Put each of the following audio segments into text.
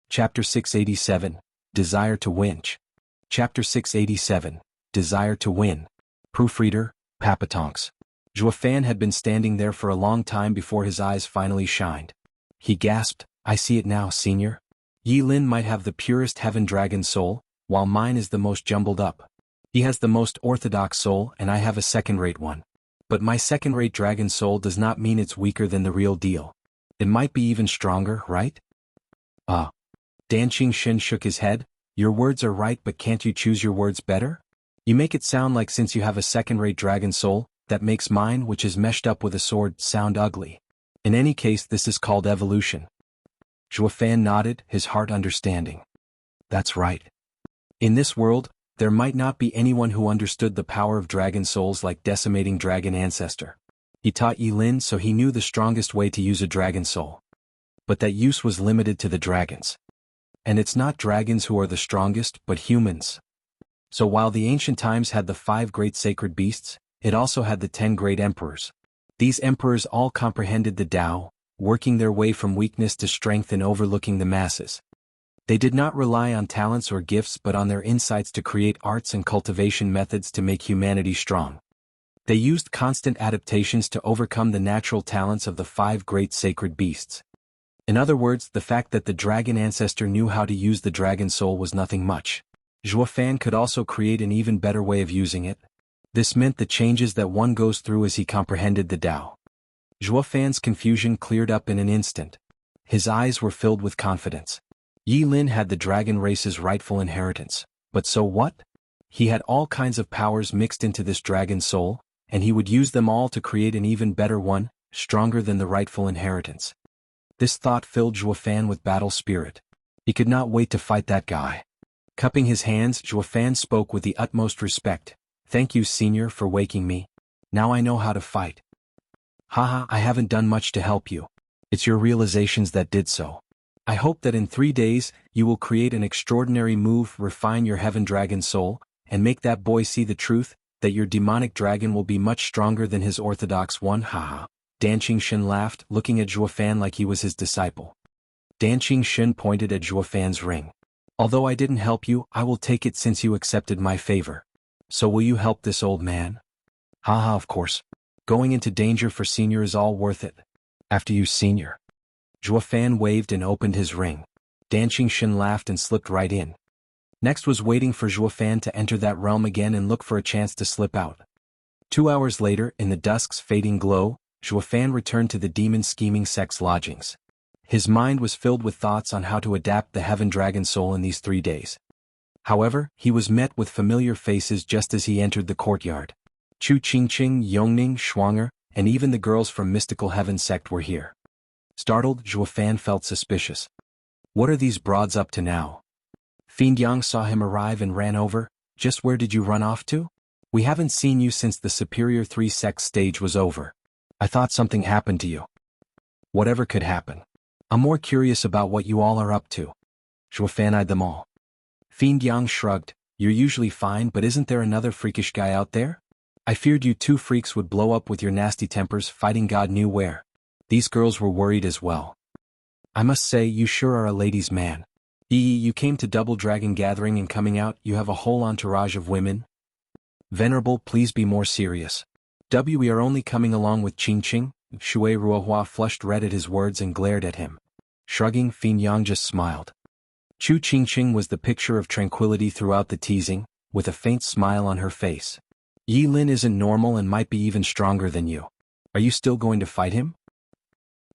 Chapter 687, Desire to Win. Chapter 687, Desire to Win. Proofreader, Papatonks. Zhuofan had been standing there for a long time before his eyes finally shined. He gasped, "I see it now, senior. Yi Lin might have the purest heaven dragon soul, while mine is the most jumbled up. He has the most orthodox soul and I have a second-rate one. But my second-rate dragon soul does not mean it's weaker than the real deal. It might be even stronger, right?" Dan Qingxin shook his head. "Your words are right, but can't you choose your words better? You make it sound like since you have a second-rate dragon soul, that makes mine, which is meshed up with a sword, sound ugly. In any case, this is called evolution." Zhuofan nodded, his heart understanding. That's right. In this world, there might not be anyone who understood the power of dragon souls like Decimating Dragon Ancestor. He taught Yi Lin, so he knew the strongest way to use a dragon soul. But that use was limited to the dragons. And it's not dragons who are the strongest, but humans. So while the ancient times had the 5 great sacred beasts, it also had the 10 great emperors. These emperors all comprehended the Tao, working their way from weakness to strength and overlooking the masses. They did not rely on talents or gifts but on their insights to create arts and cultivation methods to make humanity strong. They used constant adaptations to overcome the natural talents of the 5 great sacred beasts. In other words, the fact that the dragon ancestor knew how to use the dragon soul was nothing much. Zhuofan could also create an even better way of using it. This meant the changes that one goes through as he comprehended the Tao. Zhuofan's confusion cleared up in an instant. His eyes were filled with confidence. Yi Lin had the dragon race's rightful inheritance, but so what? He had all kinds of powers mixed into this dragon soul, and he would use them all to create an even better one, stronger than the rightful inheritance. This thought filled Zhuofan with battle spirit. He could not wait to fight that guy. Cupping his hands, Zhuofan spoke with the utmost respect. "Thank you, senior, for waking me. Now I know how to fight." "Haha, I haven't done much to help you. It's your realizations that did so. I hope that in 3 days, you will create an extraordinary move, refine your heaven dragon soul, and make that boy see the truth, that your demonic dragon will be much stronger than his orthodox one." Haha. Dan Qingxin laughed, looking at Zhuofan like he was his disciple. Dan Qingxin pointed at Zhuofan's ring. "Although I didn't help you, I will take it since you accepted my favor. So will you help this old man?" "Haha, of course. Going into danger for senior is all worth it. After you, senior." Zhuofan waved and opened his ring. Dan Qingxin laughed and slipped right in. Next was waiting for Zhuofan to enter that realm again and look for a chance to slip out. 2 hours later, in the dusk's fading glow, Zhuofan returned to the demon scheming sect's lodgings. His mind was filled with thoughts on how to adapt the heaven dragon soul in these 3 days. However, he was met with familiar faces just as he entered the courtyard. Chu Qingqing, Yongning, Shuanger, and even the girls from Mystical Heaven sect were here. Startled, Zhuofan felt suspicious. What are these broads up to now? Fiend Yang saw him arrive and ran over. "Just where did you run off to? We haven't seen you since the Superior 3 sect stage was over. I thought something happened to you." "Whatever could happen. I'm more curious about what you all are up to." Zhuofan eyed them all. Fiend Yang shrugged. "You're usually fine, but isn't there another freakish guy out there? I feared you 2 freaks would blow up with your nasty tempers fighting God knew where." These girls were worried as well. "I must say, you sure are a ladies' man. You came to Double Dragon Gathering and coming out, you have a whole entourage of women." "Venerable, please be more serious. We are only coming along with Qingqing." Shui Ruohua flushed red at his words and glared at him. Shrugging, Fiend Yang just smiled. Chu Qingqing was the picture of tranquility throughout the teasing, with a faint smile on her face. "Yi Lin isn't normal and might be even stronger than you. Are you still going to fight him?"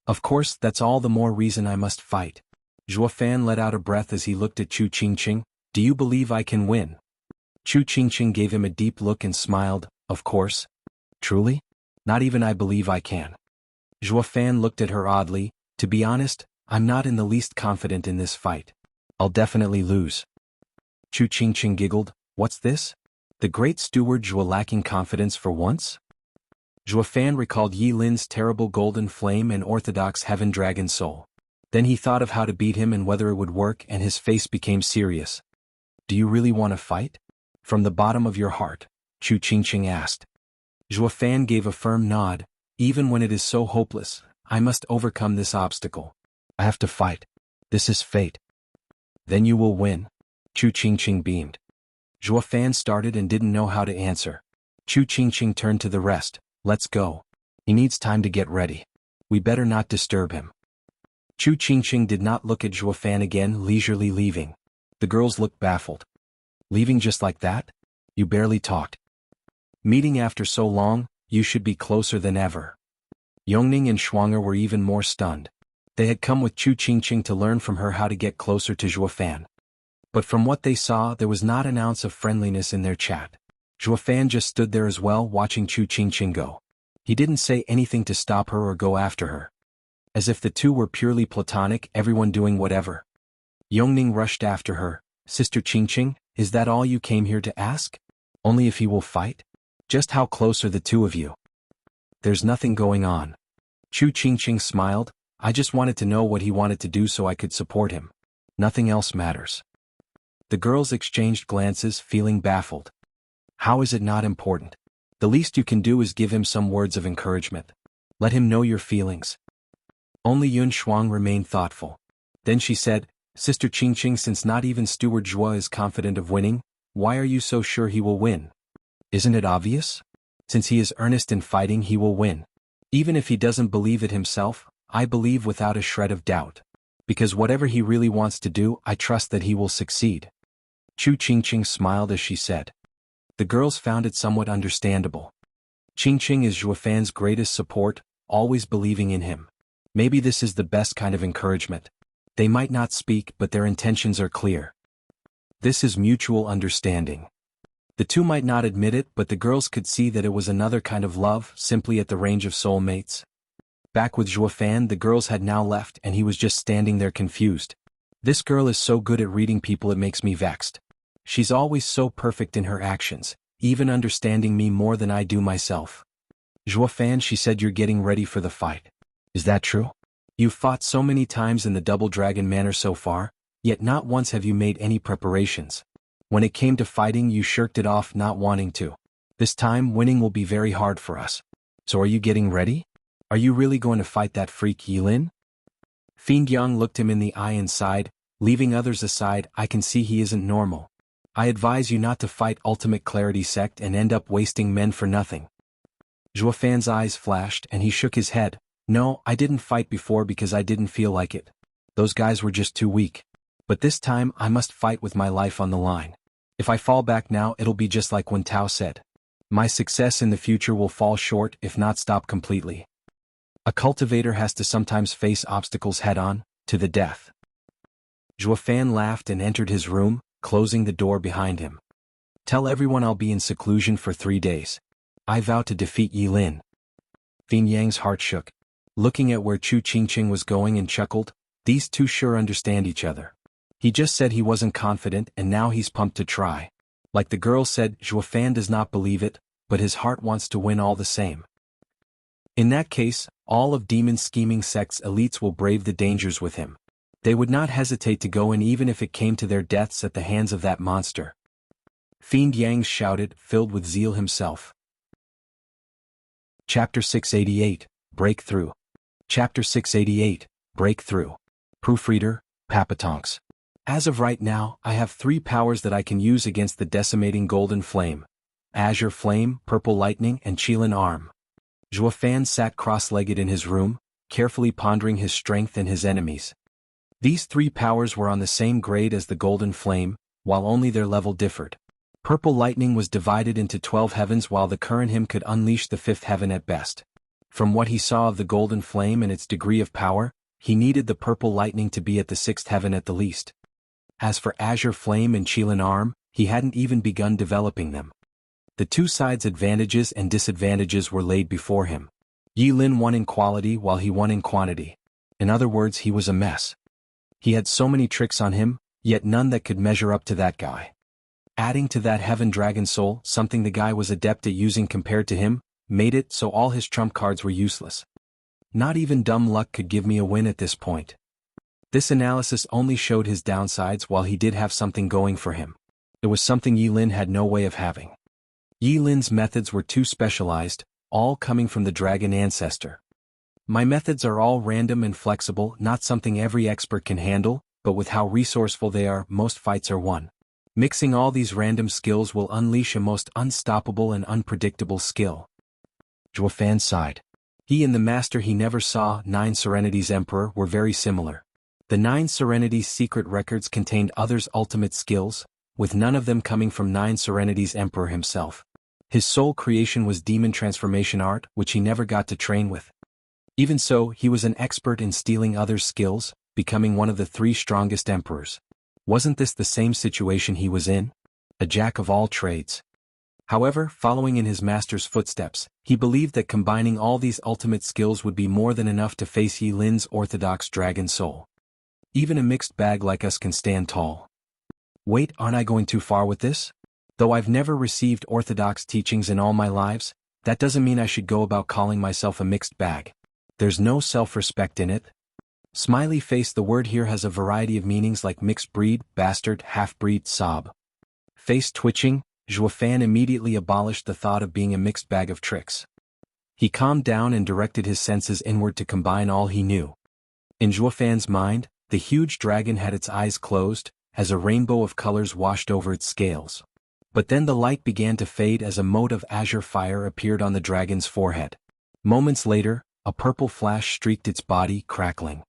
"Of course, that's all the more reason I must fight." Zhuofan let out a breath as he looked at Chu Qingqing. "Do you believe I can win?" Chu Qingqing gave him a deep look and smiled. "Of course." "Truly? Not even I believe I can." Zhuofan looked at her oddly. "To be honest, I'm not in the least confident in this fight. I'll definitely lose." Chu Qingqing giggled. "What's this? The great steward Zhuo lacking confidence for once?" Zhuofan recalled Yi Lin's terrible golden flame and orthodox heaven dragon soul. Then he thought of how to beat him and whether it would work, and his face became serious. "Do you really want to fight? From the bottom of your heart?" Chu Qingqing asked. Zhuofan gave a firm nod. "Even when it is so hopeless, I must overcome this obstacle. I have to fight. This is fate." Then you will win. Chu Qingqing beamed. Zhuo Fan started and didn't know how to answer. Chu Qingqing turned to the rest. Let's go. He needs time to get ready. We better not disturb him. Chu Qingqing did not look at Zhuo Fan again, leisurely leaving. The girls looked baffled. Leaving just like that? You barely talked. Meeting after so long, you should be closer than ever. Yongning and Shuanger were even more stunned. They had come with Chu Qingqing to learn from her how to get closer to Zhuo Fan. But from what they saw, there was not an ounce of friendliness in their chat. Zhuo Fan just stood there as well, watching Chu Qingqing go. He didn't say anything to stop her or go after her. As if the two were purely platonic, everyone doing whatever. Yongning rushed after her. Sister Qingqing, is that all you came here to ask? Only if he will fight? Just how close are the two of you? There's nothing going on. Chu Qingqing smiled. I just wanted to know what he wanted to do so I could support him. Nothing else matters. The girls exchanged glances, feeling baffled. How is it not important? The least you can do is give him some words of encouragement. Let him know your feelings. Only Yun Shuang remained thoughtful. Then she said, Sister Qingqing, since not even Steward Zhuo is confident of winning, why are you so sure he will win? Isn't it obvious? Since he is earnest in fighting, he will win. Even if he doesn't believe it himself, I believe without a shred of doubt. Because whatever he really wants to do, I trust that he will succeed. Chu Qingqing smiled as she said. The girls found it somewhat understandable. Qingqing is Zhuo Fan's greatest support, always believing in him. Maybe this is the best kind of encouragement. They might not speak, but their intentions are clear. This is mutual understanding. The two might not admit it, but the girls could see that it was another kind of love, simply at the range of soulmates. Back with Zhuo Fan, the girls had now left and he was just standing there confused. This girl is so good at reading people, it makes me vexed. She's always so perfect in her actions, even understanding me more than I do myself. Zhuo Fan, she said, you're getting ready for the fight. Is that true? You've fought so many times in the Double Dragon manner so far, yet not once have you made any preparations. When it came to fighting, you shirked it off, not wanting to. This time, winning will be very hard for us. So are you getting ready? Are you really going to fight that freak Yilin? Fiend Yang looked him in the eye and sighed, leaving others aside. I can see he isn't normal. I advise you not to fight Ultimate Clarity Sect and end up wasting men for nothing. Zhuo Fan's eyes flashed and he shook his head. No, I didn't fight before because I didn't feel like it. Those guys were just too weak. But this time I must fight with my life on the line. If I fall back now, it'll be just like when Tao said. My success in the future will fall short, if not stop completely. A cultivator has to sometimes face obstacles head-on, to the death. Zhuo Fan laughed and entered his room, closing the door behind him. Tell everyone I'll be in seclusion for 3 days. I vow to defeat Yilin. Fiend Yang's heart shook. Looking at where Chu Qingqing was going and chuckled, these two sure understand each other. He just said he wasn't confident and now he's pumped to try. Like the girl said, Zhuo Fan does not believe it, but his heart wants to win all the same. In that case, all of Demon Scheming Sect's elites will brave the dangers with him. They would not hesitate to go in even if it came to their deaths at the hands of that monster. Fiend Yang shouted, filled with zeal himself. Chapter 688, Breakthrough. Chapter 688, Breakthrough. Proofreader, Papatonks. As of right now, I have 3 powers that I can use against the decimating Golden Flame. Azure Flame, Purple Lightning, and Qilin Arm. Zhuo Fan sat cross-legged in his room, carefully pondering his strength and his enemies. These 3 powers were on the same grade as the Golden Flame, while only their level differed. Purple Lightning was divided into 12 heavens while the current him could unleash the 5th heaven at best. From what he saw of the Golden Flame and its degree of power, he needed the Purple Lightning to be at the 6th heaven at the least. As for Azure Flame and Qilin Arm, he hadn't even begun developing them. The two sides' advantages and disadvantages were laid before him. Yilin won in quality while he won in quantity. In other words, he was a mess. He had so many tricks on him, yet none that could measure up to that guy. Adding to that Heaven Dragon Soul, something the guy was adept at using compared to him, made it so all his trump cards were useless. Not even dumb luck could give me a win at this point. This analysis only showed his downsides while he did have something going for him. It was something Yilin had no way of having. Yilin's methods were too specialized, all coming from the dragon ancestor. My methods are all random and flexible, not something every expert can handle, but with how resourceful they are, most fights are won. Mixing all these random skills will unleash a most unstoppable and unpredictable skill. Zhuo Fan sighed. He and the master he never saw, Nine Serenities Emperor, were very similar. The Nine Serenities secret records contained others' ultimate skills, with none of them coming from Nine Serenities Emperor himself. His sole creation was demon transformation art, which he never got to train with. Even so, he was an expert in stealing others' skills, becoming one of the 3 strongest emperors. Wasn't this the same situation he was in? A jack of all trades. However, following in his master's footsteps, he believed that combining all these ultimate skills would be more than enough to face Yi Lin's orthodox dragon soul. Even a mixed bag like us can stand tall. Wait, aren't I going too far with this? Though I've never received orthodox teachings in all my lives, that doesn't mean I should go about calling myself a mixed bag. There's no self-respect in it. Smiley face. The word here has a variety of meanings like mixed breed, bastard, half-breed, sob. Face twitching, Zhuo Fan immediately abolished the thought of being a mixed bag of tricks. He calmed down and directed his senses inward to combine all he knew. In Zhuo Fan's mind, the huge dragon had its eyes closed, as a rainbow of colors washed over its scales. But then the light began to fade as a mote of azure fire appeared on the dragon's forehead. Moments later, a purple flash streaked its body, crackling.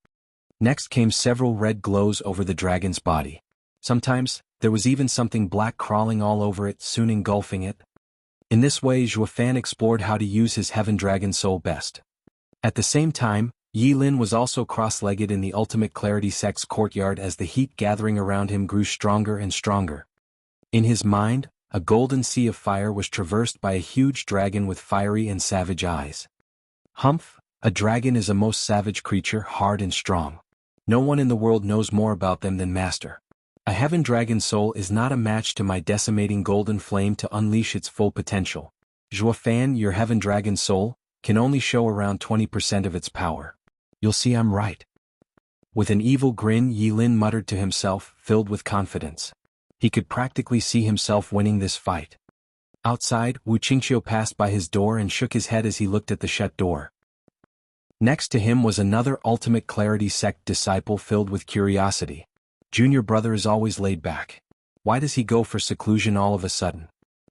Next came several red glows over the dragon's body. Sometimes, there was even something black crawling all over it, soon engulfing it. In this way, Zhuo Fan explored how to use his Heaven Dragon Soul best. At the same time, Yi Lin was also cross-legged in the Ultimate Clarity Sect's courtyard as the heat gathering around him grew stronger and stronger. In his mind, a golden sea of fire was traversed by a huge dragon with fiery and savage eyes. Humph, a dragon is a most savage creature, hard and strong. No one in the world knows more about them than Master. A Heaven Dragon Soul is not a match to my decimating golden flame to unleash its full potential. Zhuo Fan, your Heaven Dragon Soul can only show around 20% of its power. You'll see I'm right. With an evil grin, Yi Lin muttered to himself, filled with confidence. He could practically see himself winning this fight. Outside, Wu Qingqiu passed by his door and shook his head as he looked at the shut door. Next to him was another Ultimate Clarity Sect disciple filled with curiosity. Junior brother is always laid back. Why does he go for seclusion all of a sudden?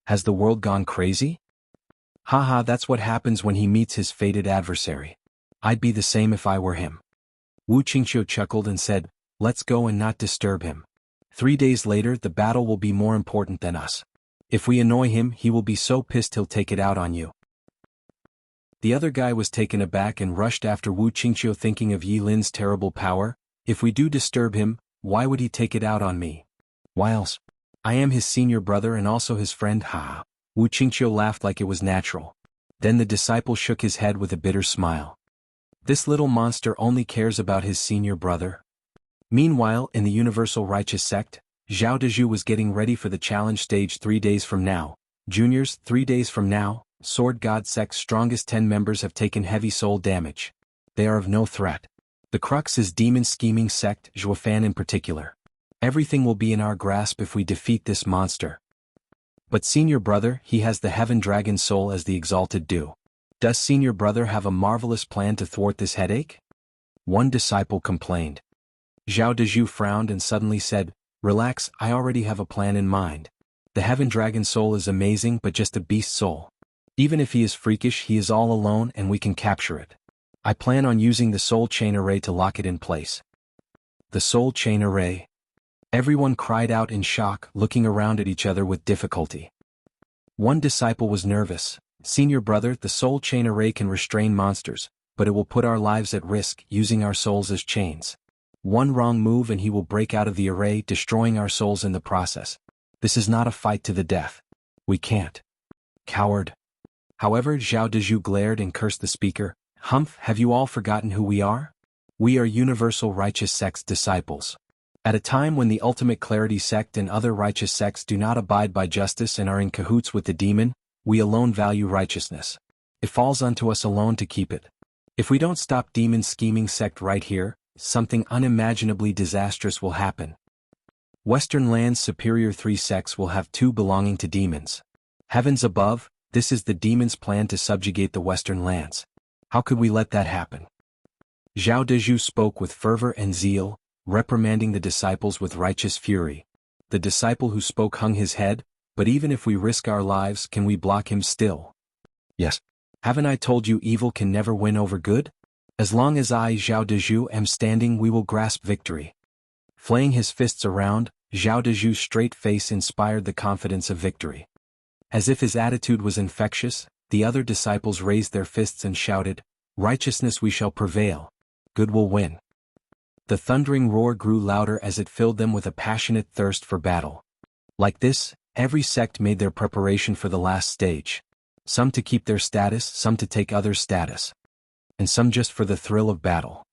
Has the world gone crazy? Haha, that's what happens when he meets his fated adversary. I'd be the same if I were him. Wu Qingqiu chuckled and said, let's go and not disturb him. 3 days later, the battle will be more important than us. If we annoy him, he will be so pissed he'll take it out on you. The other guy was taken aback and rushed after Wu Qingqiu, thinking of Yi Lin's terrible power. If we do disturb him, why would he take it out on me? Why else? I am his senior brother and also his friend. Ha! Wu Qingqiu laughed like it was natural. Then the disciple shook his head with a bitter smile. This little monster only cares about his senior brother. Meanwhile, in the Universal Righteous Sect, Zhao Dezhu was getting ready for the challenge stage 3 days from now. Juniors, 3 days from now, Sword God Sect's strongest 10 members have taken heavy soul damage. They are of no threat. The crux is Demon Scheming Sect, Zhuo Fan in particular. Everything will be in our grasp if we defeat this monster. But senior brother, he has the Heaven Dragon Soul as the exalted due. Does senior brother have a marvelous plan to thwart this headache? One disciple complained. Zhao Dezhu frowned and suddenly said, relax, I already have a plan in mind. The Heaven Dragon Soul is amazing but just a beast soul. Even if he is freakish, he is all alone and we can capture it. I plan on using the Soul Chain Array to lock it in place. The Soul Chain Array? Everyone cried out in shock, looking around at each other with difficulty. One disciple was nervous. Senior brother, the Soul Chain Array can restrain monsters, but it will put our lives at risk, using our souls as chains. One wrong move and he will break out of the array, destroying our souls in the process. This is not a fight to the death. We can't. Coward. However, Zhao Dezhu glared and cursed the speaker. Humph, have you all forgotten who we are? We are Universal Righteous Sect's disciples. At a time when the Ultimate Clarity Sect and other righteous sects do not abide by justice and are in cahoots with the demon, we alone value righteousness. It falls unto us alone to keep it. If we don't stop Demon Scheming Sect right here, something unimaginably disastrous will happen. Western Land's superior 3 sects will have 2 belonging to demons. Heavens above, this is the demon's plan to subjugate the Western Lands. How could we let that happen? Zhao Dezhu spoke with fervor and zeal, reprimanding the disciples with righteous fury. The disciple who spoke hung his head, but even if we risk our lives, can we block him still? Yes. Haven't I told you evil can never win over good? As long as I, Zhao Dezhu, am standing, we will grasp victory. Flaying his fists around, Zhao Dezhu's straight face inspired the confidence of victory. As if his attitude was infectious, the other disciples raised their fists and shouted, "Righteousness, we shall prevail. Good will win." The thundering roar grew louder as it filled them with a passionate thirst for battle. Like this, every sect made their preparation for the last stage. Some to keep their status, some to take others' status, and some just for the thrill of battle.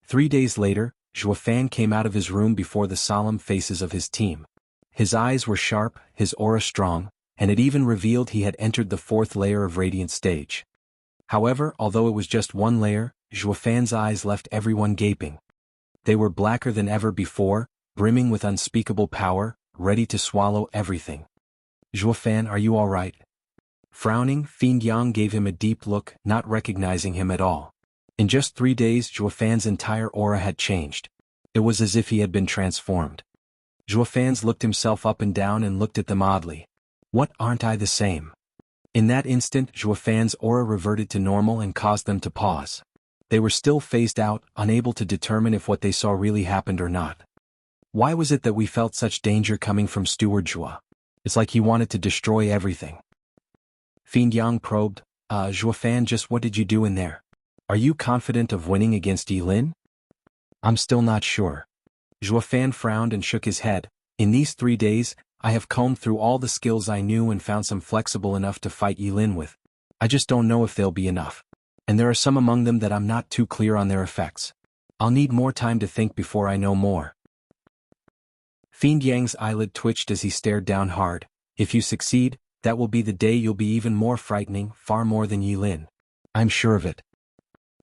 3 days later, Zhuofan came out of his room before the solemn faces of his team. His eyes were sharp, his aura strong, and it even revealed he had entered the 4th layer of radiant stage. However, although it was just one layer, Zhuofan's eyes left everyone gaping. They were blacker than ever before, brimming with unspeakable power, ready to swallow everything. "Zhuofan, are you all right?" Frowning, Fiend Yang gave him a deep look, not recognizing him at all. In just 3 days, Zhuofan's entire aura had changed. It was as if he had been transformed. Zhuofan's looked himself up and down and looked at them oddly. "What, aren't I the same?" In that instant, Zhuofan's aura reverted to normal and caused them to pause. They were still phased out, unable to determine if what they saw really happened or not. Why was it that we felt such danger coming from Steward Zhua? It's like he wanted to destroy everything. Fiend Yang probed, Zhuofan, just what did you do in there? Are you confident of winning against Yilin?" "I'm still not sure." Zhuofan frowned and shook his head. "In these 3 days, I have combed through all the skills I knew and found some flexible enough to fight Yilin with. I just don't know if they'll be enough. And there are some among them that I'm not too clear on their effects. I'll need more time to think before I know more." Fiend Yang's eyelid twitched as he stared down hard. "If you succeed, that will be the day you'll be even more frightening, far more than Yilin. I'm sure of it."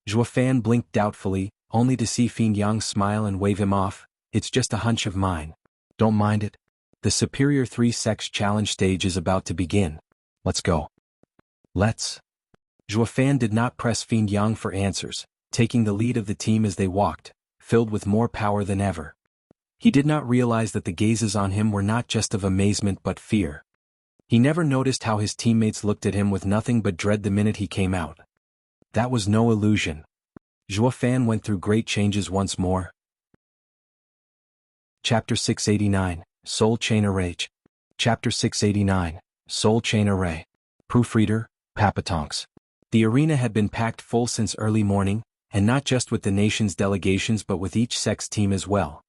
Zhuofan blinked doubtfully, only to see Fiend Yang smile and wave him off. "It's just a hunch of mine. Don't mind it. The Superior 3 Sects challenge stage is about to begin. Let's go." "Let's." Zhuofan did not press Fiend Yang for answers, taking the lead of the team as they walked, filled with more power than ever. He did not realize that the gazes on him were not just of amazement but fear. He never noticed how his teammates looked at him with nothing but dread the minute he came out. That was no illusion. Zhuofan went through great changes once more. Chapter 689, Soul Chain Array. Chapter 689, Soul Chain Array. Proofreader, Papatonks. The arena had been packed full since early morning, and not just with the nation's delegations but with each sect's team as well.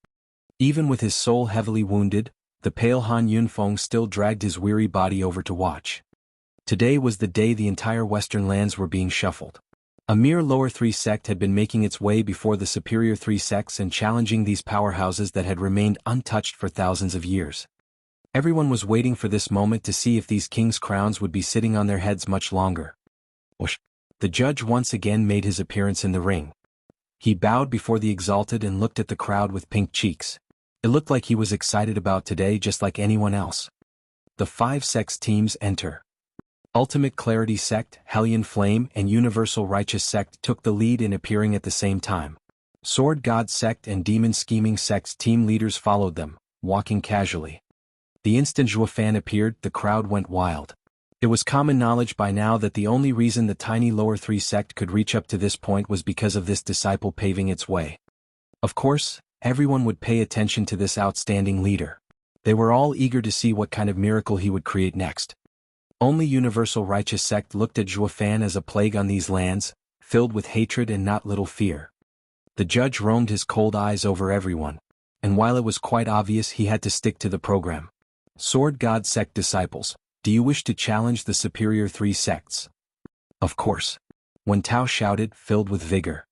Even with his soul heavily wounded, the pale Han Yunfeng still dragged his weary body over to watch. Today was the day the entire western lands were being shuffled. A mere lower 3 sect had been making its way before the superior 3 sects and challenging these powerhouses that had remained untouched for thousands of years. Everyone was waiting for this moment to see if these kings' crowns would be sitting on their heads much longer. The judge once again made his appearance in the ring. He bowed before the exalted and looked at the crowd with pink cheeks. It looked like he was excited about today just like anyone else. The 5 sects teams enter. Ultimate Clarity Sect, Hellion Flame, and Universal Righteous Sect took the lead in appearing at the same time. Sword God Sect and Demon Scheming Sect's team leaders followed them, walking casually. The instant Zhuofan appeared, the crowd went wild. It was common knowledge by now that the only reason the tiny lower 3 sect could reach up to this point was because of this disciple paving its way. Of course, everyone would pay attention to this outstanding leader. They were all eager to see what kind of miracle he would create next. Only Universal Righteous Sect looked at Zhuofan as a plague on these lands, filled with hatred and not little fear. The judge roamed his cold eyes over everyone, and while it was quite obvious he had to stick to the program. Sword God Sect disciples, do you wish to challenge the superior 3 sects? Of course. Wen Tao shouted, filled with vigor.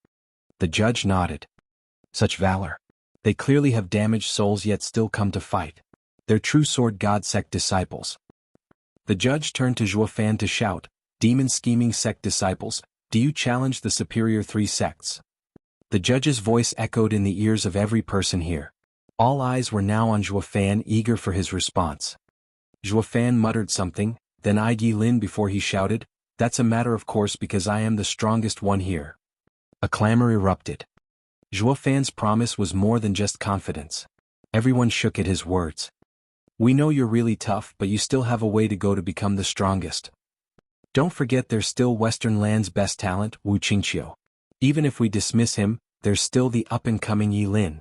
The judge nodded. Such valor. They clearly have damaged souls yet still come to fight. They're true Sword God Sect disciples. The judge turned to Zhuofan to shout, Demon Scheming Sect disciples, do you challenge the superior 3 sects? The judge's voice echoed in the ears of every person here. All eyes were now on Zhuofan, eager for his response. Zhuofan muttered something, then eyed Yilin before he shouted, that's a matter of course because I am the strongest one here. A clamor erupted. Zhuo Fan's promise was more than just confidence. Everyone shook at his words. We know you're really tough, but you still have a way to go to become the strongest. Don't forget there's still Western Land's best talent, Wu Qingqiu. Even if we dismiss him, there's still the up-and-coming Yi Lin.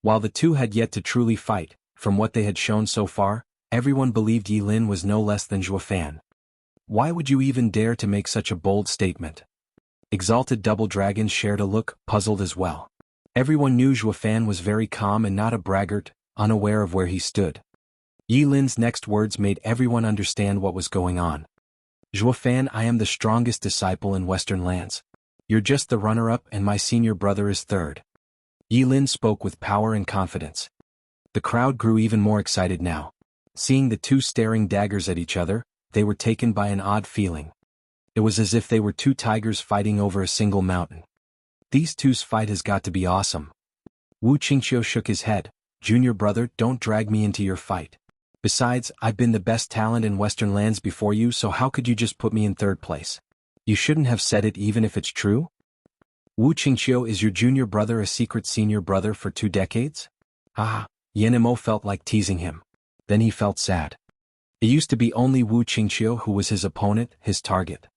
While the two had yet to truly fight, from what they had shown so far, everyone believed Yi Lin was no less than Zhuo Fan. Why would you even dare to make such a bold statement? Exalted Double Dragon shared a look, puzzled as well. Everyone knew Zhuo Fan was very calm and not a braggart, unaware of where he stood. Yi Lin's next words made everyone understand what was going on. Zhuo Fan, I am the strongest disciple in Western Lands. You're just the runner-up and my senior brother is third. Yi Lin spoke with power and confidence. The crowd grew even more excited now. Seeing the two staring daggers at each other, they were taken by an odd feeling. It was as if they were two tigers fighting over a single mountain. These two's fight has got to be awesome. Wu Qingqiu shook his head. Junior brother, don't drag me into your fight. Besides, I've been the best talent in Western Lands before you, so how could you just put me in third place? You shouldn't have said it even if it's true? Wu Qingqiu, is your junior brother a secret senior brother for 2 decades? Ah, Yenemo felt like teasing him. Then he felt sad. It used to be only Wu Qingqiu who was his opponent, his target.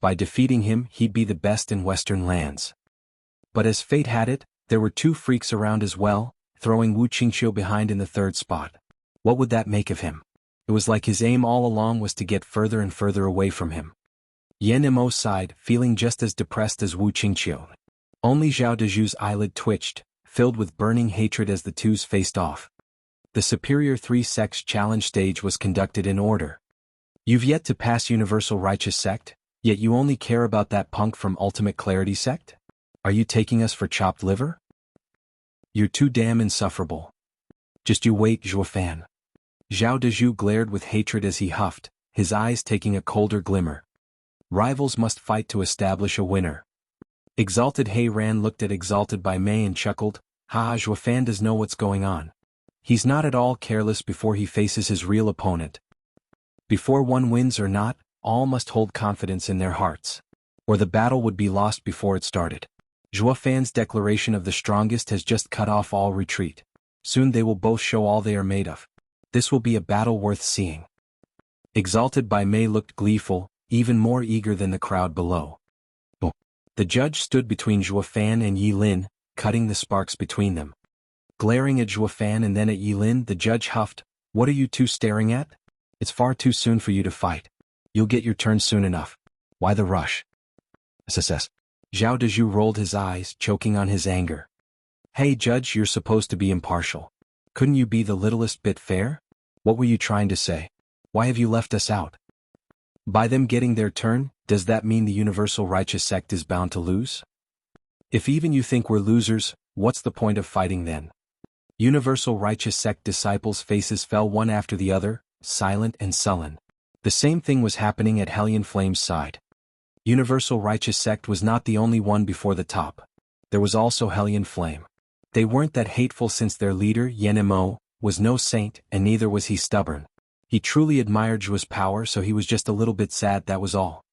By defeating him, he'd be the best in Western Lands. But as fate had it, there were 2 freaks around as well, throwing Wu Qingqiu behind in the 3rd spot. What would that make of him? It was like his aim all along was to get further and further away from him. Yenemo sighed, feeling just as depressed as Wu Qingqiu. Only Zhao Deju's eyelid twitched, filled with burning hatred as the twos faced off. The Superior 3 Sects Challenge stage was conducted in order. You've yet to pass Universal Righteous Sect, yet you only care about that punk from Ultimate Clarity Sect? Are you taking us for chopped liver? You're too damn insufferable. Just you wait, Zhuo Fan. Zhao Deju glared with hatred as he huffed, his eyes taking a colder glimmer. Rivals must fight to establish a winner. Exalted He Ran looked at Exalted Bai Mei and chuckled, haha, Zhuo Fan does know what's going on. He's not at all careless before he faces his real opponent. Before one wins or not, all must hold confidence in their hearts. Or the battle would be lost before it started. Zhuo Fan's declaration of the strongest has just cut off all retreat. Soon they will both show all they are made of. This will be a battle worth seeing. Exalted Bai Mei looked gleeful, even more eager than the crowd below. The judge stood between Zhuo Fan and Yi Lin, cutting the sparks between them. Glaring at Zhuo Fan and then at Yi Lin, the judge huffed, what are you two staring at? It's far too soon for you to fight. You'll get your turn soon enough. Why the rush? SSS. Zhao Deju rolled his eyes, choking on his anger. Hey judge, you're supposed to be impartial. Couldn't you be the littlest bit fair? What were you trying to say? Why have you left us out? By them getting their turn, does that mean the Universal Righteous Sect is bound to lose? If even you think we're losers, what's the point of fighting then? Universal Righteous Sect disciples' faces fell one after the other, silent and sullen. The same thing was happening at Hellion Flame's side. Universal Righteous Sect was not the only one before the top. There was also Hellion Flame. They weren't that hateful since their leader, Yenemo, was no saint and neither was he stubborn. He truly admired Zhuo's power, so he was just a little bit sad, that was all.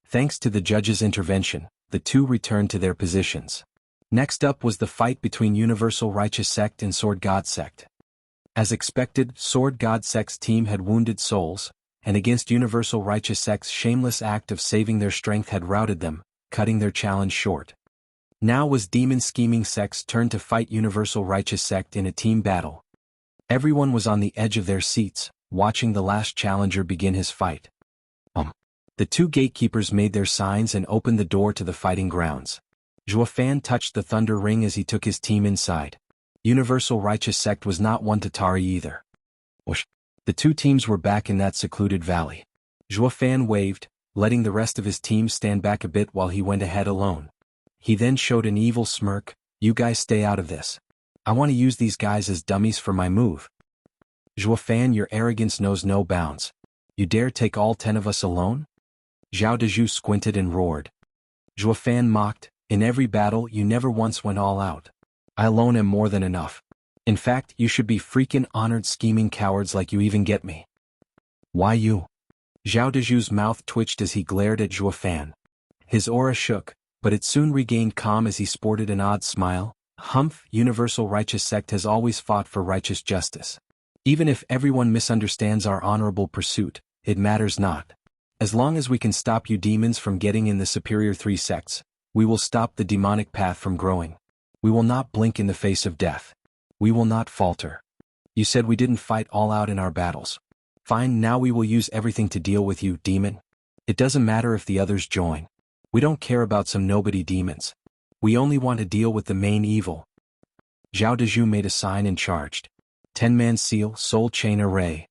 Thanks to the judge's intervention, the two returned to their positions. Next up was the fight between Universal Righteous Sect and Sword God Sect. As expected, Sword God Sect's team had wounded souls, and against Universal Righteous Sect's shameless act of saving their strength had routed them, cutting their challenge short. Now was Demon Scheming Sect's turn to fight Universal Righteous Sect in a team battle. Everyone was on the edge of their seats, watching the last challenger begin his fight. The two gatekeepers made their signs and opened the door to the fighting grounds. Zhuo Fan touched the thunder ring as he took his team inside. Universal Righteous Sect was not one to tarry either. Whoosh. The two teams were back in that secluded valley. Zhuo Fan waved, letting the rest of his team stand back a bit while he went ahead alone. He then showed an evil smirk, you guys stay out of this. I want to use these guys as dummies for my move. Zhuo Fan, your arrogance knows no bounds. You dare take all 10 of us alone? Zhao Deju squinted and roared. Zhuo Fan mocked, in every battle you never once went all out. I alone am more than enough. In fact, you should be freaking honored, scheming cowards like you even get me. Why you? Zhao Deju's mouth twitched as he glared at Zhuo Fan. His aura shook, but it soon regained calm as he sported an odd smile. Humph, Universal Righteous Sect has always fought for righteous justice. Even if everyone misunderstands our honorable pursuit, it matters not. As long as we can stop you demons from getting in the superior 3 sects, we will stop the demonic path from growing. We will not blink in the face of death. We will not falter. You said we didn't fight all out in our battles. Fine, now we will use everything to deal with you, demon. It doesn't matter if the others join. We don't care about some nobody demons. We only want to deal with the main evil. Zhao Dezhu made a sign and charged. 10-man seal, soul chain array.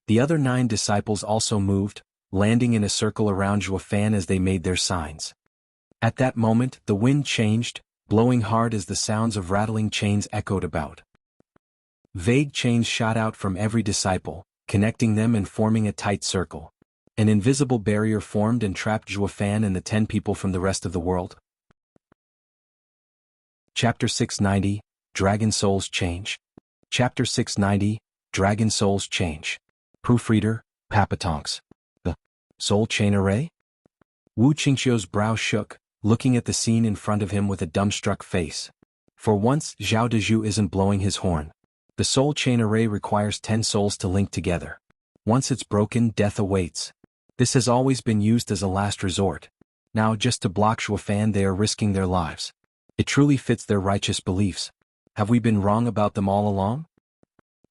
The other 9 disciples also moved, landing in a circle around Zhuofan as they made their signs. At that moment, the wind changed, blowing hard as the sounds of rattling chains echoed about. Vague chains shot out from every disciple, connecting them and forming a tight circle. An invisible barrier formed and trapped Zhuofan and the 10 people from the rest of the world. Chapter 690, Dragon Souls Change. Chapter 690, Dragon Souls Change. Proofreader, Papatonks. The Soul Chain Array? Wu Qingqiu's brow shook, looking at the scene in front of him with a dumbstruck face. For once, Zhao Dezhu isn't blowing his horn. The Soul Chain Array requires 10 souls to link together. Once it's broken, death awaits. This has always been used as a last resort. Now, just to block Zhuofan, they are risking their lives. It truly fits their righteous beliefs. Have we been wrong about them all along?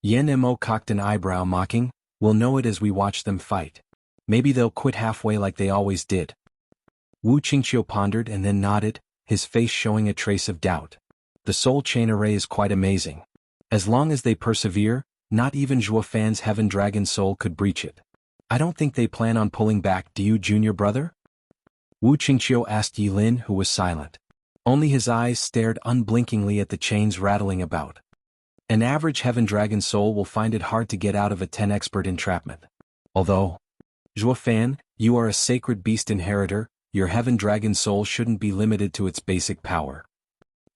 Yen Mo cocked an eyebrow, mocking. We'll know it as we watch them fight. Maybe they'll quit halfway like they always did. Wu Qingqiu pondered and then nodded, his face showing a trace of doubt. The Soul Chain Array is quite amazing. As long as they persevere, not even Zhuofan's Heaven Dragon Soul could breach it. I don't think they plan on pulling back, do you, junior brother? Wu Qingqiu asked Yi Lin, who was silent. Only his eyes stared unblinkingly at the chains rattling about. An average Heaven Dragon Soul will find it hard to get out of a 10 expert entrapment. Although, Zhuofan, you are a sacred beast inheritor, your Heaven Dragon Soul shouldn't be limited to its basic power.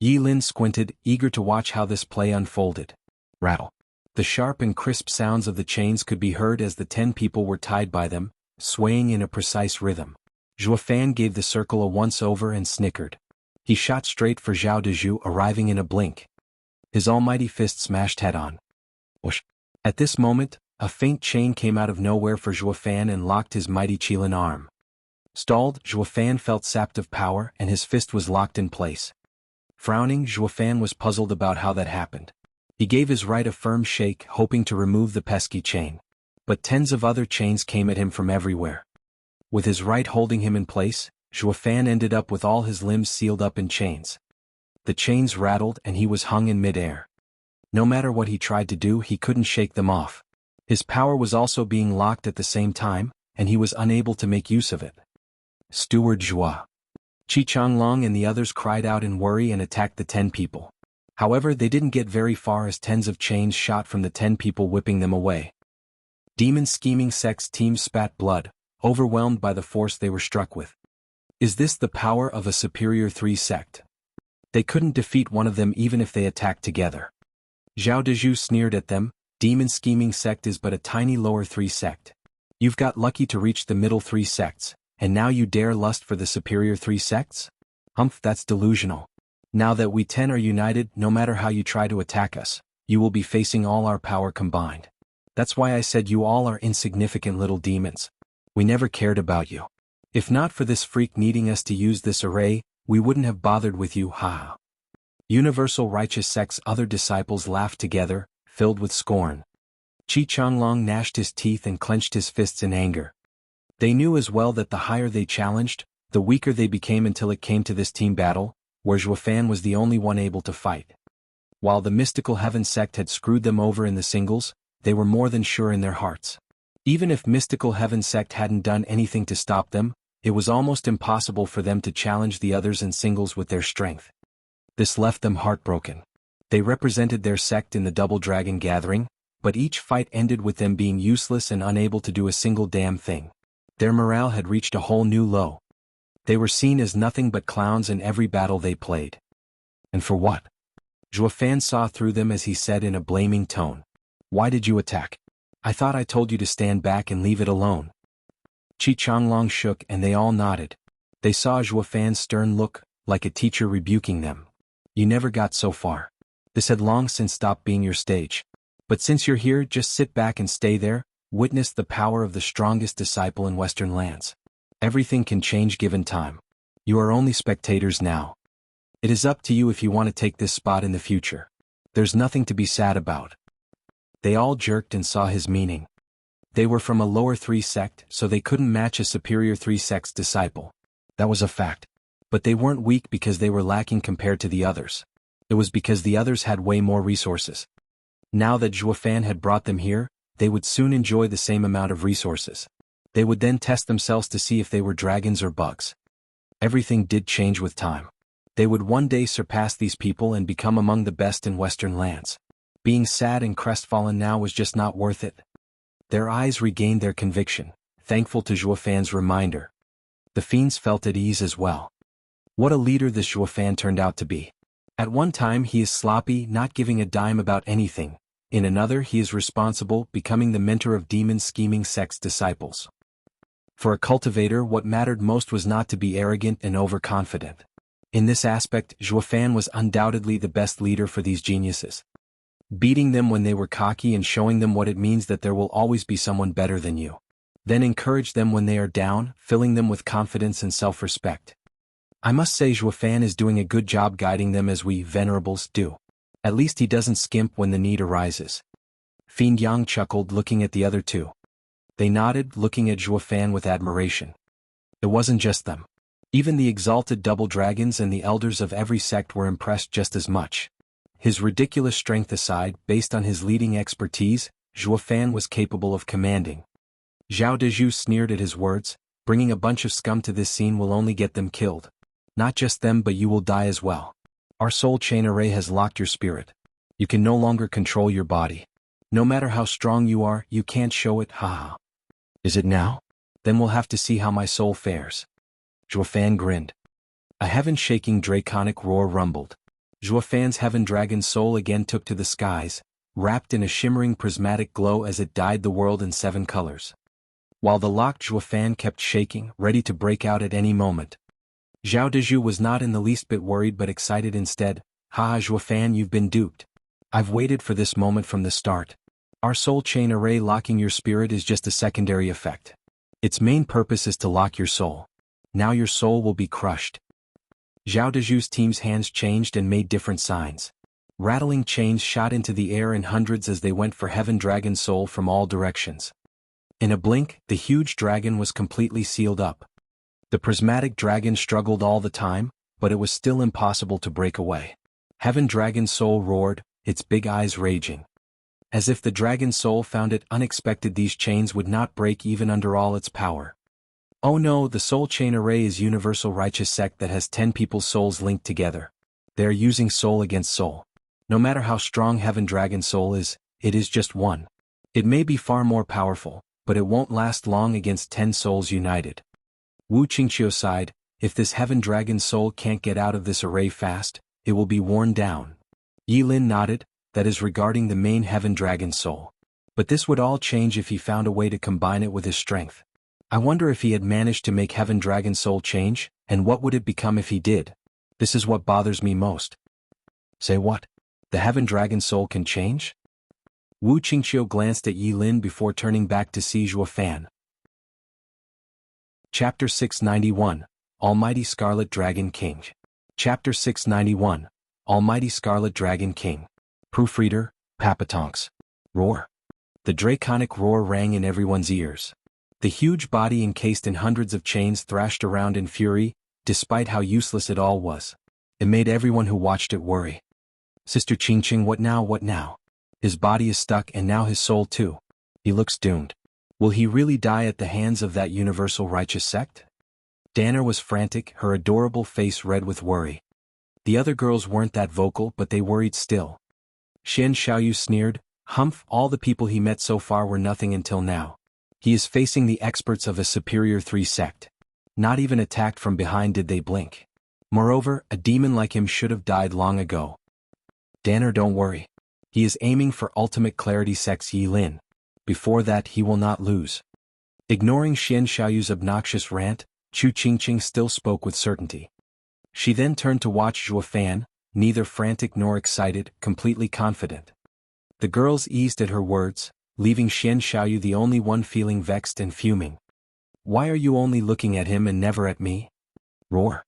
Yi Lin squinted, eager to watch how this play unfolded. Rattle. The sharp and crisp sounds of the chains could be heard as the 10 people were tied by them, swaying in a precise rhythm. Zhuofan gave the circle a once-over and snickered. He shot straight for Zhao Dezhu, arriving in a blink. His almighty fist smashed head-on. Whoosh. At this moment, a faint chain came out of nowhere for Zhuofan and locked his mighty Qilin arm. Stalled, Zhuofan felt sapped of power and his fist was locked in place. Frowning, Zhuofan was puzzled about how that happened. He gave his right a firm shake, hoping to remove the pesky chain. But tens of other chains came at him from everywhere. With his right holding him in place, Zhuofan ended up with all his limbs sealed up in chains. The chains rattled and he was hung in mid-air. No matter what he tried to do, he couldn't shake them off. His power was also being locked at the same time, and he was unable to make use of it. Steward Zhua. Qi Changlong and the others cried out in worry and attacked the 10 people. However, they didn't get very far as tens of chains shot from the 10 people, whipping them away. Demon Scheming Sect's team spat blood, overwhelmed by the force they were struck with. Is this the power of a superior 3 sect? They couldn't defeat one of them even if they attacked together. Zhao Dezhu sneered at them. Demon Scheming Sect is but a tiny lower 3 sect. You've got lucky to reach the middle 3 sects, and now you dare lust for the superior 3 sects? Humph, that's delusional. Now that we 10 are united, no matter how you try to attack us, you will be facing all our power combined. That's why I said you all are insignificant little demons. We never cared about you. If not for this freak needing us to use this array, we wouldn't have bothered with you, ha. Universal Righteous Sect's other disciples laughed together, filled with scorn. Qi Changlong gnashed his teeth and clenched his fists in anger. They knew as well that the higher they challenged, the weaker they became until it came to this team battle, where Zhuofan was the only one able to fight. While the Mystical Heaven Sect had screwed them over in the singles, they were more than sure in their hearts. Even if Mystical Heaven Sect hadn't done anything to stop them, it was almost impossible for them to challenge the others in singles with their strength. This left them heartbroken. They represented their sect in the Double Dragon Gathering, but each fight ended with them being useless and unable to do a single damn thing. Their morale had reached a whole new low. They were seen as nothing but clowns in every battle they played. And for what? Zhuofan saw through them as he said in a blaming tone. Why did you attack? I thought I told you to stand back and leave it alone. Qi Changlong shook and they all nodded. They saw Zhuofan's stern look, like a teacher rebuking them. You never got so far. This had long since stopped being your stage. But since you're here, just sit back and stay there, witness the power of the strongest disciple in Western lands. Everything can change given time. You are only spectators now. It is up to you if you want to take this spot in the future. There's nothing to be sad about. They all jerked and saw his meaning. They were from a lower 3 sect, so they couldn't match a superior 3 sect's disciple. That was a fact. But they weren't weak because they were lacking compared to the others. It was because the others had way more resources. Now that Zhuofan had brought them here, they would soon enjoy the same amount of resources. They would then test themselves to see if they were dragons or bugs. Everything did change with time. They would one day surpass these people and become among the best in Western lands. Being sad and crestfallen now was just not worth it. Their eyes regained their conviction, thankful to Zhuofan's reminder. The fiends felt at ease as well. What a leader this Zhuofan turned out to be. At one time he is sloppy, not giving a dime about anything. In another he is responsible, becoming the mentor of demon-scheming sect's disciples. For a cultivator, what mattered most was not to be arrogant and overconfident. In this aspect, Zhuofan was undoubtedly the best leader for these geniuses. Beating them when they were cocky and showing them what it means that there will always be someone better than you. Then encourage them when they are down, filling them with confidence and self-respect. I must say Zhuofan is doing a good job guiding them as we venerables do. At least he doesn't skimp when the need arises. Fiend Yang chuckled, looking at the other two. They nodded, looking at Zhuofan with admiration. It wasn't just them. Even the exalted double dragons and the elders of every sect were impressed just as much. His ridiculous strength aside, based on his leading expertise, Zhuofan was capable of commanding. Zhao Dezhu sneered at his words. Bringing a bunch of scum to this scene will only get them killed. Not just them, but you will die as well. Our soul chain array has locked your spirit. You can no longer control your body. No matter how strong you are, you can't show it, haha. Is it now? Then we'll have to see how my soul fares. Zhuofan grinned. A heaven-shaking draconic roar rumbled. Zhuofan's heaven dragon soul again took to the skies, wrapped in a shimmering prismatic glow as it dyed the world in 7 colors. While the locked Zhuofan kept shaking, ready to break out at any moment. Zhao Dezhu was not in the least bit worried but excited instead. Haha, Zhuofan, you've been duped. I've waited for this moment from the start. Our soul chain array locking your spirit is just a secondary effect. Its main purpose is to lock your soul. Now your soul will be crushed. Zhao Dezhu's team's hands changed and made different signs. Rattling chains shot into the air in hundreds as they went for Heaven Dragon's soul from all directions. In a blink, the huge dragon was completely sealed up. The prismatic dragon struggled all the time, but it was still impossible to break away. Heaven Dragon's soul roared, its big eyes raging. As if the dragon's soul found it unexpected these chains would not break even under all its power. Oh no, the soul chain array is universal righteous sect that has 10 people's souls linked together. They are using soul against soul. No matter how strong Heaven Dragon's soul is, it is just one. It may be far more powerful, but it won't last long against 10 souls united. Wu Qingqiu sighed, if this Heaven Dragon's soul can't get out of this array fast, it will be worn down. Yi Lin nodded, that is regarding the main Heaven Dragon's soul. But this would all change if he found a way to combine it with his strength. I wonder if he had managed to make Heaven Dragon's soul change, and what would it become if he did? This is what bothers me most. Say what? The Heaven Dragon's soul can change? Wu Qingqiu glanced at Yi Lin before turning back to see Zhuofan. Chapter 691, Almighty Scarlet Dragon King. Chapter 691, Almighty Scarlet Dragon King. Proofreader, Papatonks. Roar. The draconic roar rang in everyone's ears. The huge body encased in hundreds of chains thrashed around in fury, despite how useless it all was. It made everyone who watched it worry. Sister Qingqing, what now, what now? His body is stuck and now his soul too. He looks doomed. Will he really die at the hands of that universal righteous sect? Danner was frantic, her adorable face red with worry. The other girls weren't that vocal, but they worried still. Xian Xiaoyu sneered, humph, all the people he met so far were nothing until now. He is facing the experts of a superior 3 sect. Not even attacked from behind did they blink. Moreover, a demon like him should have died long ago. Danner, don't worry. He is aiming for ultimate clarity sect's Yi Lin. Before that he will not lose. Ignoring Xian Xiaoyu's obnoxious rant, Chu Qingqing still spoke with certainty. She then turned to watch Zhuo Fan, neither frantic nor excited, completely confident. The girls eased at her words, leaving Xian Xiaoyu the only one feeling vexed and fuming. Why are you only looking at him and never at me? Roar.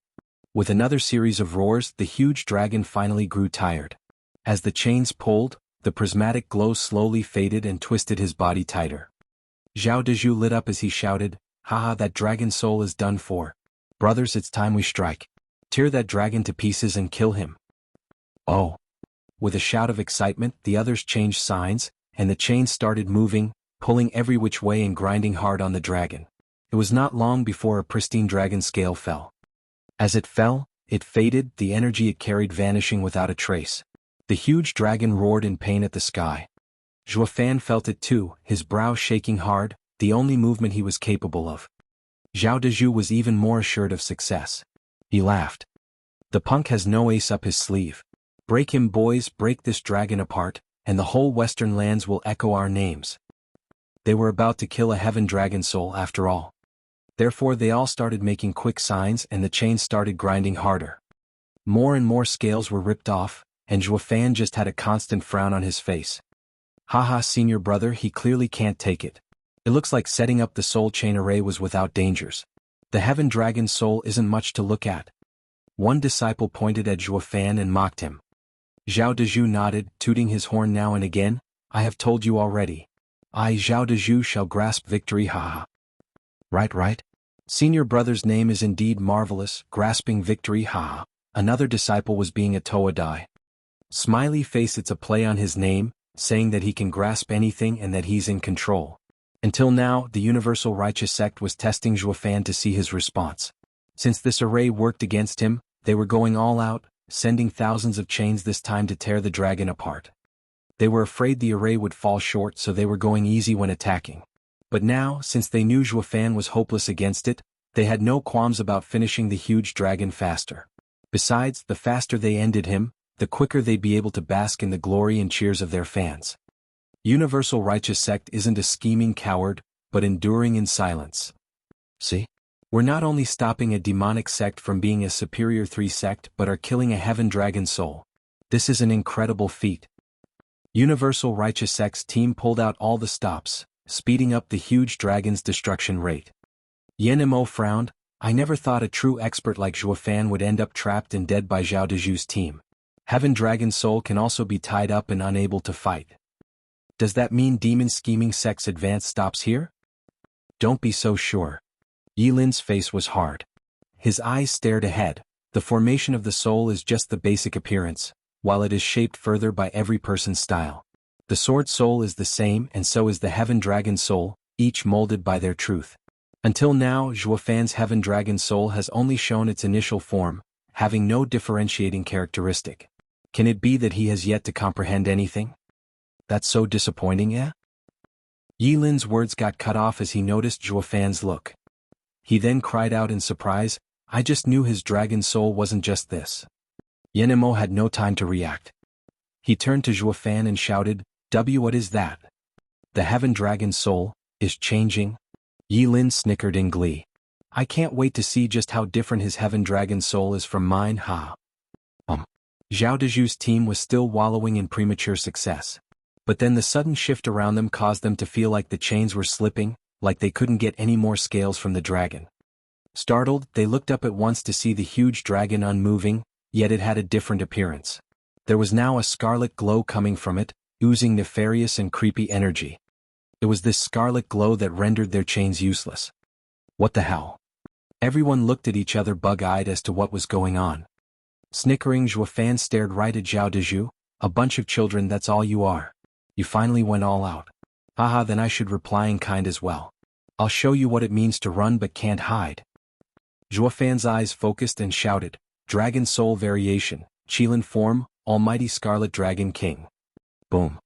With another series of roars, the huge dragon finally grew tired. As the chains pulled, the prismatic glow slowly faded and twisted his body tighter. Zhao Dezhu lit up as he shouted, "Haha, that dragon soul is done for. Brothers, it's time we strike. Tear that dragon to pieces and kill him." Oh! With a shout of excitement, the others changed signs, and the chains started moving, pulling every which way and grinding hard on the dragon. It was not long before a pristine dragon scale fell. As it fell, it faded, the energy it carried vanishing without a trace. The huge dragon roared in pain at the sky. Zhuo Fan felt it too, his brow shaking hard, the only movement he was capable of. Zhao Dezhu was even more assured of success. He laughed. The punk has no ace up his sleeve. Break him, boys, break this dragon apart, and the whole western lands will echo our names. They were about to kill a heaven dragon soul after all. Therefore they all started making quick signs and the chains started grinding harder. More and more scales were ripped off, and Zhuo Fan just had a constant frown on his face. Haha, senior brother, he clearly can't take it. It looks like setting up the soul chain array was without dangers. The heaven dragon soul isn't much to look at. One disciple pointed at Zhuo Fan and mocked him. Zhao Dezhu nodded, tooting his horn now and again. I have told you already. I, Zhao Dezhu, shall grasp victory, haha. Right. Senior brother's name is indeed marvelous, grasping victory, haha. Another disciple was being a Toadai. Smiley face, it's a play on his name, saying that he can grasp anything and that he's in control. Until now, the Universal Righteous Sect was testing Zhuo Fan to see his response. Since this array worked against him, they were going all out, sending thousands of chains this time to tear the dragon apart. They were afraid the array would fall short, so they were going easy when attacking. But now, since they knew Zhuo Fan was hopeless against it, they had no qualms about finishing the huge dragon faster. Besides, the faster they ended him, the quicker they'd be able to bask in the glory and cheers of their fans. Universal Righteous Sect isn't a scheming coward, but enduring in silence. See? We're not only stopping a demonic sect from being a superior 3 sect but are killing a heaven dragon soul. This is an incredible feat. Universal Righteous Sect's team pulled out all the stops, speeding up the huge dragon's destruction rate. Yen Mo frowned. I never thought a true expert like Zhuo Fan would end up trapped and dead by Zhao Dezhu's team. Heaven dragon soul can also be tied up and unable to fight. Does that mean demon scheming sect's advance stops here? Don't be so sure. Yilin's face was hard. His eyes stared ahead. The formation of the soul is just the basic appearance, while it is shaped further by every person's style. The sword soul is the same and so is the heaven dragon soul, each molded by their truth. Until now, Zhuo Fan's heaven dragon soul has only shown its initial form, having no differentiating characteristic. Can it be that he has yet to comprehend anything? That's so disappointing, eh? Yilin's words got cut off as he noticed Zhuo Fan's look. He then cried out in surprise, I just knew his dragon soul wasn't just this. Yen Mo had no time to react. He turned to Zhuo Fan and shouted, what is that? The heaven dragon soul is changing? Yilin snickered in glee. I can't wait to see just how different his heaven dragon soul is from mine, ha. Zhao Dezhu's team was still wallowing in premature success. But then the sudden shift around them caused them to feel like the chains were slipping, like they couldn't get any more scales from the dragon. Startled, they looked up at once to see the huge dragon unmoving, yet it had a different appearance. There was now a scarlet glow coming from it, oozing nefarious and creepy energy. It was this scarlet glow that rendered their chains useless. What the hell? Everyone looked at each other bug-eyed as to what was going on. Snickering, Zhuo Fan stared right at Zhao Dezhu. A bunch of children, that's all you are. You finally went all out. Haha, then I should reply in kind as well. I'll show you what it means to run but can't hide. Zhuo Fan's eyes focused and shouted, Dragon Soul Variation, Qilin Form, Almighty Scarlet Dragon King. Boom.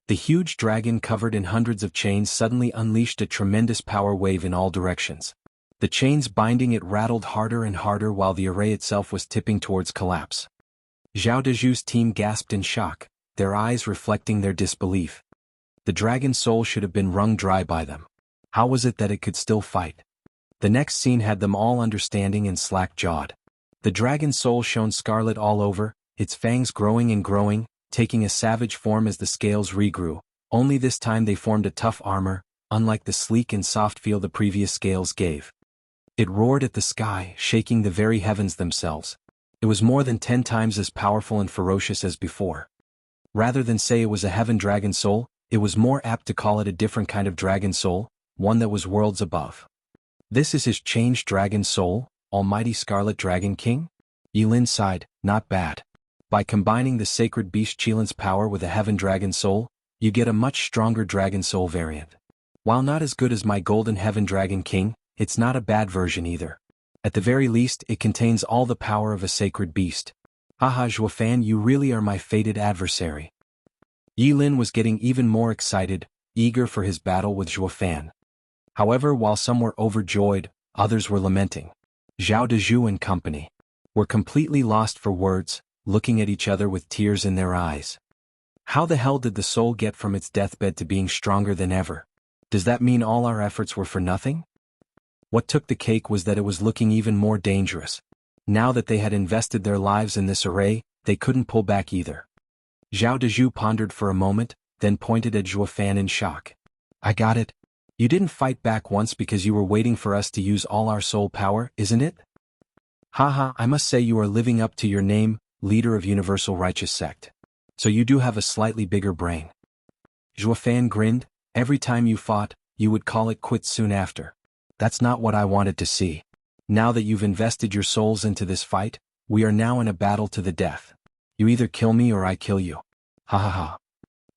The huge dragon covered in hundreds of chains suddenly unleashed a tremendous power wave in all directions. The chains binding it rattled harder and harder while the array itself was tipping towards collapse. Zhao Dezhu's team gasped in shock, their eyes reflecting their disbelief. The dragon soul should have been wrung dry by them. How was it that it could still fight? The next scene had them all understanding and slack-jawed. The dragon soul shone scarlet all over, its fangs growing and growing, taking a savage form as the scales regrew, only this time they formed a tough armor, unlike the sleek and soft feel the previous scales gave. It roared at the sky, shaking the very heavens themselves. It was more than 10 times as powerful and ferocious as before. Rather than say it was a heaven dragon soul, it was more apt to call it a different kind of dragon soul, one that was worlds above. This is his changed dragon soul, almighty Scarlet Dragon King? Yilin sighed, not bad. By combining the sacred beast Qilin's power with a heaven dragon soul, you get a much stronger dragon soul variant. While not as good as my golden heaven dragon king, it's not a bad version either. At the very least, it contains all the power of a sacred beast. Haha, Zhuofan, you really are my fated adversary. Yilin was getting even more excited, eager for his battle with Zhuofan. However, while some were overjoyed, others were lamenting. Zhao Dezhu and company were completely lost for words, looking at each other with tears in their eyes. How the hell did the soul get from its deathbed to being stronger than ever? Does that mean all our efforts were for nothing? What took the cake was that it was looking even more dangerous. Now that they had invested their lives in this array, they couldn't pull back either. Zhao Dezhu pondered for a moment, then pointed at Zhuofan in shock. I got it. You didn't fight back once because you were waiting for us to use all our soul power, isn't it? Haha, I must say you are living up to your name, leader of Universal Righteous Sect. So you do have a slightly bigger brain. Zhuofan grinned. Every time you fought, you would call it quits soon after. That's not what I wanted to see. Now that you've invested your souls into this fight, we are now in a battle to the death. You either kill me or I kill you. Ha ha ha.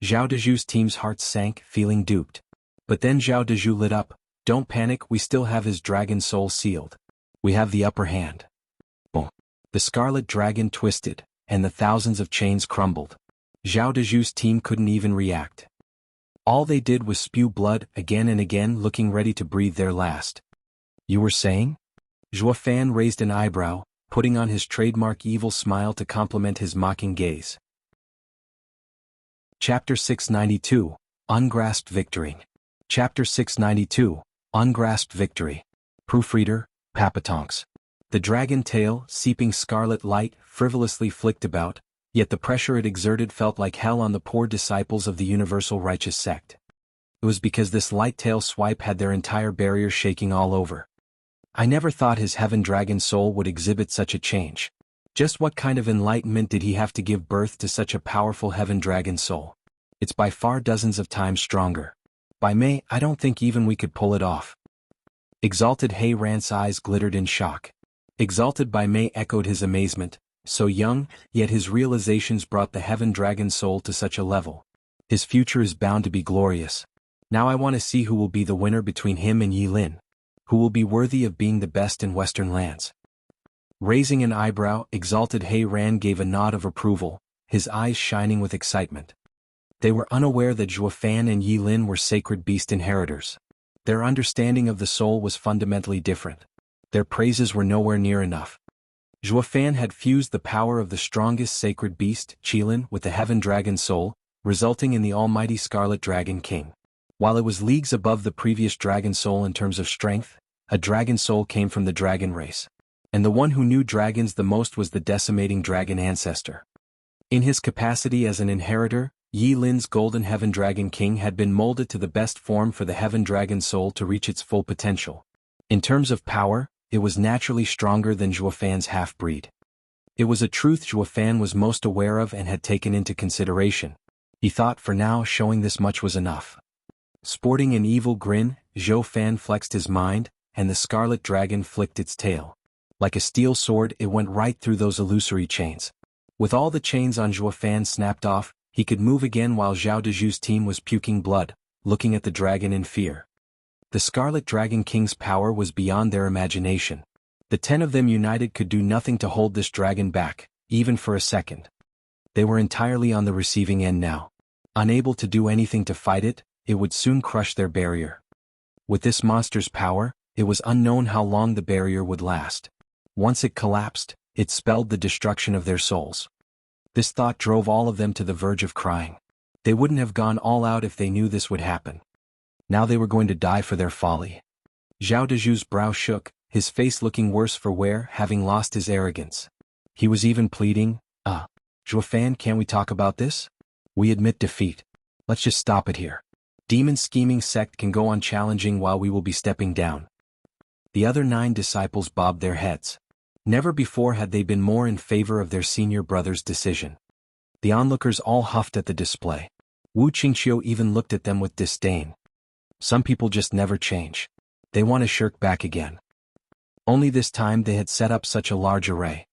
Zhao Dezhu's team's hearts sank, feeling duped. But then Zhao Dezhu lit up. Don't panic, we still have his dragon soul sealed. We have the upper hand. Boom. The scarlet dragon twisted, and the thousands of chains crumbled. Zhao Dezhu's team couldn't even react. All they did was spew blood again and again, looking ready to breathe their last. You were saying? Zhuofan raised an eyebrow, putting on his trademark evil smile to complement his mocking gaze. Chapter 692, Ungrasped Victory. Chapter 692, Ungrasped Victory. Proofreader, Papatonks. The dragon tail, seeping scarlet light, frivolously flicked about, yet the pressure it exerted felt like hell on the poor disciples of the Universal Righteous Sect. It was because this light tail swipe had their entire barrier shaking all over. I never thought his heaven dragon soul would exhibit such a change. Just what kind of enlightenment did he have to give birth to such a powerful heaven dragon soul? It's by far dozens of times stronger. By May, I don't think even we could pull it off. Exalted Hei Ran's eyes glittered in shock. Exalted By May echoed his amazement. So young, yet his realizations brought the heaven dragon soul to such a level. His future is bound to be glorious. Now I want to see who will be the winner between him and Yilin. Who will be worthy of being the best in Western lands. Raising an eyebrow, Exalted Hei Ran gave a nod of approval, his eyes shining with excitement. They were unaware that Zhuofan and Yilin were sacred beast inheritors. Their understanding of the soul was fundamentally different. Their praises were nowhere near enough. Zhuofan had fused the power of the strongest sacred beast, Qilin, with the heaven dragon soul, resulting in the almighty Scarlet Dragon King. While it was leagues above the previous dragon soul in terms of strength, a dragon soul came from the dragon race. And the one who knew dragons the most was the decimating dragon ancestor. In his capacity as an inheritor, Yilin's golden heaven dragon king had been molded to the best form for the heaven dragon soul to reach its full potential. In terms of power, it was naturally stronger than Zhuofan's half-breed. It was a truth Zhuofan was most aware of and had taken into consideration. He thought for now showing this much was enough. Sporting an evil grin, Zhuofan flexed his mind, and the scarlet dragon flicked its tail. Like a steel sword, it went right through those illusory chains. With all the chains on Zhuofan snapped off, he could move again while Zhao Dezhu's team was puking blood, looking at the dragon in fear. The Scarlet Dragon King's power was beyond their imagination. The 10 of them united could do nothing to hold this dragon back, even for a second. They were entirely on the receiving end now. Unable to do anything to fight it, it would soon crush their barrier. With this monster's power, it was unknown how long the barrier would last. Once it collapsed, it spelled the destruction of their souls. This thought drove all of them to the verge of crying. They wouldn't have gone all out if they knew this would happen. Now they were going to die for their folly. Zhao Dezhu's brow shook, his face looking worse for wear, having lost his arrogance. He was even pleading, Zhuofan, can't we talk about this? We admit defeat. Let's just stop it here. Demon scheming sect can go on challenging while we will be stepping down. The other 9 disciples bobbed their heads. Never before had they been more in favor of their senior brother's decision. The onlookers all huffed at the display. Wu Qingqiu even looked at them with disdain. Some people just never change. They want to shirk back again. Only this time they had set up such a large array.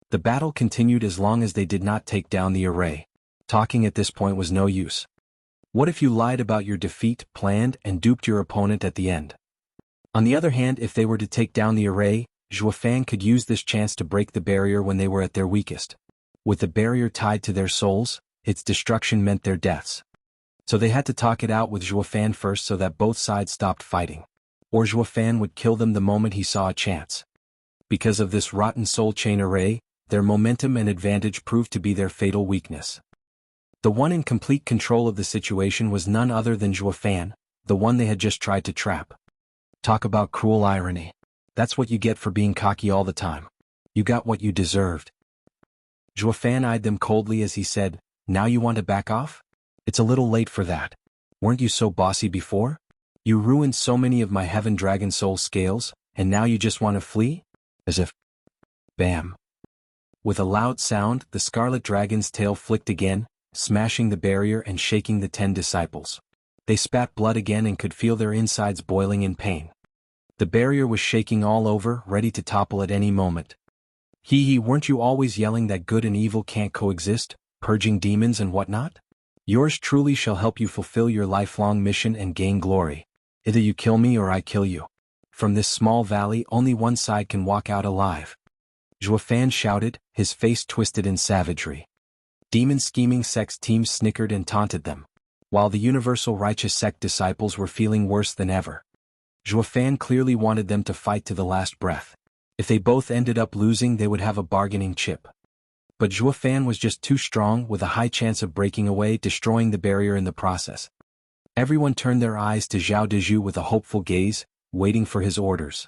The battle continued as long as they did not take down the array. Talking at this point was no use. What if you lied about your defeat, planned, and duped your opponent at the end? On the other hand, if they were to take down the array, Zhuofan could use this chance to break the barrier when they were at their weakest. With the barrier tied to their souls, its destruction meant their deaths. So they had to talk it out with Zhuofan first so that both sides stopped fighting. Or Zhuofan would kill them the moment he saw a chance. Because of this rotten soul chain array, their momentum and advantage proved to be their fatal weakness. The one in complete control of the situation was none other than Zhuofan, the one they had just tried to trap. Talk about cruel irony. That's what you get for being cocky all the time. You got what you deserved. Zhuofan eyed them coldly as he said, now you want to back off? It's a little late for that. Weren't you so bossy before? You ruined so many of my Heaven Dragon Soul scales, and now you just want to flee? As if... Bam. With a loud sound, the Scarlet Dragon's tail flicked again, smashing the barrier and shaking the 10 disciples. They spat blood again and could feel their insides boiling in pain. The barrier was shaking all over, ready to topple at any moment. Weren't you always yelling that good and evil can't coexist, purging demons and whatnot? Yours truly shall help you fulfill your lifelong mission and gain glory. Either you kill me or I kill you. From this small valley only one side can walk out alive. Zhuofan shouted, his face twisted in savagery. Demon scheming sect's teams snickered and taunted them, while the Universal Righteous Sect disciples were feeling worse than ever. Zhuofan clearly wanted them to fight to the last breath. If they both ended up losing, they would have a bargaining chip. But Zhuofan was just too strong, with a high chance of breaking away, destroying the barrier in the process. Everyone turned their eyes to Zhao Dezhu with a hopeful gaze, waiting for his orders.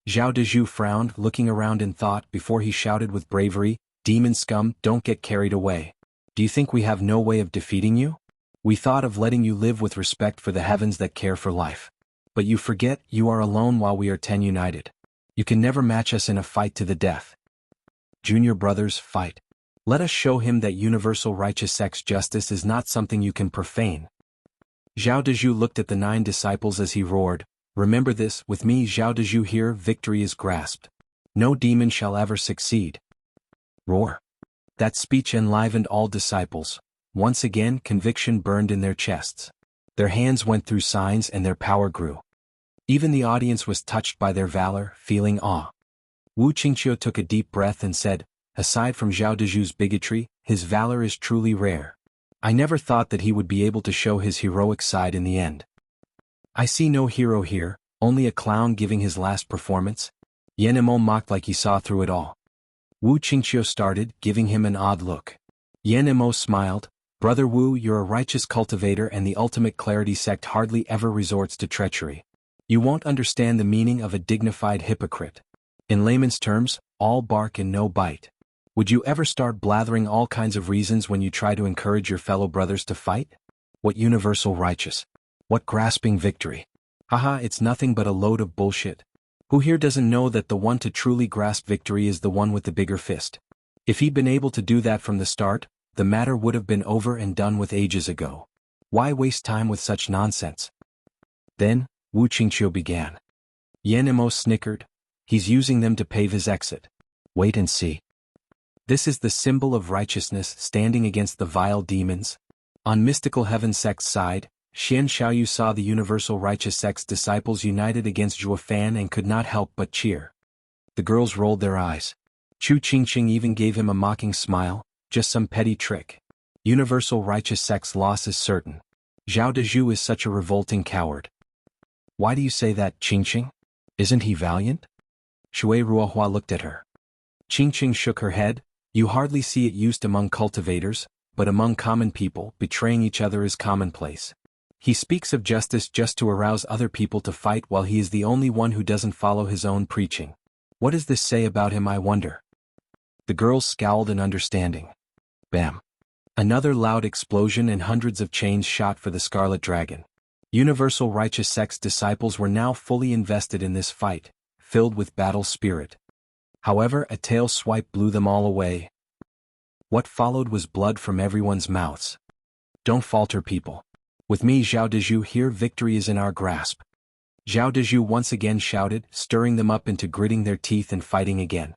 Zhao Dezhu frowned, looking around in thought before he shouted with bravery, Demon scum, don't get carried away. Do you think we have no way of defeating you? We thought of letting you live with respect for the heavens that care for life. But you forget, you are alone while we are 10 united. You can never match us in a fight to the death. Junior brothers, fight. Let us show him that Universal Righteous Sect's justice is not something you can profane. Zhao Dezhu looked at the 9 disciples as he roared, remember this, with me Zhao Dezhu here, victory is grasped. No demon shall ever succeed. Roar. That speech enlivened all disciples. Once again, conviction burned in their chests. Their hands went through signs and their power grew. Even the audience was touched by their valor, feeling awe. Wu Qingqiu took a deep breath and said, aside from Zhao Dezhu's bigotry, his valor is truly rare. I never thought that he would be able to show his heroic side in the end. I see no hero here, only a clown giving his last performance. Yan Emo mocked like he saw through it all. Wu Qingqiu started, giving him an odd look. Yan Emo smiled, Brother Wu, you're a righteous cultivator and the ultimate clarity sect hardly ever resorts to treachery. You won't understand the meaning of a dignified hypocrite. In layman's terms, all bark and no bite. Would you ever start blathering all kinds of reasons when you try to encourage your fellow brothers to fight? What universal righteous? What grasping victory? Haha, it's nothing but a load of bullshit. Who here doesn't know that the one to truly grasp victory is the one with the bigger fist? If he'd been able to do that from the start, the matter would have been over and done with ages ago. Why waste time with such nonsense? Then, Wu Qingqiu began. Yan Emo snickered. He's using them to pave his exit. Wait and see. This is the symbol of righteousness standing against the vile demons. On Mystical Heaven Sect's side, Xian Xiaoyu saw the Universal Righteous Sect's disciples united against Zhuofan and could not help but cheer. The girls rolled their eyes. Chu Qingqing even gave him a mocking smile, just some petty trick. Universal Righteous Sect's loss is certain. Zhao Dezhu is such a revolting coward. Why do you say that, Qingqing? Isn't he valiant? Shui Ruohua looked at her. Qingqing shook her head. You hardly see it used among cultivators, but among common people, betraying each other is commonplace. He speaks of justice just to arouse other people to fight while he is the only one who doesn't follow his own preaching. What does this say about him, I wonder? The girls scowled in understanding. Bam. Another loud explosion and hundreds of chains shot for the Scarlet Dragon. Universal Righteous Sect's disciples were now fully invested in this fight, filled with battle spirit. However, a tail swipe blew them all away. What followed was blood from everyone's mouths. Don't falter, people. With me, Zhao Dezhu, here victory is in our grasp. Zhao Dezhu once again shouted, stirring them up into gritting their teeth and fighting again.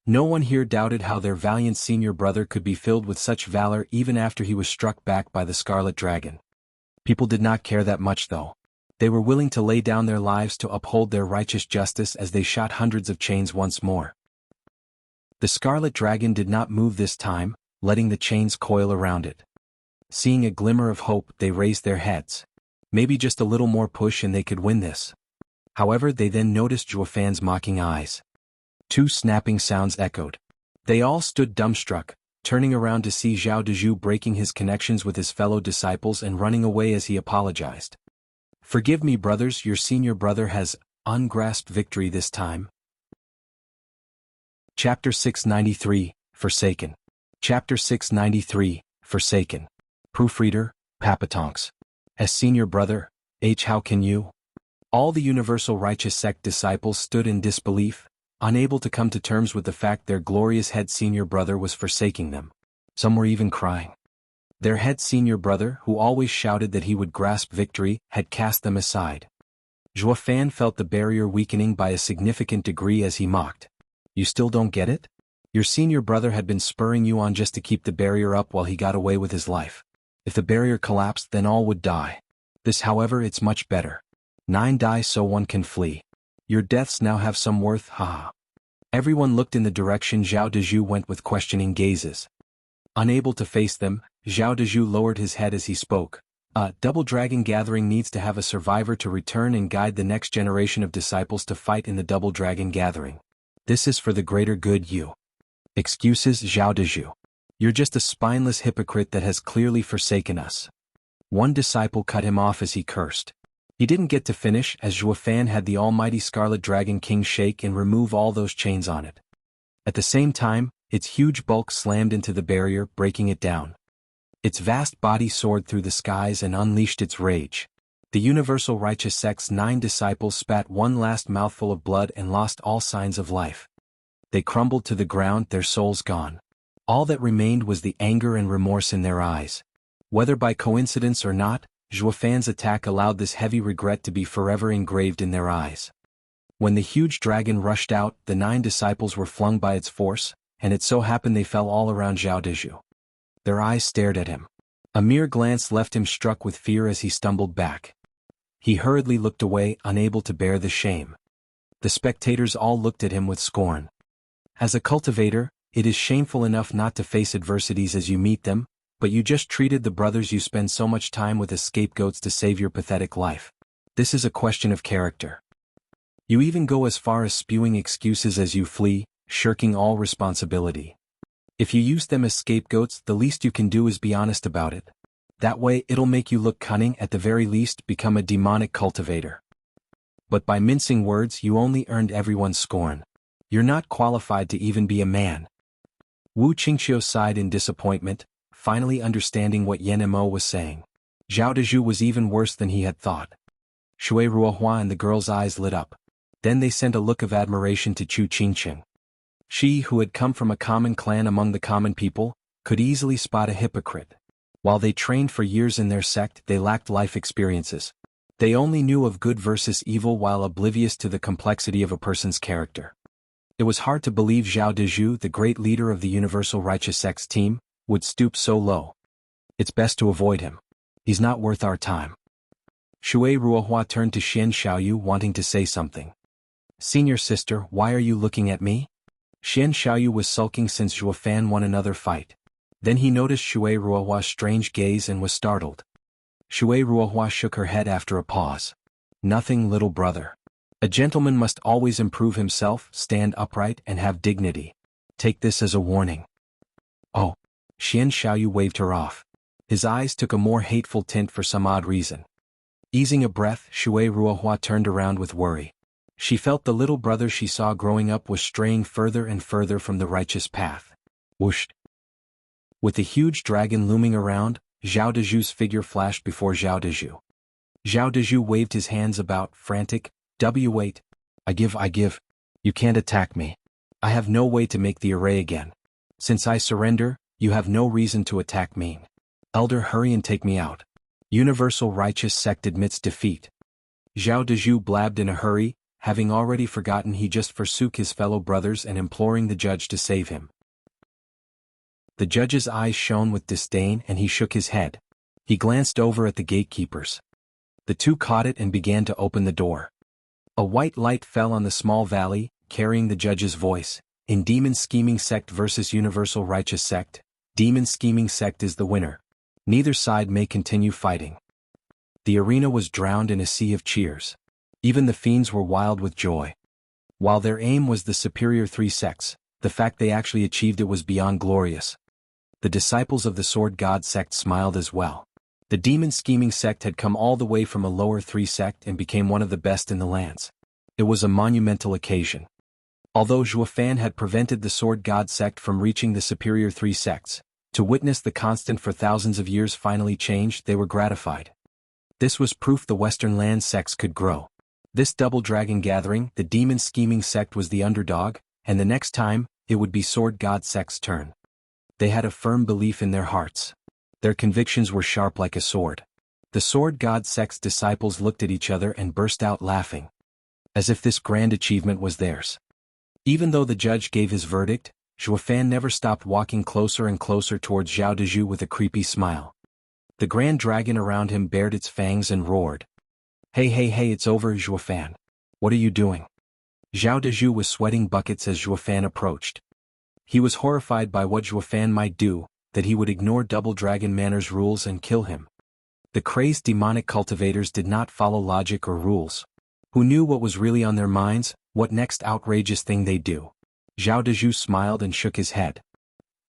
No one here doubted how their valiant senior brother could be filled with such valor even after he was struck back by the Scarlet Dragon. People did not care that much though. They were willing to lay down their lives to uphold their righteous justice as they shot hundreds of chains once more. The Scarlet Dragon did not move this time, letting the chains coil around it. Seeing a glimmer of hope, they raised their heads. Maybe just a little more push and they could win this. However, they then noticed Zhuofan's mocking eyes. Two snapping sounds echoed. They all stood dumbstruck, turning around to see Zhao Dezhu breaking his connections with his fellow disciples and running away as he apologized. Forgive me, brothers, your senior brother has ungrasped victory this time. Chapter 693, Forsaken. Chapter 693, Forsaken. Proofreader, Papatonks. As senior brother, how can you? All the Universal Righteous Sect disciples stood in disbelief, unable to come to terms with the fact their glorious head senior brother was forsaking them. Some were even crying. Their head senior brother, who always shouted that he would grasp victory, had cast them aside. Zhuofan felt the barrier weakening by a significant degree as he mocked. You still don't get it? Your senior brother had been spurring you on just to keep the barrier up while he got away with his life. If the barrier collapsed, then all would die. This, however, it's much better. 9 die so one can flee. Your deaths now have some worth, haha. Everyone looked in the direction Zhao Dezhu went with questioning gazes. Unable to face them, Zhao Dezhu lowered his head as he spoke. Double Dragon Gathering needs to have a survivor to return and guide the next generation of disciples to fight in the Double Dragon Gathering. This is for the greater good, you. Excuses, Zhao Dezhu. You're just a spineless hypocrite that has clearly forsaken us. One disciple cut him off as he cursed. He didn't get to finish as Zhuofan had the almighty Scarlet Dragon King shake and remove all those chains on it. At the same time, its huge bulk slammed into the barrier, breaking it down. Its vast body soared through the skies and unleashed its rage. The Universal Righteous Sect's 9 disciples spat one last mouthful of blood and lost all signs of life. They crumbled to the ground, their souls gone. All that remained was the anger and remorse in their eyes. Whether by coincidence or not, Zhuofan's attack allowed this heavy regret to be forever engraved in their eyes. When the huge dragon rushed out, the 9 disciples were flung by its force, and it so happened they fell all around Zhao Dezhu. Their eyes stared at him. A mere glance left him struck with fear as he stumbled back. He hurriedly looked away, unable to bear the shame. The spectators all looked at him with scorn. As a cultivator, it is shameful enough not to face adversities as you meet them, but you just treated the brothers you spend so much time with as scapegoats to save your pathetic life. This is a question of character. You even go as far as spewing excuses as you flee, shirking all responsibility. If you use them as scapegoats, the least you can do is be honest about it. That way it'll make you look cunning, at the very least become a demonic cultivator. But by mincing words you only earned everyone's scorn. You're not qualified to even be a man. Wu Qingxiu sighed in disappointment, finally understanding what Yan Mo was saying. Zhao Dezhu was even worse than he had thought. Shui Ruohua and the girl's eyes lit up. Then they sent a look of admiration to Chu Qingqing. She, who had come from a common clan among the common people, could easily spot a hypocrite. While they trained for years in their sect, they lacked life experiences. They only knew of good versus evil while oblivious to the complexity of a person's character. It was hard to believe Zhao Dezhu, the great leader of the Universal Righteous Sect's team, would stoop so low. It's best to avoid him. He's not worth our time. Shui Ruohua turned to Xian Xiaoyu, wanting to say something. Senior sister, why are you looking at me? Xian Xiaoyu was sulking since Zhuofan won another fight. Then he noticed Shui Ruohua's strange gaze and was startled. Shui Ruohua shook her head after a pause. Nothing, little brother. A gentleman must always improve himself, stand upright, and have dignity. Take this as a warning. Oh. Xian Xiaoyu waved her off. His eyes took a more hateful tint for some odd reason. Easing a breath, Shui Ruohua turned around with worry. She felt the little brother she saw growing up was straying further and further from the righteous path. Whoosh! With the huge dragon looming around, Zhao Deju's figure flashed before Zhao Deju. Zhao Deju waved his hands about, frantic. Wait. I give. You can't attack me. I have no way to make the array again. Since I surrender, you have no reason to attack me. Elder, hurry and take me out. Universal Righteous Sect admits defeat. Zhao Deju blabbed in a hurry, having already forgotten he just forsook his fellow brothers and imploring the judge to save him. The judge's eyes shone with disdain and he shook his head. He glanced over at the gatekeepers. The two caught it and began to open the door. A white light fell on the small valley, carrying the judge's voice. In Demon Scheming Sect versus Universal Righteous Sect, Demon Scheming Sect is the winner. Neither side may continue fighting. The arena was drowned in a sea of cheers. Even the fiends were wild with joy. While their aim was the superior three sects, the fact they actually achieved it was beyond glorious. The disciples of the Sword God sect smiled as well. The Demon Scheming Sect had come all the way from a lower three sect and became one of the best in the lands. It was a monumental occasion. Although Zhuofan had prevented the Sword God sect from reaching the superior three sects, to witness the constant for thousands of years finally change, they were gratified. This was proof the Western land sects could grow. This double dragon gathering, the Demon Scheming Sect was the underdog, and the next time, it would be Sword God sect's turn. They had a firm belief in their hearts. Their convictions were sharp like a sword. The Sword God sect's disciples looked at each other and burst out laughing. As if this grand achievement was theirs. Even though the judge gave his verdict, Zhuofan never stopped walking closer and closer towards Zhao Deju with a creepy smile. The grand dragon around him bared its fangs and roared. Hey, it's over, Zhuofan. What are you doing? Zhao Deju was sweating buckets as Zhuofan approached. He was horrified by what Zhuofan might do, that he would ignore Double Dragon Manor's rules and kill him. The crazed demonic cultivators did not follow logic or rules. Who knew what was really on their minds, what next outrageous thing they'd do? Zhao Deju smiled and shook his head.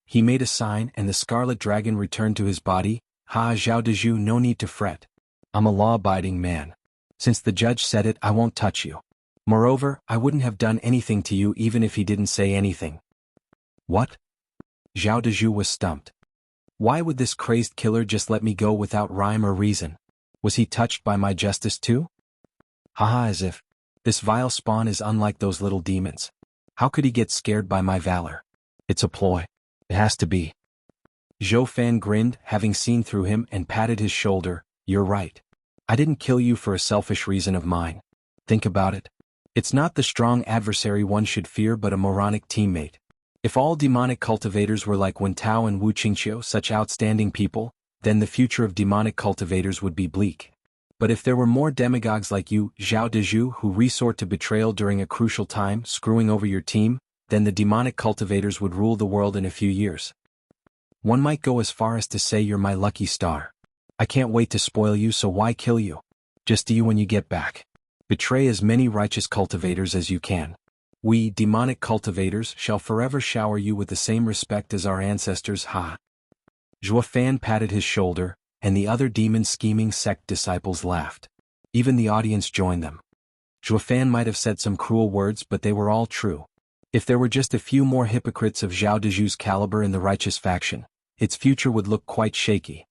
He made a sign and the scarlet dragon returned to his body. Zhao Deju, no need to fret. I'm a law-abiding man. Since the judge said it, I won't touch you. Moreover, I wouldn't have done anything to you even if he didn't say anything. What? Zhao Deju was stumped. Why would this crazed killer just let me go without rhyme or reason? Was he touched by my justice too? As if. This vile spawn is unlike those little demons. How could he get scared by my valor? It's a ploy. It has to be. Zhuofan grinned, having seen through him, and patted his shoulder. You're right. I didn't kill you for a selfish reason of mine. Think about it. It's not the strong adversary one should fear but a moronic teammate. If all demonic cultivators were like Wen Tao and Wu Qingqiu, such outstanding people, then the future of demonic cultivators would be bleak. But if there were more demagogues like you, Zhao Deju, who resort to betrayal during a crucial time, screwing over your team, then the demonic cultivators would rule the world in a few years. One might go as far as to say you're my lucky star. I can't wait to spoil you, so why kill you? Just do you when you get back. Betray as many righteous cultivators as you can. We, demonic cultivators, shall forever shower you with the same respect as our ancestors. Zhuofan patted his shoulder, and the other Demon Scheming Sect disciples laughed. Even the audience joined them. Zhuofan might have said some cruel words, but they were all true. If there were just a few more hypocrites of Zhao Deju's caliber in the righteous faction, its future would look quite shaky.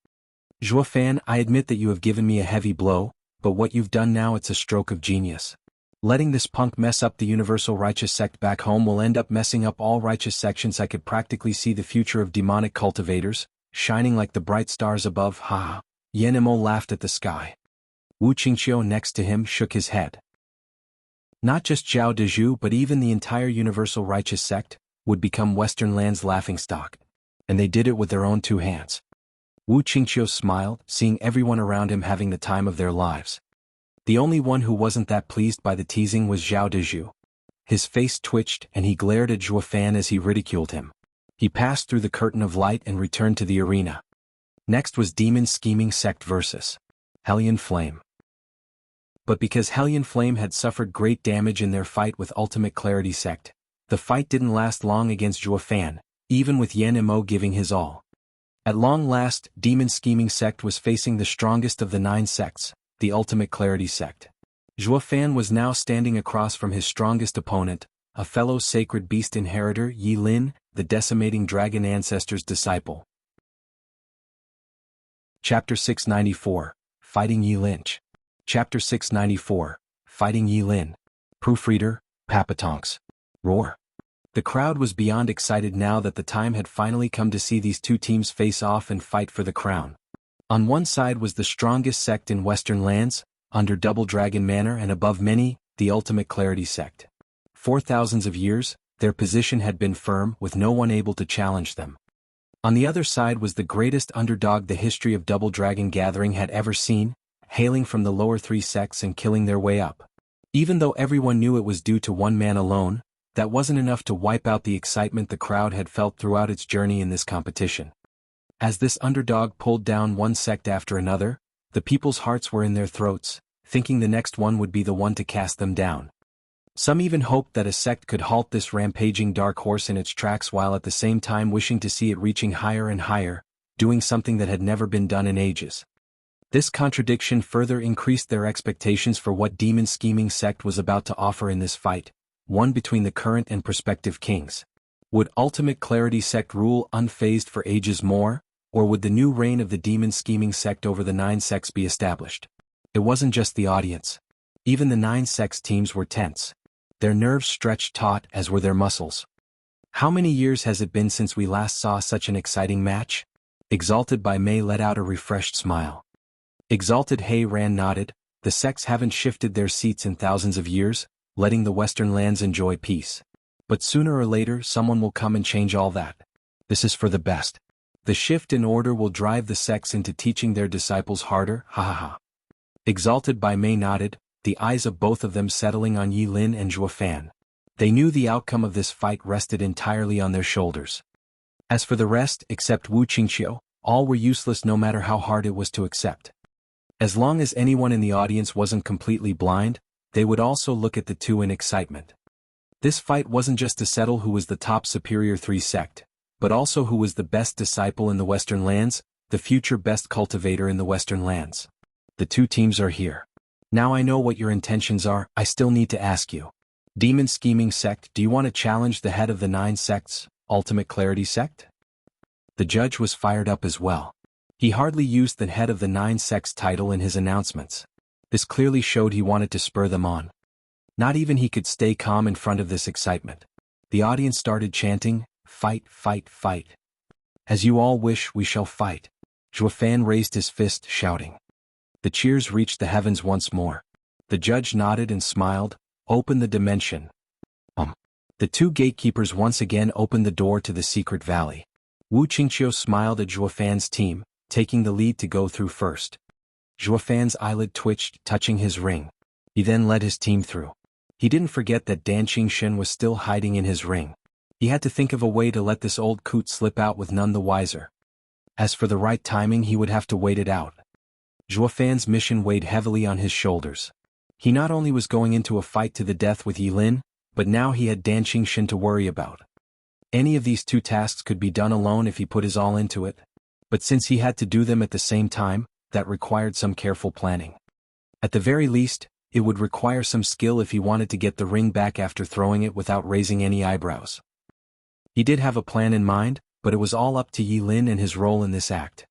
Zhuofan, I admit that you have given me a heavy blow, but what you've done now, it's a stroke of genius. Letting this punk mess up the Universal Righteous Sect back home will end up messing up all righteous sections. I could practically see the future of demonic cultivators, shining like the bright stars above. Yan Mo laughed at the sky. Wu Qingqiu next to him shook his head. Not just Zhao Deju but even the entire Universal Righteous Sect would become Western land's laughingstock. And they did it with their own two hands. Wu Qingqiu smiled, seeing everyone around him having the time of their lives. The only one who wasn't that pleased by the teasing was Zhao Deju. His face twitched and he glared at Zhuofan as he ridiculed him. He passed through the curtain of light and returned to the arena. Next was Demon Scheming Sect versus Hellion Flame. But because Hellion Flame had suffered great damage in their fight with Ultimate Clarity Sect, the fight didn't last long against Zhuofan, even with Yan Mo giving his all. At long last, Demon Scheming Sect was facing the strongest of the 9 sects, the ultimate clarity sect. Zhuo Fan was now standing across from his strongest opponent, a fellow sacred beast inheritor, Yi Lin, the decimating dragon ancestor's disciple. Chapter 694, Fighting Yi Lin. Chapter 694, Fighting Yi Lin. Proofreader, Papatonks. Roar. The crowd was beyond excited now that the time had finally come to see these two teams face off and fight for the crown. On one side was the strongest sect in Western lands, under Double Dragon Manor and above many, the ultimate clarity sect. For thousands of years, their position had been firm with no one able to challenge them. On the other side was the greatest underdog the history of Double Dragon Gathering had ever seen, hailing from the lower three sects and killing their way up. Even though everyone knew it was due to one man alone, that wasn't enough to wipe out the excitement the crowd had felt throughout its journey in this competition. As this underdog pulled down one sect after another, the people's hearts were in their throats, thinking the next one would be the one to cast them down. Some even hoped that a sect could halt this rampaging dark horse in its tracks while at the same time wishing to see it reaching higher and higher, doing something that had never been done in ages. This contradiction further increased their expectations for what demon scheming sect was about to offer in this fight, one between the current and prospective kings. Would ultimate clarity sect rule unfazed for ages more, or would the new reign of the demon scheming sect over the 9 sects be established? It wasn't just the audience. Even the 9 sects teams were tense. Their nerves stretched taut as were their muscles. How many years has it been since we last saw such an exciting match? Exalted by Mei let out a refreshed smile. Exalted Hei Ran nodded. The sects haven't shifted their seats in thousands of years, letting the Western lands enjoy peace. But sooner or later someone will come and change all that. This is for the best. The shift in order will drive the sects into teaching their disciples harder, ha ha ha. Exalted by Mei nodded, the eyes of both of them settling on Yi Lin and Zhuo Fan. They knew the outcome of this fight rested entirely on their shoulders. As for the rest, except Wu Qingqiu, all were useless no matter how hard it was to accept. As long as anyone in the audience wasn't completely blind, they would also look at the two in excitement. This fight wasn't just to settle who was the top superior 3 sect, but also who was the best disciple in the Western lands, the future best cultivator in the Western lands. The two teams are here. Now I know what your intentions are. I still need to ask you. Demon scheming sect, do you want to challenge the head of the 9 sects, ultimate clarity sect? The judge was fired up as well. He hardly used the head of the 9 sects title in his announcements. This clearly showed he wanted to spur them on. Not even he could stay calm in front of this excitement. The audience started chanting, "Fight, fight, fight. As you all wish, we shall fight." Zhuo Fan raised his fist, shouting. The cheers reached the heavens once more. The judge nodded and smiled. Open the dimension. The two gatekeepers once again opened the door to the secret valley. Wu Qingqiu smiled at Zhuo Fan's team, taking the lead to go through first. Zhuo Fan's eyelid twitched, touching his ring. He then led his team through. He didn't forget that Dan Qingxin was still hiding in his ring. He had to think of a way to let this old coot slip out with none the wiser. As for the right timing, he would have to wait it out. Zhuo Fan's mission weighed heavily on his shoulders. He not only was going into a fight to the death with Yi Lin, but now he had Dan Qingxin to worry about. Any of these 2 tasks could be done alone if he put his all into it. But since he had to do them at the same time, that required some careful planning. At the very least, it would require some skill if he wanted to get the ring back after throwing it without raising any eyebrows. He did have a plan in mind, but it was all up to Yi Lin and his role in this act.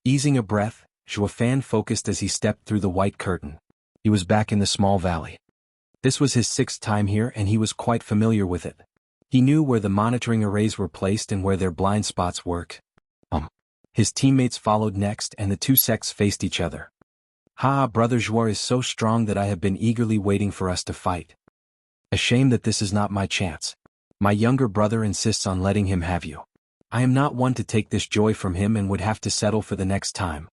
Easing a breath, Zhuo Fan focused as he stepped through the white curtain. He was back in the small valley. This was his 6th time here and he was quite familiar with it. He knew where the monitoring arrays were placed and where their blind spots worked. His teammates followed next and the 2 sects faced each other. "Ha, brother Zhuo is so strong that I have been eagerly waiting for us to fight. A shame that this is not my chance. My younger brother insists on letting him have you. I am not one to take this joy from him and would have to settle for the next time."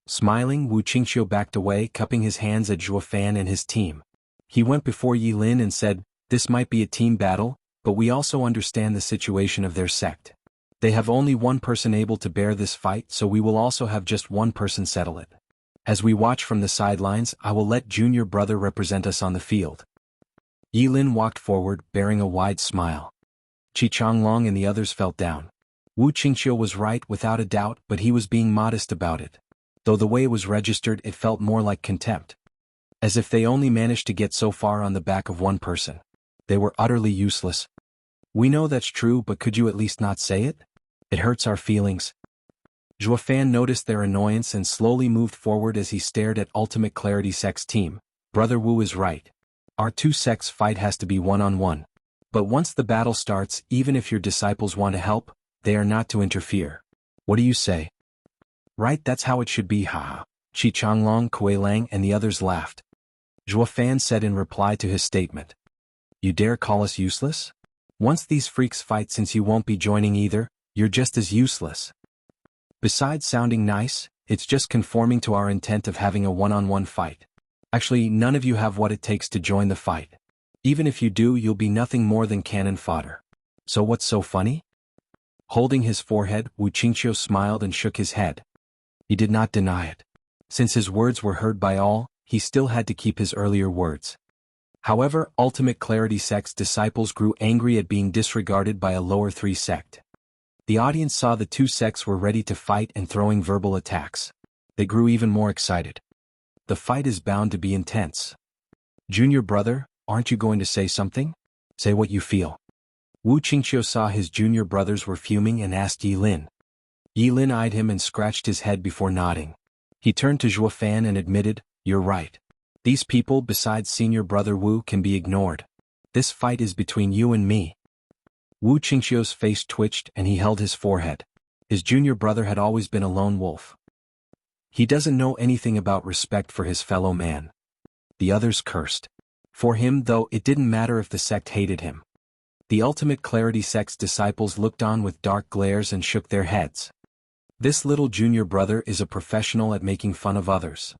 Smiling, Wu Qingqiu backed away, cupping his hands at Zhuo Fan and his team. He went before Yi Lin and said, "This might be a team battle, but we also understand the situation of their sect. They have only one person able to bear this fight, so we will also have just one person settle it. As we watch from the sidelines, I will let junior brother represent us on the field." Yi Lin walked forward, bearing a wide smile. Qi Changlong and the others felt down. Wu Qingqiu was right without a doubt, but he was being modest about it. Though the way it was registered it felt more like contempt. As if they only managed to get so far on the back of one person. They were utterly useless. We know that's true, but could you at least not say it? It hurts our feelings. Zhuofan noticed their annoyance and slowly moved forward as he stared at Ultimate Clarity Sect's team. Brother Wu is right. Our two sects fight has to be one-on-one. But once the battle starts, even if your disciples want to help, they are not to interfere. What do you say? Right, that's how it should be, haha. Qi Changlong, Kuei Lang and the others laughed. Zhuofan said in reply to his statement. You dare call us useless? Once these freaks fight, since you won't be joining either, you're just as useless. Besides sounding nice, it's just conforming to our intent of having a one-on-one fight. Actually, none of you have what it takes to join the fight. Even if you do, you'll be nothing more than cannon fodder. So what's so funny? Holding his forehead, Wu Qingqiu smiled and shook his head. He did not deny it. Since his words were heard by all, he still had to keep his earlier words. However, Ultimate Clarity Sect's disciples grew angry at being disregarded by a lower 3 sect. The audience saw the two sects were ready to fight and throwing verbal attacks. They grew even more excited. The fight is bound to be intense. Junior brother, aren't you going to say something? Say what you feel. Wu Qingqiu saw his junior brothers were fuming and asked Yi Lin. Yi Lin eyed him and scratched his head before nodding. He turned to Zhuofan and admitted, you're right. These people besides senior brother Wu can be ignored. This fight is between you and me. Wu Qingqiu's face twitched and he held his forehead. His junior brother had always been a lone wolf. He doesn't know anything about respect for his fellow man. The others cursed. For him, though, it didn't matter if the sect hated him. The Ultimate Clarity Sect's disciples looked on with dark glares and shook their heads. This little junior brother is a professional at making fun of others.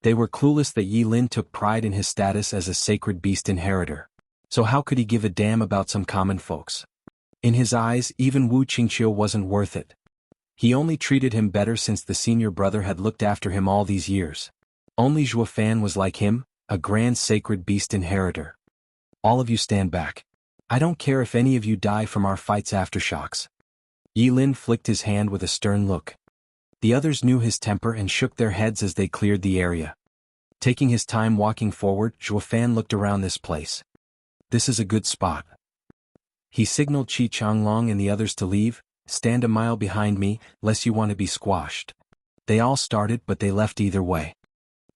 They were clueless that Yi Lin took pride in his status as a sacred beast inheritor. So how could he give a damn about some common folks? In his eyes, even Wu Qingqiu wasn't worth it. He only treated him better since the senior brother had looked after him all these years. Only Zhuofan was like him, a grand sacred beast inheritor. All of you stand back. I don't care if any of you die from our fight's aftershocks. Yi Lin flicked his hand with a stern look. The others knew his temper and shook their heads as they cleared the area. Taking his time walking forward, Zhuofan looked around this place. This is a good spot. He signaled Qi Changlong and the others to leave. Stand a mile behind me, lest you want to be squashed. They all started, but they left either way.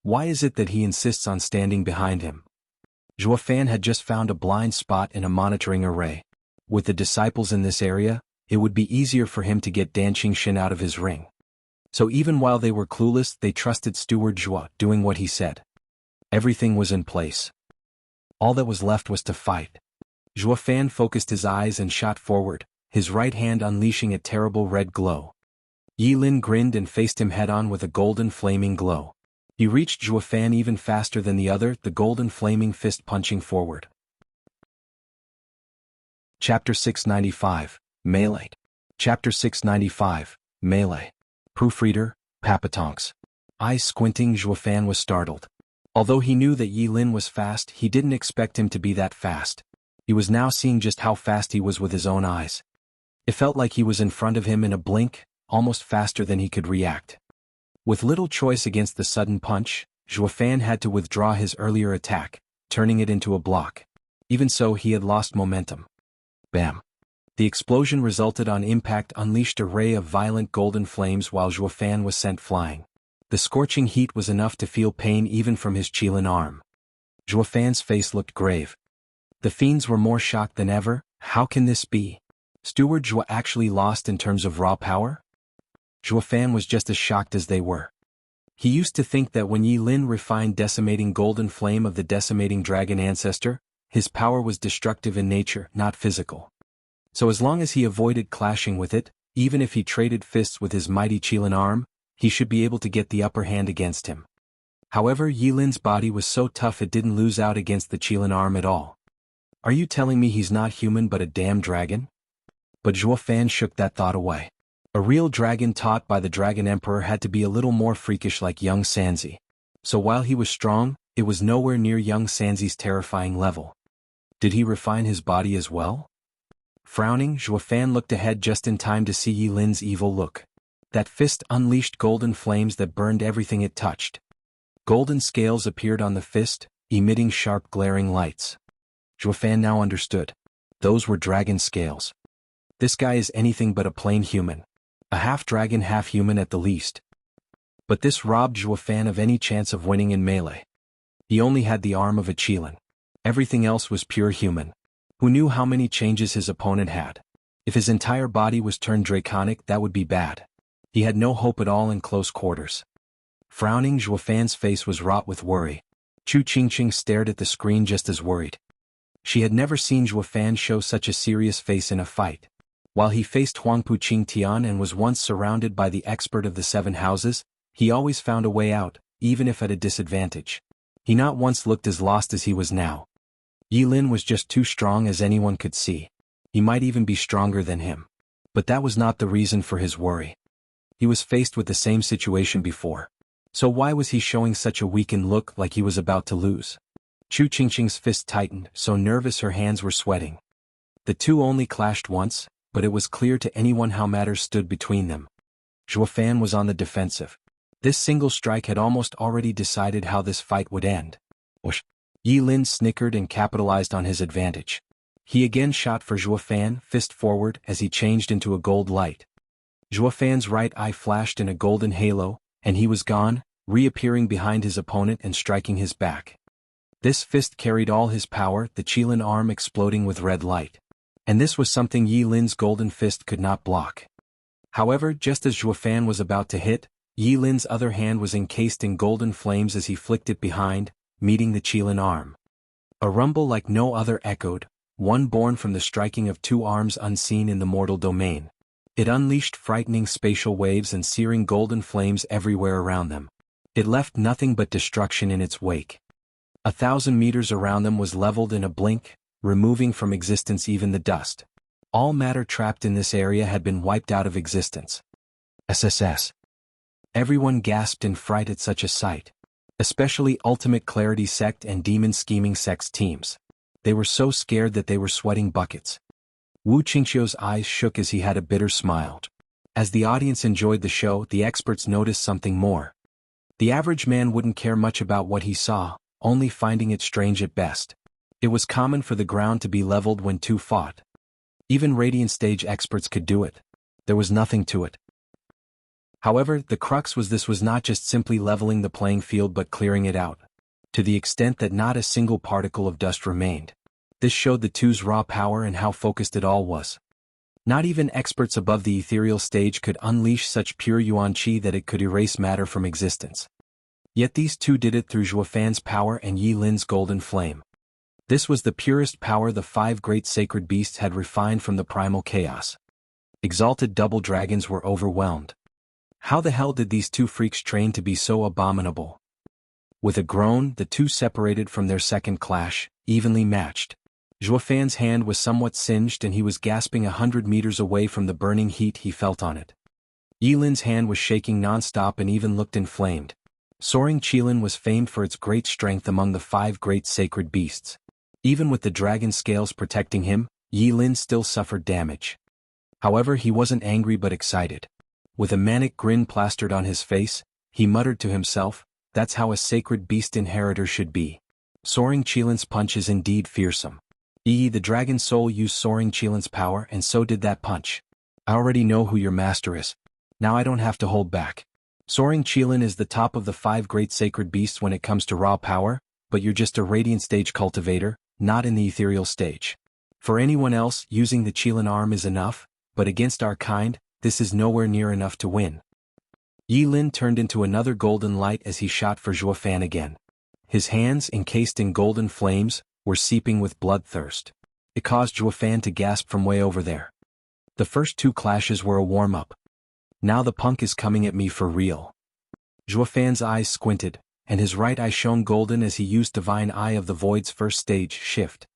Why is it that he insists on standing behind him? Zhuofan had just found a blind spot in a monitoring array. With the disciples in this area, it would be easier for him to get Dan Qingxin out of his ring. So even while they were clueless, they trusted Steward Zhuo doing what he said. Everything was in place. All that was left was to fight. Zhuofan focused his eyes and shot forward, his right hand unleashing a terrible red glow. Yi Lin grinned and faced him head-on with a golden flaming glow. He reached Zhuofan even faster than the other, the golden flaming fist punching forward. Chapter 695, Melee. Chapter 695, Melee. Proofreader, Papatonks. Eyes squinting, Zhuofan was startled. Although he knew that Yi Lin was fast, he didn't expect him to be that fast. He was now seeing just how fast he was with his own eyes. It felt like he was in front of him in a blink, almost faster than he could react. With little choice against the sudden punch, Zhuofan had to withdraw his earlier attack, turning it into a block. Even so, he had lost momentum. Bam! The explosion resulted on impact, unleashed a ray of violent golden flames while Zhuofan was sent flying. The scorching heat was enough to feel pain even from his Qilin arm. Zhuofan's face looked grave. The fiends were more shocked than ever. How can this be? Steward Zhuo actually lost in terms of raw power? Zhuofan was just as shocked as they were. He used to think that when Yi Lin refined decimating golden flame of the decimating dragon ancestor, his power was destructive in nature, not physical. So as long as he avoided clashing with it, even if he traded fists with his mighty Qilin arm, he should be able to get the upper hand against him. However, Yi Lin's body was so tough it didn't lose out against the Qilin arm at all. Are you telling me he's not human but a damn dragon? But Zhuofan shook that thought away. A real dragon taught by the Dragon Emperor had to be a little more freakish like young Sanzi. So while he was strong, it was nowhere near young Sanzi's terrifying level. Did he refine his body as well? Frowning, Zhuofan looked ahead just in time to see Yi Lin's evil look. That fist unleashed golden flames that burned everything it touched. Golden scales appeared on the fist, emitting sharp glaring lights. Zhuofan now understood. Those were dragon scales. This guy is anything but a plain human. A half-dragon half-human at the least. But this robbed Zhuofan of any chance of winning in melee. He only had the arm of a Qilin. Everything else was pure human. Who knew how many changes his opponent had? If his entire body was turned draconic, that would be bad. He had no hope at all in close quarters. Frowning, Zhuofan's face was wrought with worry. Chu Qingqing stared at the screen just as worried. She had never seen Zhuofan show such a serious face in a fight. While he faced Huangpu Qingtian and was once surrounded by the expert of the 7 houses, he always found a way out, even if at a disadvantage. He not once looked as lost as he was now. Yi Lin was just too strong, as anyone could see. He might even be stronger than him. But that was not the reason for his worry. He was faced with the same situation before. So why was he showing such a weakened look, like he was about to lose? Chu Qingqing's fist tightened, so nervous her hands were sweating. The two only clashed once, but it was clear to anyone how matters stood between them. Zhuofan was on the defensive. This single strike had almost already decided how this fight would end. Whoosh! Yi Lin snickered and capitalized on his advantage. He again shot for Zhuofan, fist forward, as he changed into a gold light. Zhuofan's right eye flashed in a golden halo, and he was gone, reappearing behind his opponent and striking his back. This fist carried all his power, the Qilin arm exploding with red light. And this was something Yi Lin's golden fist could not block. However, just as Zhuofan was about to hit, Yi Lin's other hand was encased in golden flames as he flicked it behind, meeting the Qilin arm. A rumble like no other echoed, one born from the striking of 2 arms unseen in the mortal domain. It unleashed frightening spatial waves and searing golden flames everywhere around them. It left nothing but destruction in its wake. 1,000 meters around them was leveled in a blink, removing from existence even the dust. All matter trapped in this area had been wiped out of existence. SSS. Everyone gasped in fright at such a sight. Especially Ultimate Clarity Sect and Demon Scheming Sect's teams. They were so scared that they were sweating buckets. Wu Qingqiu's eyes shook as he had a bitter smile. As the audience enjoyed the show, the experts noticed something more. The average man wouldn't care much about what he saw, only finding it strange at best. It was common for the ground to be leveled when 2 fought. Even Radiant Stage experts could do it. There was nothing to it. However, the crux was this was not just simply leveling the playing field but clearing it out. To the extent that not a single particle of dust remained. This showed the two's raw power and how focused it all was. Not even experts above the ethereal stage could unleash such pure yuan qi that it could erase matter from existence. Yet these two did it through Zhuofan's power and Yi Lin's golden flame. This was the purest power the 5 great sacred beasts had refined from the primal chaos. Exalted double dragons were overwhelmed. How the hell did these 2 freaks train to be so abominable? With a groan, the 2 separated from their second clash, evenly matched. Zhuofan's hand was somewhat singed and he was gasping 100 meters away from the burning heat he felt on it. Yi Lin's hand was shaking non-stop and even looked inflamed. Soaring Qilin was famed for its great strength among the 5 great sacred beasts. Even with the dragon scales protecting him, Yi Lin still suffered damage. However, he wasn't angry but excited. With a manic grin plastered on his face, he muttered to himself, "That's how a sacred beast inheritor should be." Soaring Qilin's punch is indeed fearsome. The dragon soul used Soaring Qilin's power and so did that punch. I already know who your master is. Now I don't have to hold back. Soaring Qilin is the top of the 5 great sacred beasts when it comes to raw power, but you're just a radiant stage cultivator, not in the ethereal stage. For anyone else, using the Qilin arm is enough, but against our kind, this is nowhere near enough to win. Yi Lin turned into another golden light as he shot for Zhuofan again. His hands, encased in golden flames, were seeping with bloodthirst. It caused Zhuofan to gasp from way over there. The first 2 clashes were a warm-up. Now the punk is coming at me for real. Zhuofan's eyes squinted, and his right eye shone golden as he used Divine Eye of the Void's first stage, Shift.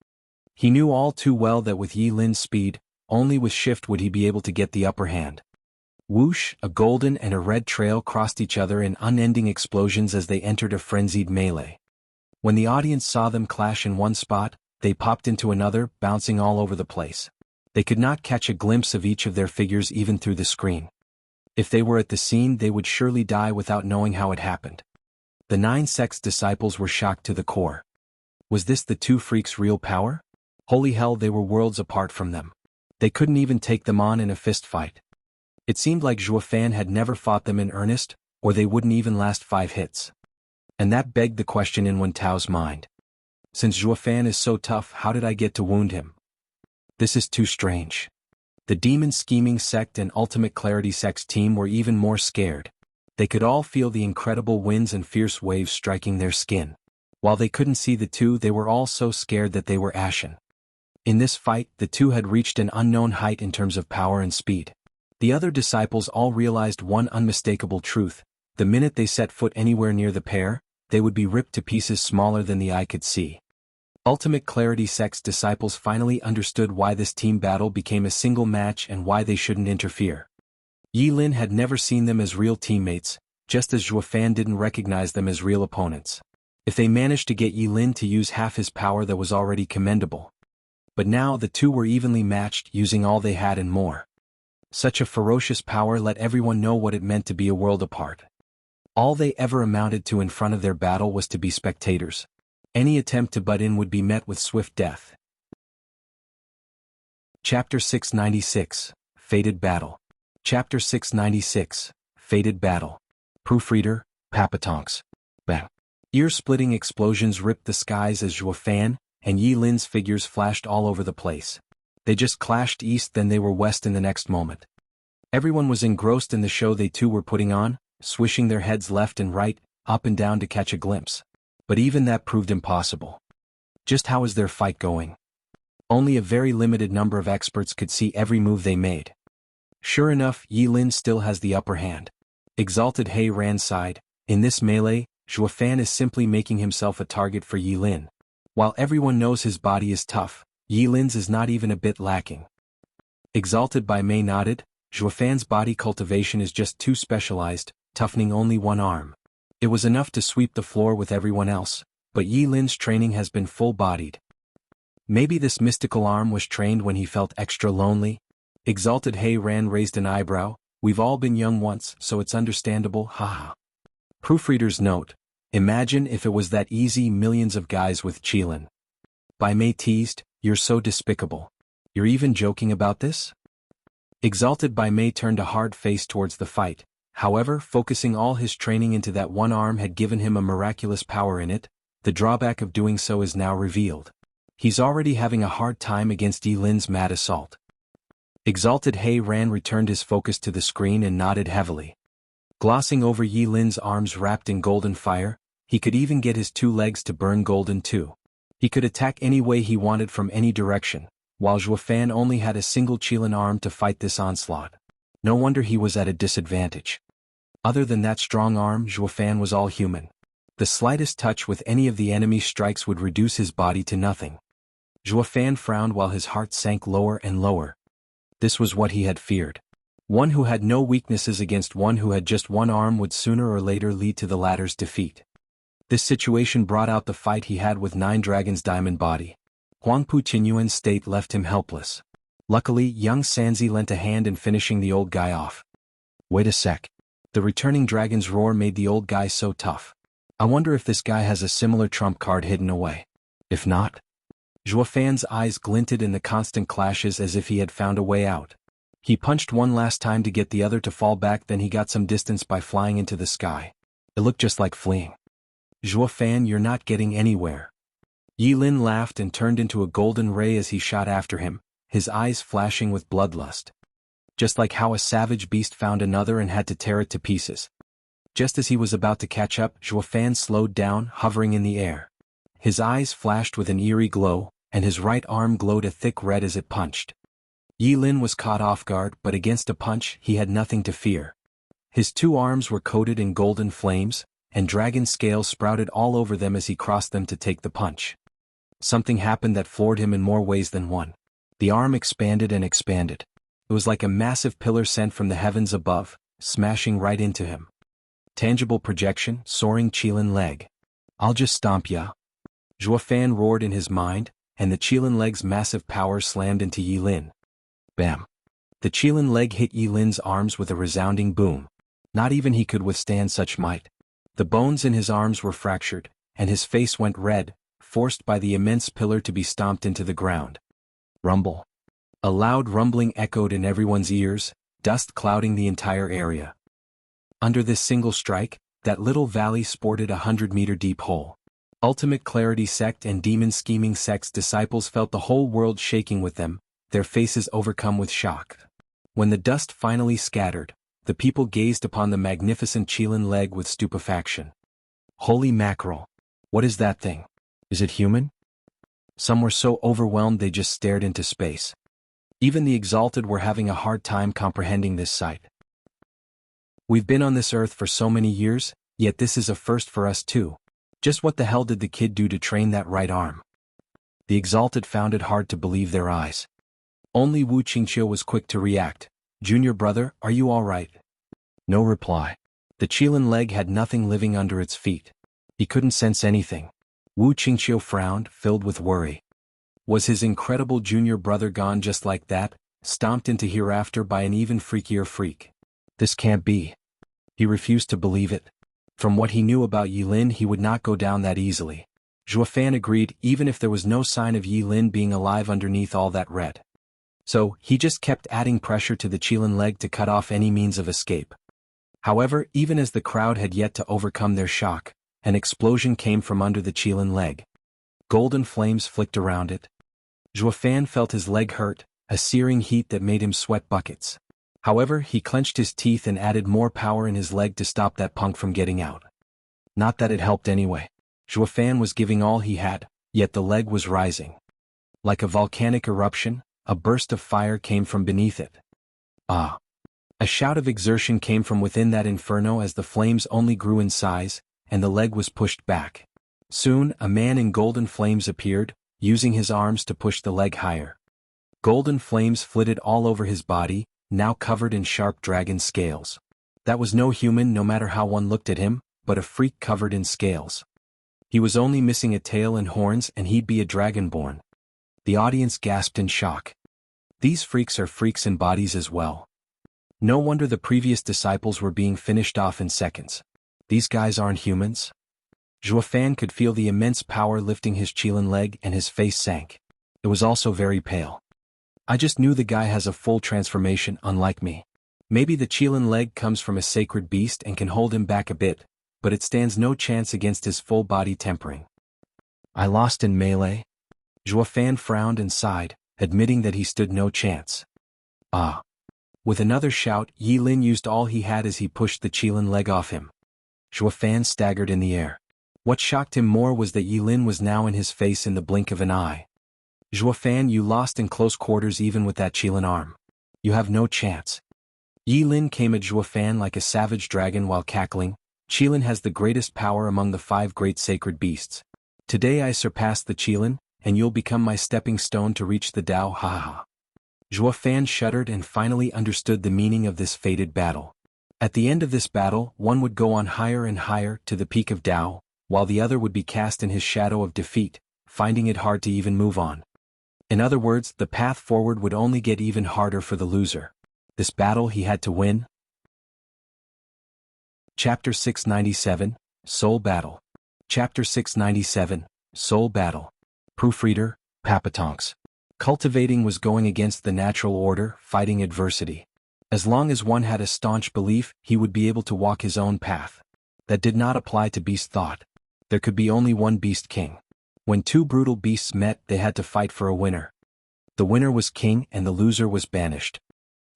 He knew all too well that with Yi Lin's speed, only with Shift would he be able to get the upper hand. Whoosh, a golden and a red trail crossed each other in unending explosions as they entered a frenzied melee. When the audience saw them clash in one spot, they popped into another, bouncing all over the place. They could not catch a glimpse of each of their figures even through the screen. If they were at the scene, they would surely die without knowing how it happened. The 9 sect's disciples were shocked to the core. Was this the two freaks' real power? Holy hell, they were worlds apart from them. They couldn't even take them on in a fist fight. It seemed like Zhuo Fan had never fought them in earnest, or they wouldn't even last 5 hits. And that begged the question in Wen Tao's mind. Since Zhuo Fan is so tough, how did I get to wound him? This is too strange. The Demon Scheming Sect and Ultimate Clarity Sect's team were even more scared. They could all feel the incredible winds and fierce waves striking their skin. While they couldn't see the two, they were all so scared that they were ashen. In this fight, the two had reached an unknown height in terms of power and speed. The other disciples all realized one unmistakable truth: the minute they set foot anywhere near the pair, they would be ripped to pieces smaller than the eye could see. Ultimate Clarity Sect's disciples finally understood why this team battle became a single match and why they shouldn't interfere. Yi Lin had never seen them as real teammates, just as Zhuo Fan didn't recognize them as real opponents. If they managed to get Yi Lin to use half his power, that was already commendable. But now the two were evenly matched, using all they had and more. Such a ferocious power let everyone know what it meant to be a world apart. All they ever amounted to in front of their battle was to be spectators. Any attempt to butt in would be met with swift death. Chapter 696, Fated Battle. Chapter 696, Fated Battle. Proofreader, Papatonks. Bam. Ear-splitting explosions ripped the skies as Zhuo Fan and Yi Lin's figures flashed all over the place. They just clashed east, then they were west in the next moment. Everyone was engrossed in the show they two were putting on, swishing their heads left and right, up and down to catch a glimpse. But even that proved impossible. Just how is their fight going? Only a very limited number of experts could see every move they made. Sure enough, Yi Lin still has the upper hand. Exalted He Ran sighed. In this melee, Zhuo Fan is simply making himself a target for Yi Lin. While everyone knows his body is tough, Yi Lin's is not even a bit lacking. Exalted by Mei nodded. Zhuo Fan's body cultivation is just too specialized, toughening only one arm. It was enough to sweep the floor with everyone else, but Yi Lin's training has been full-bodied. Maybe this mystical arm was trained when he felt extra lonely? Exalted He Ran raised an eyebrow. We've all been young once, so it's understandable, haha. Proofreader's note: imagine if it was that easy, millions of guys with Qilin. Bai Mei teased, you're so despicable. You're even joking about this? Exalted Bai Mei turned a hard face towards the fight. However, focusing all his training into that one arm had given him a miraculous power in it. The drawback of doing so is now revealed. He's already having a hard time against Yi Lin's mad assault. Exalted He Ran returned his focus to the screen and nodded heavily. Glossing over Yi Lin's arms wrapped in golden fire, he could even get his 2 legs to burn golden too. He could attack any way he wanted from any direction, while Zhuo Fan only had a single Qilin arm to fight this onslaught. No wonder he was at a disadvantage. Other than that strong arm, Zhuo Fan was all human. The slightest touch with any of the enemy's strikes would reduce his body to nothing. Zhuo Fan frowned while his heart sank lower and lower. This was what he had feared. One who had no weaknesses against one who had just one arm would sooner or later lead to the latter's defeat. This situation brought out the fight he had with 9 Dragon's diamond body. Huangpu Qinyuan's state left him helpless. Luckily, young Sanzi lent a hand in finishing the old guy off. Wait a sec. The returning dragon's roar made the old guy so tough. I wonder if this guy has a similar trump card hidden away. If not... Zhuo Fan's eyes glinted in the constant clashes as if he had found a way out. He punched one last time to get the other to fall back, then he got some distance by flying into the sky. It looked just like fleeing. Zhuo Fan, you're not getting anywhere. Yi Lin laughed and turned into a golden ray as he shot after him, his eyes flashing with bloodlust. Just like how a savage beast found another and had to tear it to pieces. Just as he was about to catch up, Zhuo Fan slowed down, hovering in the air. His eyes flashed with an eerie glow, and his right arm glowed a thick red as it punched. Yi Lin was caught off guard, but against a punch, he had nothing to fear. His 2 arms were coated in golden flames, and dragon scales sprouted all over them as he crossed them to take the punch. Something happened that floored him in more ways than one. The arm expanded and expanded. It was like a massive pillar sent from the heavens above, smashing right into him. Tangible projection, soaring Qilin leg. I'll just stomp ya. Zhuo Fan roared in his mind, and the Qilin leg's massive power slammed into Yi Lin. Bam. The Qilin leg hit Yi Lin's arms with a resounding boom. Not even he could withstand such might. The bones in his arms were fractured, and his face went red, forced by the immense pillar to be stomped into the ground. Rumble. A loud rumbling echoed in everyone's ears, dust clouding the entire area. Under this single strike, that little valley sported 100-meter-deep hole. Ultimate Clarity Sect and Demon Scheming Sect's disciples felt the whole world shaking with them, their faces overcome with shock. When the dust finally scattered, the people gazed upon the magnificent Qilin leg with stupefaction. Holy mackerel! What is that thing? Is it human? Some were so overwhelmed they just stared into space. Even the exalted were having a hard time comprehending this sight. We've been on this earth for so many years, yet this is a first for us too. Just what the hell did the kid do to train that right arm? The exalted found it hard to believe their eyes. Only Wu Qingqiu was quick to react. Junior brother, are you all right? No reply. The Qilin leg had nothing living under its feet. He couldn't sense anything. Wu Qingqiu frowned, filled with worry. Was his incredible junior brother gone just like that, stomped into hereafter by an even freakier freak? This can't be. He refused to believe it. From what he knew about Yi Lin, he would not go down that easily. Zhuo Fan agreed, even if there was no sign of Yi Lin being alive underneath all that red. So, he just kept adding pressure to the Qilin leg to cut off any means of escape. However, even as the crowd had yet to overcome their shock, an explosion came from under the Qilin leg. Golden flames flicked around it. Zhuo Fan felt his leg hurt, a searing heat that made him sweat buckets. However, he clenched his teeth and added more power in his leg to stop that punk from getting out. Not that it helped anyway. Zhuo Fan was giving all he had, yet the leg was rising. Like a volcanic eruption, a burst of fire came from beneath it. Ah! A shout of exertion came from within that inferno as the flames only grew in size, and the leg was pushed back. Soon, a man in golden flames appeared, using his arms to push the leg higher. Golden flames flitted all over his body, now covered in sharp dragon scales. That was no human no matter how one looked at him, but a freak covered in scales. He was only missing a tail and horns and he'd be a dragonborn. The audience gasped in shock. These freaks are freaks in bodies as well. No wonder the previous disciples were being finished off in seconds. These guys aren't humans? Zhuo Fan could feel the immense power lifting his Qilin leg and his face sank. It was also very pale. I just knew the guy has a full transformation unlike me. Maybe the Qilin leg comes from a sacred beast and can hold him back a bit, but it stands no chance against his full body tempering. I lost in melee? Zhuo Fan frowned and sighed, admitting that he stood no chance. Ah! With another shout, Yi Lin used all he had as he pushed the Qilin leg off him. Zhuo Fan staggered in the air. What shocked him more was that Yi Lin was now in his face in the blink of an eye. Zhuo Fan, you lost in close quarters even with that Qilin arm. You have no chance. Yi Lin came at Zhuo Fan like a savage dragon while cackling. Qilin has the greatest power among the 5 great sacred beasts. Today I surpass the Qilin, and you'll become my stepping stone to reach the Tao, ha ha ha. Zhuo Fan shuddered and finally understood the meaning of this fated battle. At the end of this battle, one would go on higher and higher to the peak of Tao, while the other would be cast in his shadow of defeat, finding it hard to even move on. In other words, the path forward would only get even harder for the loser. This battle he had to win. Chapter 697, Soul Battle. Chapter 697, Soul Battle. Proofreader, Papatonks. Cultivating was going against the natural order, fighting adversity. As long as one had a staunch belief, he would be able to walk his own path. That did not apply to Beast Thought. There could be only one Beast King. When 2 brutal beasts met, they had to fight for a winner. The winner was king and the loser was banished.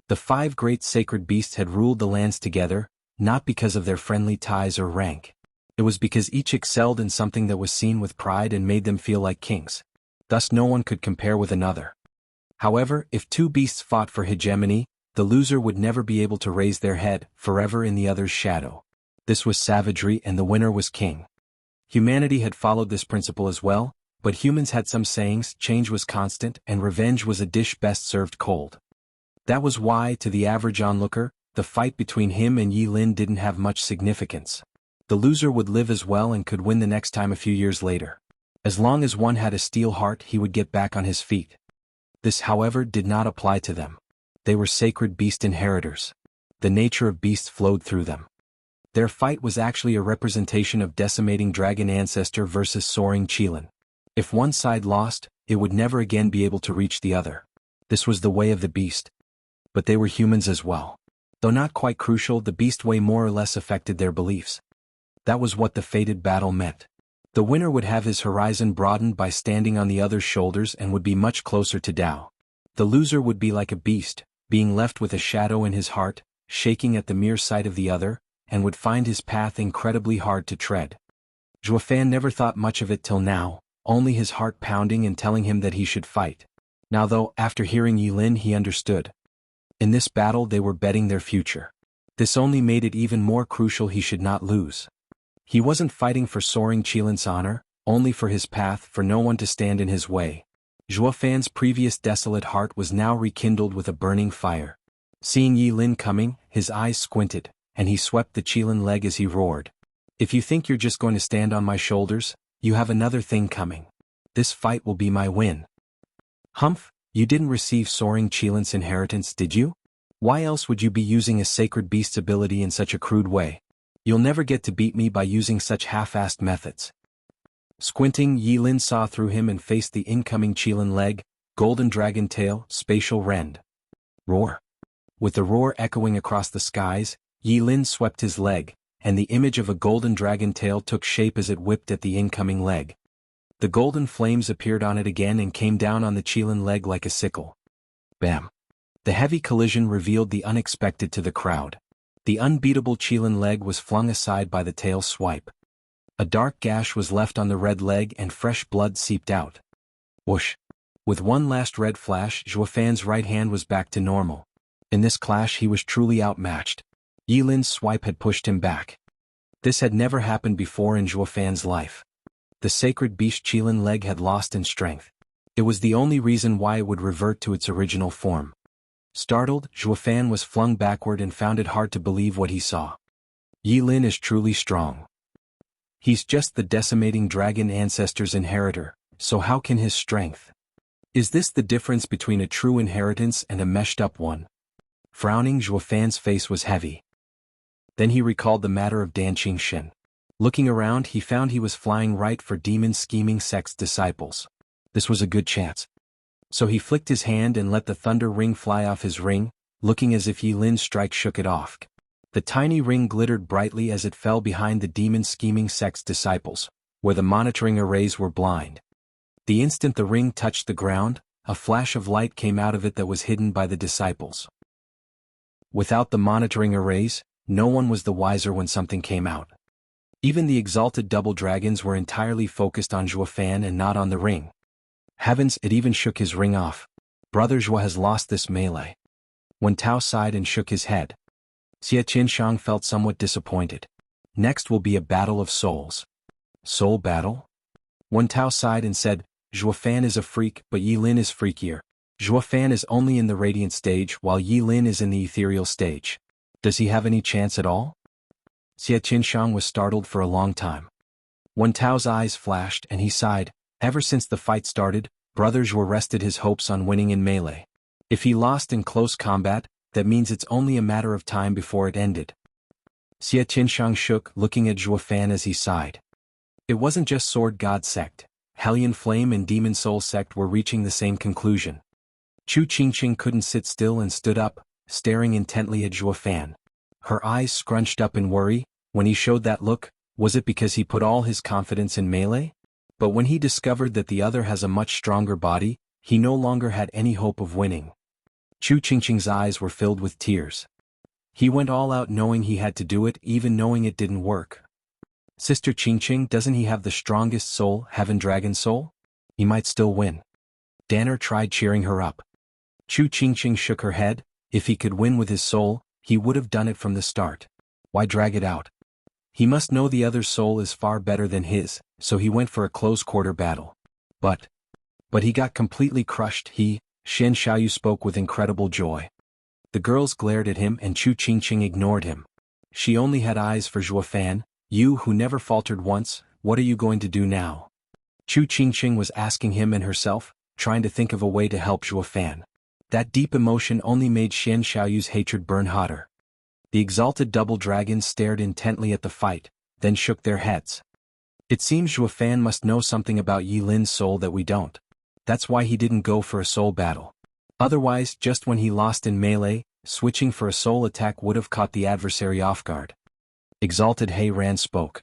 The 5 great sacred beasts had ruled the lands together, not because of their friendly ties or rank. It was because each excelled in something that was seen with pride and made them feel like kings. Thus no one could compare with another. However, if 2 beasts fought for hegemony, the loser would never be able to raise their head, forever in the other's shadow. This was savagery and the winner was king. Humanity had followed this principle as well, but humans had some sayings: change was constant and revenge was a dish best served cold. That was why, to the average onlooker, the fight between him and Yi Lin didn't have much significance. The loser would live as well and could win the next time a few years later. As long as one had a steel heart, he would get back on his feet. This, however, did not apply to them. They were sacred beast inheritors. The nature of beasts flowed through them. Their fight was actually a representation of decimating dragon ancestor versus soaring Qilin. If one side lost, it would never again be able to reach the other. This was the way of the beast. But they were humans as well. Though not quite crucial, the beast way more or less affected their beliefs. That was what the fated battle meant. The winner would have his horizon broadened by standing on the other's shoulders and would be much closer to Tao. The loser would be like a beast, being left with a shadow in his heart, shaking at the mere sight of the other, and would find his path incredibly hard to tread. Zhuofan never thought much of it till now, only his heart pounding and telling him that he should fight. Now though, after hearing Yilin he understood. In this battle they were betting their future. This only made it even more crucial he should not lose. He wasn't fighting for soaring Qilin's honor, only for his path, for no one to stand in his way. Zhuofan's previous desolate heart was now rekindled with a burning fire. Seeing Yilin coming, his eyes squinted, and he swept the Qilin leg as he roared. If you think you're just going to stand on my shoulders, you have another thing coming. This fight will be my win. Humph, you didn't receive soaring Qilin's inheritance, did you? Why else would you be using a sacred beast's ability in such a crude way? You'll never get to beat me by using such half-assed methods. Squinting, Yilin saw through him and faced the incoming Qilin leg, golden dragon tail, spatial rend. Roar. With the roar echoing across the skies, Yilin swept his leg, and the image of a golden dragon tail took shape as it whipped at the incoming leg. The golden flames appeared on it again and came down on the Qilin leg like a sickle. Bam. The heavy collision revealed the unexpected to the crowd. The unbeatable Qilin leg was flung aside by the tail swipe. A dark gash was left on the red leg and fresh blood seeped out. Whoosh. With one last red flash, Zhuofan's right hand was back to normal. In this clash he was truly outmatched. Yilin's swipe had pushed him back. This had never happened before in Zhuofan's life. The sacred beast Qilin leg had lost in strength. It was the only reason why it would revert to its original form. Startled, Zhuofan was flung backward and found it hard to believe what he saw. Yilin is truly strong. He's just the decimating dragon ancestor's inheritor, so how can his strength? Is this the difference between a true inheritance and a meshed-up one? Frowning, Zhuofan's face was heavy. Then he recalled the matter of Dan Qingshin. Looking around, he found he was flying right for demon scheming sect's disciples. This was a good chance. So he flicked his hand and let the thunder ring fly off his ring, looking as if Yilin's strike shook it off. The tiny ring glittered brightly as it fell behind the demon scheming sect's disciples, where the monitoring arrays were blind. The instant the ring touched the ground, a flash of light came out of it that was hidden by the disciples. Without the monitoring arrays, no one was the wiser when something came out. Even the exalted double dragons were entirely focused on Zhuofan and not on the ring. Heavens, it even shook his ring off. Brother Zhuo has lost this melee. When Tao sighed and shook his head, Xie Qinshang felt somewhat disappointed. Next will be a battle of souls. Soul battle? When Tao sighed and said, Zhuofan is a freak, but Yilin is freakier. Zhuofan is only in the radiant stage while Yilin is in the ethereal stage. Does he have any chance at all? Xie Qinshang was startled for a long time. When Tao's eyes flashed and he sighed, ever since the fight started, Brother Zhuo rested his hopes on winning in melee. If he lost in close combat, that means it's only a matter of time before it ended. Xie Qinshang shook, looking at Zhuofan as he sighed. It wasn't just Sword God sect. Hellion Flame and Demon Soul sect were reaching the same conclusion. Chu Qingqing couldn't sit still and stood up, staring intently at Zhuofan. Her eyes scrunched up in worry. When he showed that look, was it because he put all his confidence in melee? But when he discovered that the other has a much stronger body, he no longer had any hope of winning. Chu Qingqing's eyes were filled with tears. He went all out knowing he had to do it, even knowing it didn't work. Sister Qingqing, doesn't he have the strongest soul, Heaven Dragon Soul? He might still win. Danner tried cheering her up. Chu Qingqing shook her head. If he could win with his soul, he would have done it from the start. Why drag it out? He must know the other's soul is far better than his, so he went for a close-quarter battle. But he got completely crushed. Shen Xiaoyu spoke with incredible joy. The girls glared at him and Chu Qingqing ignored him. She only had eyes for Zhuofan. You who never faltered once, what are you going to do now? Chu Qingqing was asking him and herself, trying to think of a way to help Zhuofan. That deep emotion only made Xian Xiaoyu's hatred burn hotter. The exalted double dragons stared intently at the fight, then shook their heads. It seems Zhuo Fan must know something about Yi Lin's soul that we don't. That's why he didn't go for a soul battle. Otherwise, just when he lost in melee, switching for a soul attack would have caught the adversary off guard. Exalted He Ran spoke.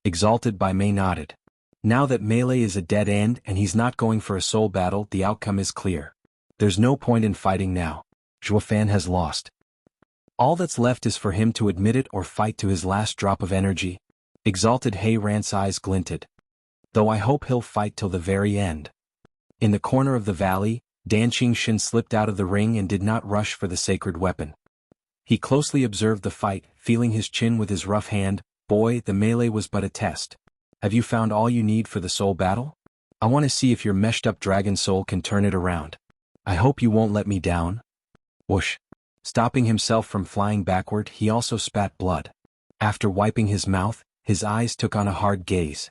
Exalted by Mei nodded. Now that melee is a dead end and he's not going for a soul battle, the outcome is clear. There's no point in fighting now. Zhuo Fan has lost. All that's left is for him to admit it or fight to his last drop of energy. Exalted He Ran's eyes glinted. Though I hope he'll fight till the very end. In the corner of the valley, Dan Qingshin slipped out of the ring and did not rush for the sacred weapon. He closely observed the fight, feeling his chin with his rough hand. Boy, the melee was but a test. Have you found all you need for the soul battle? I want to see if your meshed-up dragon soul can turn it around. I hope you won't let me down. Whoosh. Stopping himself from flying backward, he also spat blood. After wiping his mouth, his eyes took on a hard gaze.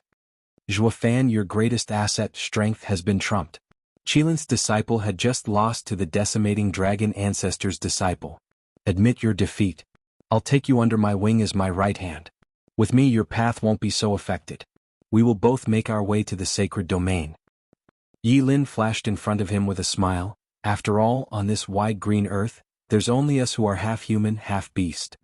Zhuo Fan, your greatest asset, strength, has been trumped. Qilin's disciple had just lost to the decimating dragon ancestor's disciple. Admit your defeat. I'll take you under my wing as my right hand. With me your path won't be so affected. We will both make our way to the sacred domain. Yi Lin flashed in front of him with a smile. After all, on this wide green earth, there's only us who are half human, half beast.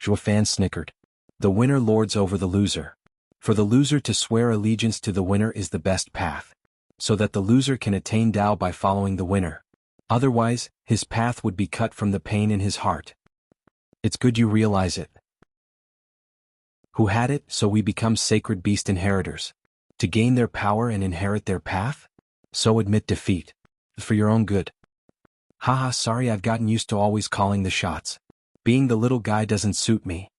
Zhuo Fan snickered. The winner lords over the loser. For the loser to swear allegiance to the winner is the best path. So that the loser can attain Tao by following the winner. Otherwise, his path would be cut from the pain in his heart. It's good you realize it. Who had it, so we become sacred beast inheritors. To gain their power and inherit their path? So admit defeat. For your own good. Haha, sorry, I've gotten used to always calling the shots. Being the little guy doesn't suit me.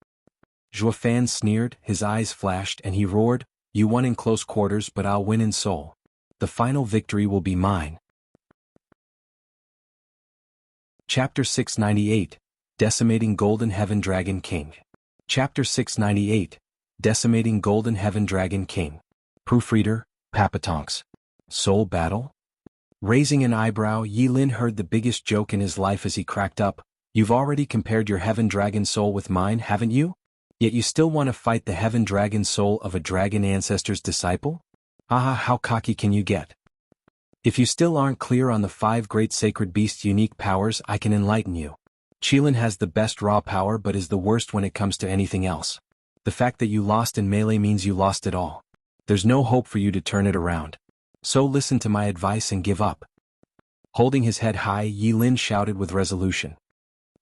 Zhuo Fan sneered, his eyes flashed, and he roared, you won in close quarters, but I'll win in soul. The final victory will be mine. Chapter 698, Decimating Golden Heaven Dragon King. Chapter 698, Decimating Golden Heaven Dragon King. Proofreader, Papatonks. Soul battle? Raising an eyebrow, Yi Lin heard the biggest joke in his life as he cracked up. You've already compared your heaven dragon soul with mine, haven't you? Yet you still want to fight the heaven dragon soul of a dragon ancestor's disciple? Haha, how cocky can you get? If you still aren't clear on the 5 great sacred beasts' unique powers, I can enlighten you. Qilin has the best raw power but is the worst when it comes to anything else. The fact that you lost in melee means you lost it all. There's no hope for you to turn it around. So listen to my advice and give up. Holding his head high, Yi Lin shouted with resolution.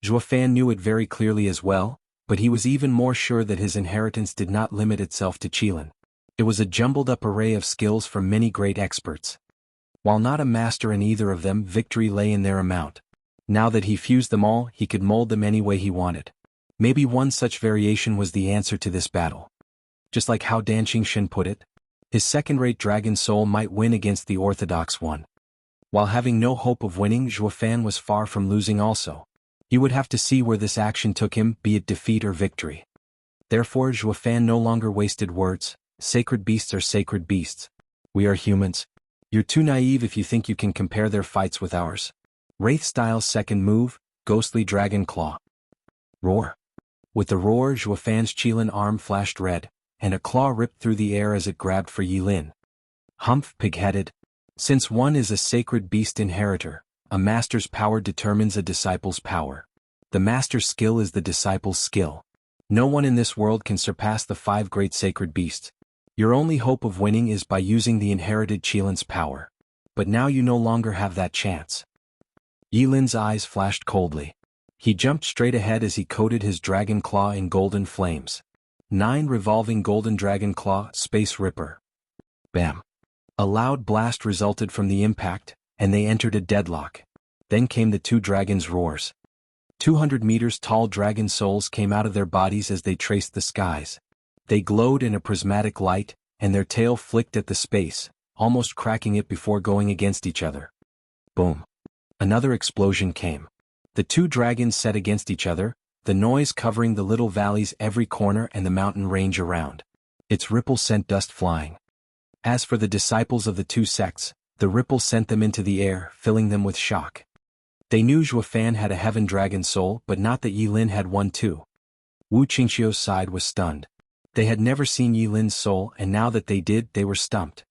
Zhuo Fan knew it very clearly as well, but he was even more sure that his inheritance did not limit itself to Qilin. It was a jumbled-up array of skills from many great experts. While not a master in either of them, victory lay in their amount. Now that he fused them all, he could mold them any way he wanted. Maybe one such variation was the answer to this battle. Just like how Dan Qingshin put it, his second-rate dragon soul might win against the orthodox one. While having no hope of winning, Zhuo Fan was far from losing also. He would have to see where this action took him, be it defeat or victory. Therefore Zhuo Fan no longer wasted words. Sacred beasts are sacred beasts. We are humans. You're too naive if you think you can compare their fights with ours. Wraith Style's second move, Ghostly Dragon Claw. Roar. With the roar, Zhuo Fan's Qilin arm flashed red, and a claw ripped through the air as it grabbed for Yi Lin. Humph, pig-headed. Since one is a sacred beast inheritor, a master's power determines a disciple's power. The master's skill is the disciple's skill. No one in this world can surpass the 5 great sacred beasts. Your only hope of winning is by using the inherited Qilin's power. But now you no longer have that chance. Yi Lin's eyes flashed coldly. He jumped straight ahead as he coated his dragon claw in golden flames. 9 revolving golden dragon claw, Space Ripper. Bam. A loud blast resulted from the impact, and they entered a deadlock. Then came the 2 dragons' roars. 200 meters tall dragon souls came out of their bodies as they traced the skies. They glowed in a prismatic light, and their tail flicked at the space, almost cracking it before going against each other. Boom. Another explosion came. The 2 dragons set against each other, the noise covering the little valley's every corner and the mountain range around. Its ripples sent dust flying. As for the disciples of the 2 sects, the ripples sent them into the air, filling them with shock. They knew Fan had a heaven dragon soul, but not that Yilin had one too. Wu Qingxiu's side was stunned. They had never seen Yilin's soul, and now that they did, they were stumped.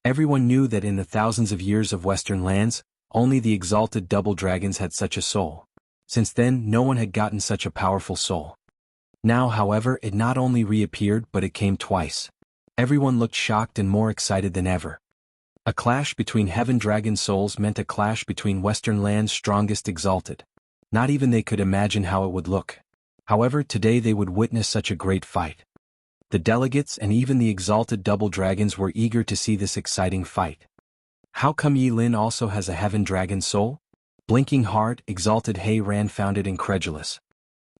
Everyone knew that in the thousands of years of Western lands, only the exalted double dragons had such a soul. Since then, no one had gotten such a powerful soul. Now, however, it not only reappeared but it came twice. Everyone looked shocked and more excited than ever. A clash between heaven dragon souls meant a clash between Western land's strongest exalted. Not even they could imagine how it would look. However, today they would witness such a great fight. The delegates and even the exalted double dragons were eager to see this exciting fight. How come Yilin also has a heaven dragon soul? Blinking hard, exalted He Ran found it incredulous.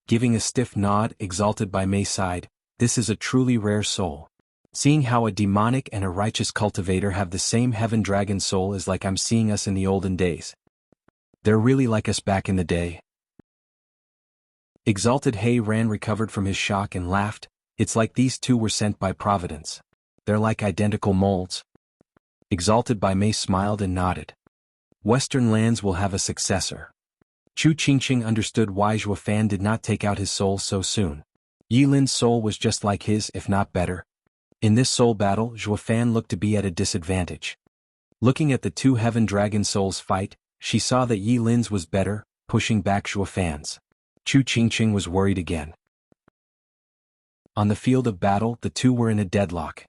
Giving a stiff nod, exalted by Mei sighed, this is a truly rare soul. Seeing how a demonic and a righteous cultivator have the same heaven dragon soul is like I'm seeing us in the olden days. They're really like us back in the day. Exalted He Ran recovered from his shock and laughed. It's like these two were sent by Providence. They're like identical molds. Exalted by Mei smiled and nodded. Western lands will have a successor. Chu Qingqing understood why Fan did not take out his soul so soon. Yilin's soul was just like his, if not better. In this soul battle, Fan looked to be at a disadvantage. Looking at the two heaven dragon souls fight, she saw that Yilin's was better, pushing back Fan's. Chu Qingqing was worried again. On the field of battle, the two were in a deadlock.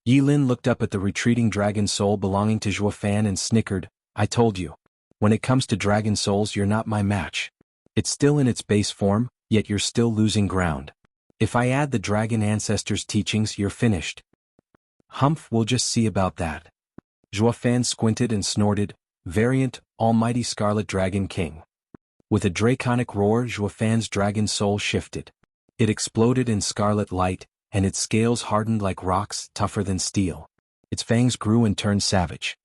Yilin looked up at the retreating dragon soul belonging to Fan and snickered, I told you. When it comes to dragon souls, you're not my match. It's still in its base form, yet you're still losing ground. If I add the dragon ancestors' teachings, you're finished. Humph, we'll just see about that. Fan squinted and snorted, variant, almighty scarlet dragon king. With a draconic roar, Fan's dragon soul shifted. It exploded in scarlet light, and its scales hardened like rocks, tougher than steel. Its fangs grew and turned savage.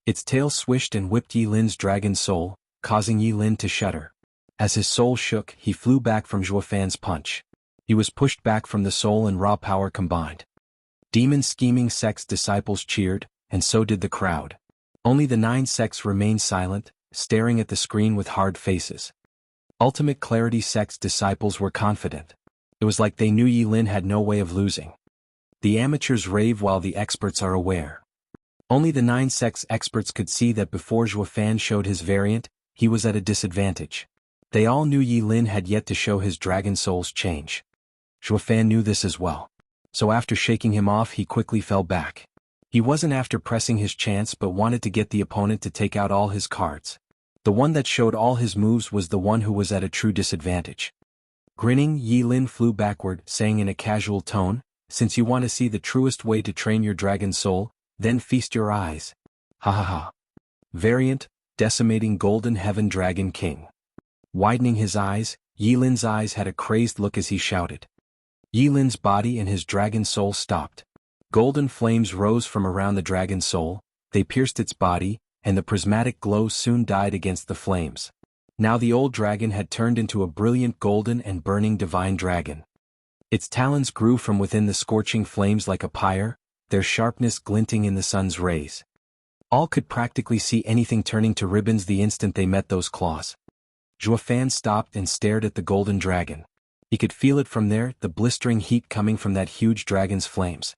Its tail swished and whipped Yilin's dragon soul, causing Yilin to shudder. As his soul shook, he flew back from Fan's punch. He was pushed back from the soul and raw power combined. Demon scheming sect's disciples cheered, and so did the crowd. Only the 9 sects remained silent, staring at the screen with hard faces. Ultimate Clarity sect's disciples were confident. It was like they knew Yilin had no way of losing. The amateurs rave while the experts are aware. Only the 9 sects experts could see that before Fan showed his variant, he was at a disadvantage. They all knew Yilin had yet to show his dragon soul's change. Fan knew this as well. So after shaking him off, he quickly fell back. He wasn't after pressing his chance but wanted to get the opponent to take out all his cards. The one that showed all his moves was the one who was at a true disadvantage. Grinning, Yilin flew backward, saying in a casual tone, since you want to see the truest way to train your dragon soul, then feast your eyes. Ha ha ha. Variant, decimating golden heaven dragon king. Widening his eyes, Yilin's eyes had a crazed look as he shouted. Yilin's body and his dragon soul stopped. Golden flames rose from around the dragon soul, they pierced its body, and the prismatic glow soon died against the flames. Now the old dragon had turned into a brilliant golden and burning divine dragon. Its talons grew from within the scorching flames like a pyre, their sharpness glinting in the sun's rays. All could practically see anything turning to ribbons the instant they met those claws. Fan stopped and stared at the golden dragon. He could feel it from there, the blistering heat coming from that huge dragon's flames.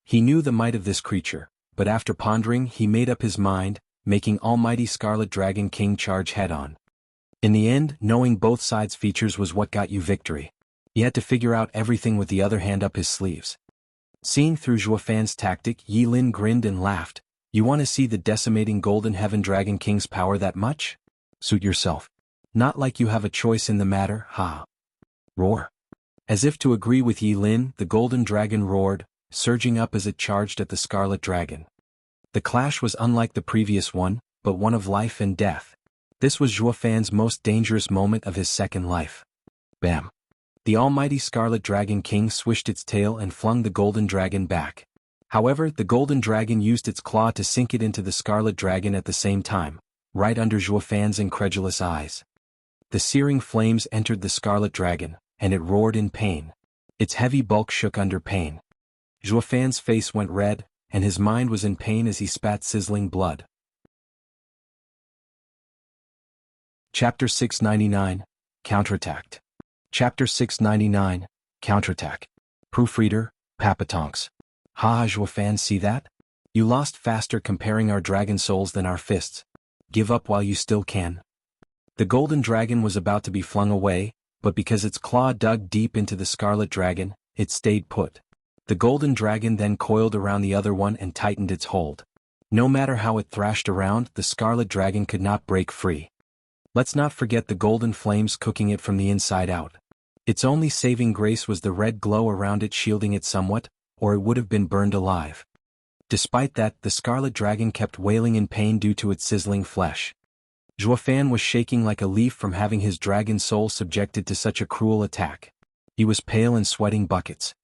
He knew the might of this creature, but after pondering he made up his mind, making almighty Scarlet Dragon King charge head-on. In the end, knowing both sides' features was what got you victory. He had to figure out everything with the other hand up his sleeves. Seeing through Fan's tactic, Yilin grinned and laughed. You want to see the decimating Golden Heaven Dragon King's power that much? Suit yourself. Not like you have a choice in the matter, ha. Roar. As if to agree with Yilin, the Golden Dragon roared, surging up as it charged at the Scarlet Dragon. The clash was unlike the previous one, but one of life and death. This was Fan's most dangerous moment of his second life. Bam. The almighty Scarlet Dragon King swished its tail and flung the Golden Dragon back. However, the Golden Dragon used its claw to sink it into the Scarlet Dragon at the same time, right under Fan's incredulous eyes. The searing flames entered the Scarlet Dragon, and it roared in pain. Its heavy bulk shook under pain. Fan's face went red, and his mind was in pain as he spat sizzling blood. Chapter 699, Counterattacked. Chapter 699, Counterattack. Proofreader, Papatonks. Haha, Zhuofan, see that? You lost faster comparing our dragon souls than our fists. Give up while you still can. The golden dragon was about to be flung away, but because its claw dug deep into the scarlet dragon, it stayed put. The golden dragon then coiled around the other one and tightened its hold. No matter how it thrashed around, the scarlet dragon could not break free. Let's not forget the golden flames cooking it from the inside out. Its only saving grace was the red glow around it shielding it somewhat, or it would have been burned alive. Despite that, the scarlet dragon kept wailing in pain due to its sizzling flesh. Zhuofan was shaking like a leaf from having his dragon soul subjected to such a cruel attack. He was pale and sweating buckets.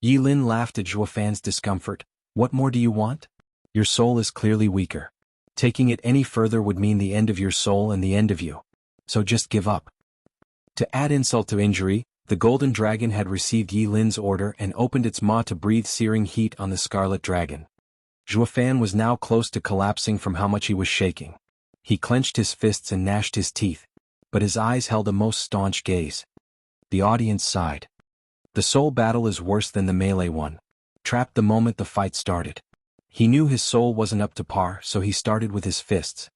Yilin laughed at Zhuofan's discomfort. What more do you want? Your soul is clearly weaker. Taking it any further would mean the end of your soul and the end of you. So just give up. To add insult to injury, the golden dragon had received Yilin's order and opened its maw to breathe searing heat on the scarlet dragon. Zhuofan was now close to collapsing from how much he was shaking. He clenched his fists and gnashed his teeth, but his eyes held a most staunch gaze. The audience sighed. The soul battle is worse than the melee one. Trapped the moment the fight started. He knew his soul wasn't up to par, so he started with his fists.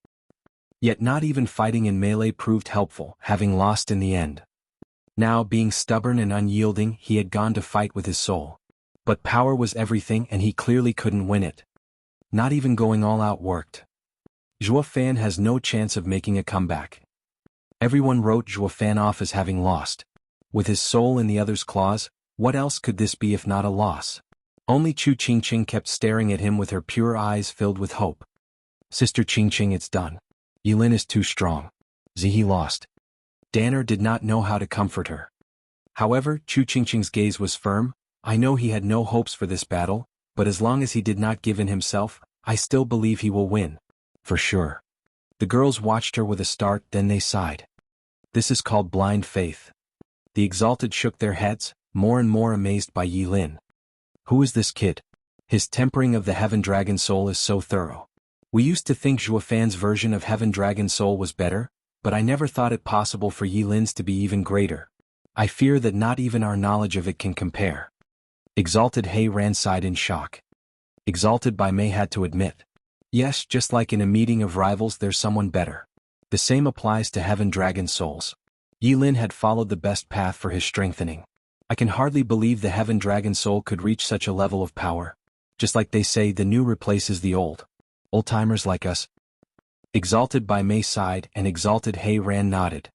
Yet not even fighting in melee proved helpful, having lost in the end. Now, being stubborn and unyielding, he had gone to fight with his soul. But power was everything and he clearly couldn't win it. Not even going all out worked. Zhuofan has no chance of making a comeback. Everyone wrote Zhuofan off as having lost. With his soul in the other's claws, what else could this be if not a loss? Only Chu Qingqing kept staring at him with her pure eyes filled with hope. Sister Qingqing, it's done. Yilin is too strong. Zihe lost. Danner did not know how to comfort her. However, Chu Qingqing's gaze was firm. I know he had no hopes for this battle, but as long as he did not give in himself, I still believe he will win. For sure. The girls watched her with a start, then they sighed. This is called blind faith. The exalted shook their heads, more and more amazed by Yilin. Who is this kid? His tempering of the Heaven Dragon Soul is so thorough. We used to think Zhuofan's version of Heaven Dragon Soul was better, but I never thought it possible for Yilin's to be even greater. I fear that not even our knowledge of it can compare. Exalted He Ran sighed in shock. Exalted by Mei had to admit. Yes, just like in a meeting of rivals there's someone better. The same applies to Heaven Dragon Souls. Yilin had followed the best path for his strengthening. I can hardly believe the Heaven Dragon Soul could reach such a level of power. Just like they say, the new replaces the old. Old-timers like us. Exalted by Mei sighed and Exalted He Ran nodded.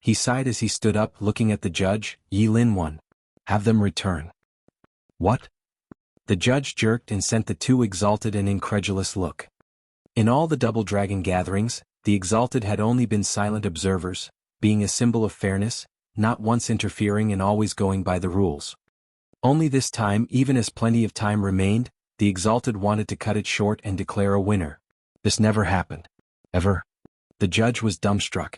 He sighed as he stood up looking at the judge. Yilin won. Have them return. What? The judge jerked and sent the two exalted an incredulous look. In all the Double Dragon gatherings, the exalted had only been silent observers, being a symbol of fairness, not once interfering and always going by the rules. Only this time, even as plenty of time remained, the exalted wanted to cut it short and declare a winner. This never happened. Ever. The judge was dumbstruck.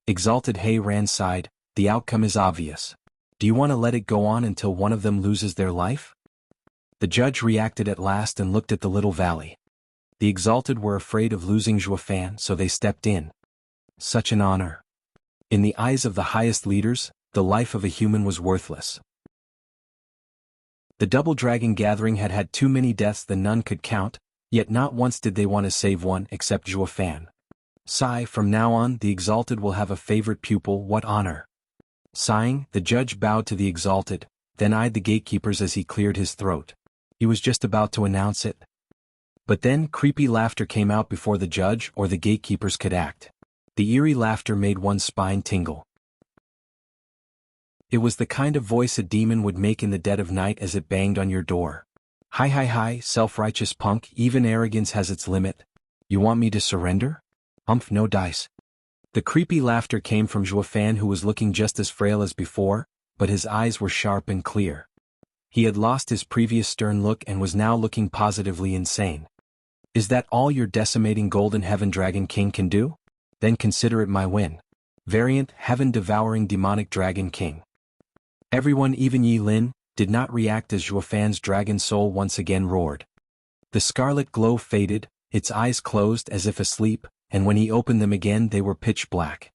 Exalted He Ran sighed. The outcome is obvious. Do you want to let it go on until one of them loses their life? The judge reacted at last and looked at the little valley. The exalted were afraid of losing Zhuofan, so they stepped in. Such an honor. In the eyes of the highest leaders, the life of a human was worthless. The Double Dragon gathering had had too many deaths that none could count, yet not once did they want to save one except Zhuofan. Sigh, from now on the exalted will have a favorite pupil, what honor. Sighing, the judge bowed to the exalted, then eyed the gatekeepers as he cleared his throat. He was just about to announce it. But then creepy laughter came out before the judge or the gatekeepers could act. The eerie laughter made one's spine tingle. It was the kind of voice a demon would make in the dead of night as it banged on your door. Hi, self-righteous punk, even arrogance has its limit. You want me to surrender? No dice. The creepy laughter came from Zhuofan, who was looking just as frail as before, but his eyes were sharp and clear. He had lost his previous stern look and was now looking positively insane. Is that all your decimating Golden Heaven Dragon King can do? Then consider it my win. Variant, Heaven-devouring demonic Dragon King. Everyone, even Yilin, did not react as Zhuofan's dragon soul once again roared. The scarlet glow faded, its eyes closed as if asleep, and when he opened them again they were pitch black.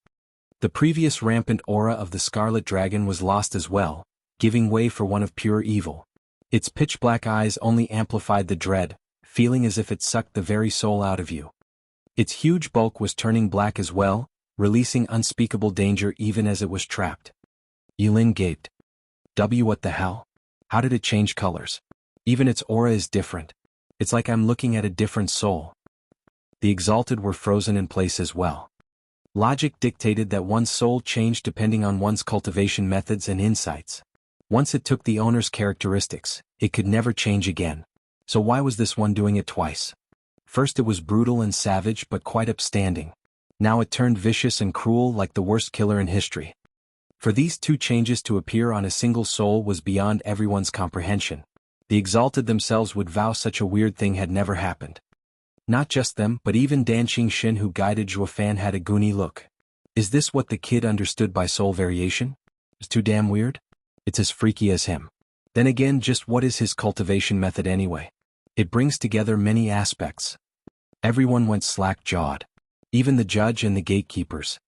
The previous rampant aura of the Scarlet Dragon was lost as well, giving way for one of pure evil. Its pitch-black eyes only amplified the dread, feeling as if it sucked the very soul out of you. Its huge bulk was turning black as well, releasing unspeakable danger even as it was trapped. Yilin gaped. What the hell? How did it change colors? Even its aura is different. It's like I'm looking at a different soul. The exalted were frozen in place as well. Logic dictated that one's soul changed depending on one's cultivation methods and insights. Once it took the owner's characteristics, it could never change again. So why was this one doing it twice? First it was brutal and savage but quite upstanding. Now it turned vicious and cruel like the worst killer in history. For these two changes to appear on a single soul was beyond everyone's comprehension. The exalted themselves would vow such a weird thing had never happened. Not just them, but even Dan Xing who guided Zhuofan had a goony look. Is this what the kid understood by soul variation? It's too damn weird? It's as freaky as him. Then again, just what is his cultivation method anyway? It brings together many aspects. Everyone went slack-jawed. Even the judge and the gatekeepers.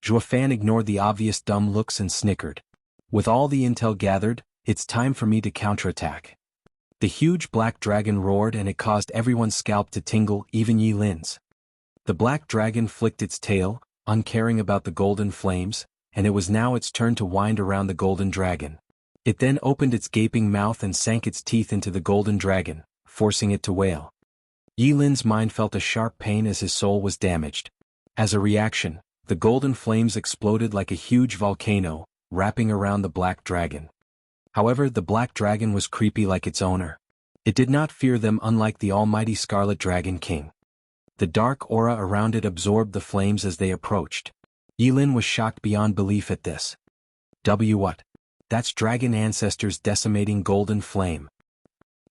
Zhuofan ignored the obvious dumb looks and snickered. With all the intel gathered, it's time for me to counterattack. The huge black dragon roared and it caused everyone's scalp to tingle, even Yilin's. The black dragon flicked its tail, uncaring about the golden flames, and it was now its turn to wind around the golden dragon. It then opened its gaping mouth and sank its teeth into the golden dragon, forcing it to wail. Yilin's mind felt a sharp pain as his soul was damaged. As a reaction, the golden flames exploded like a huge volcano, wrapping around the black dragon. However, the black dragon was creepy like its owner. It did not fear them unlike the almighty Scarlet Dragon King. The dark aura around it absorbed the flames as they approached. Yilin was shocked beyond belief at this. What? That's dragon ancestors decimating golden flame.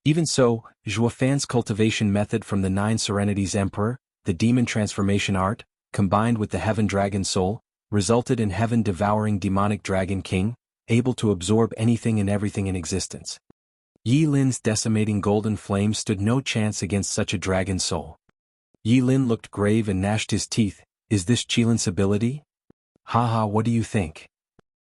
Even so, Zhuofan's cultivation method from the 9 Serenities Emperor, the demon transformation art, combined with the Heaven Dragon Soul, resulted in heaven-devouring demonic Dragon King, able to absorb anything and everything in existence. Yilin's decimating golden flame stood no chance against such a dragon soul. Yilin looked grave and gnashed his teeth. Is this Qilin's ability? Haha, what do you think?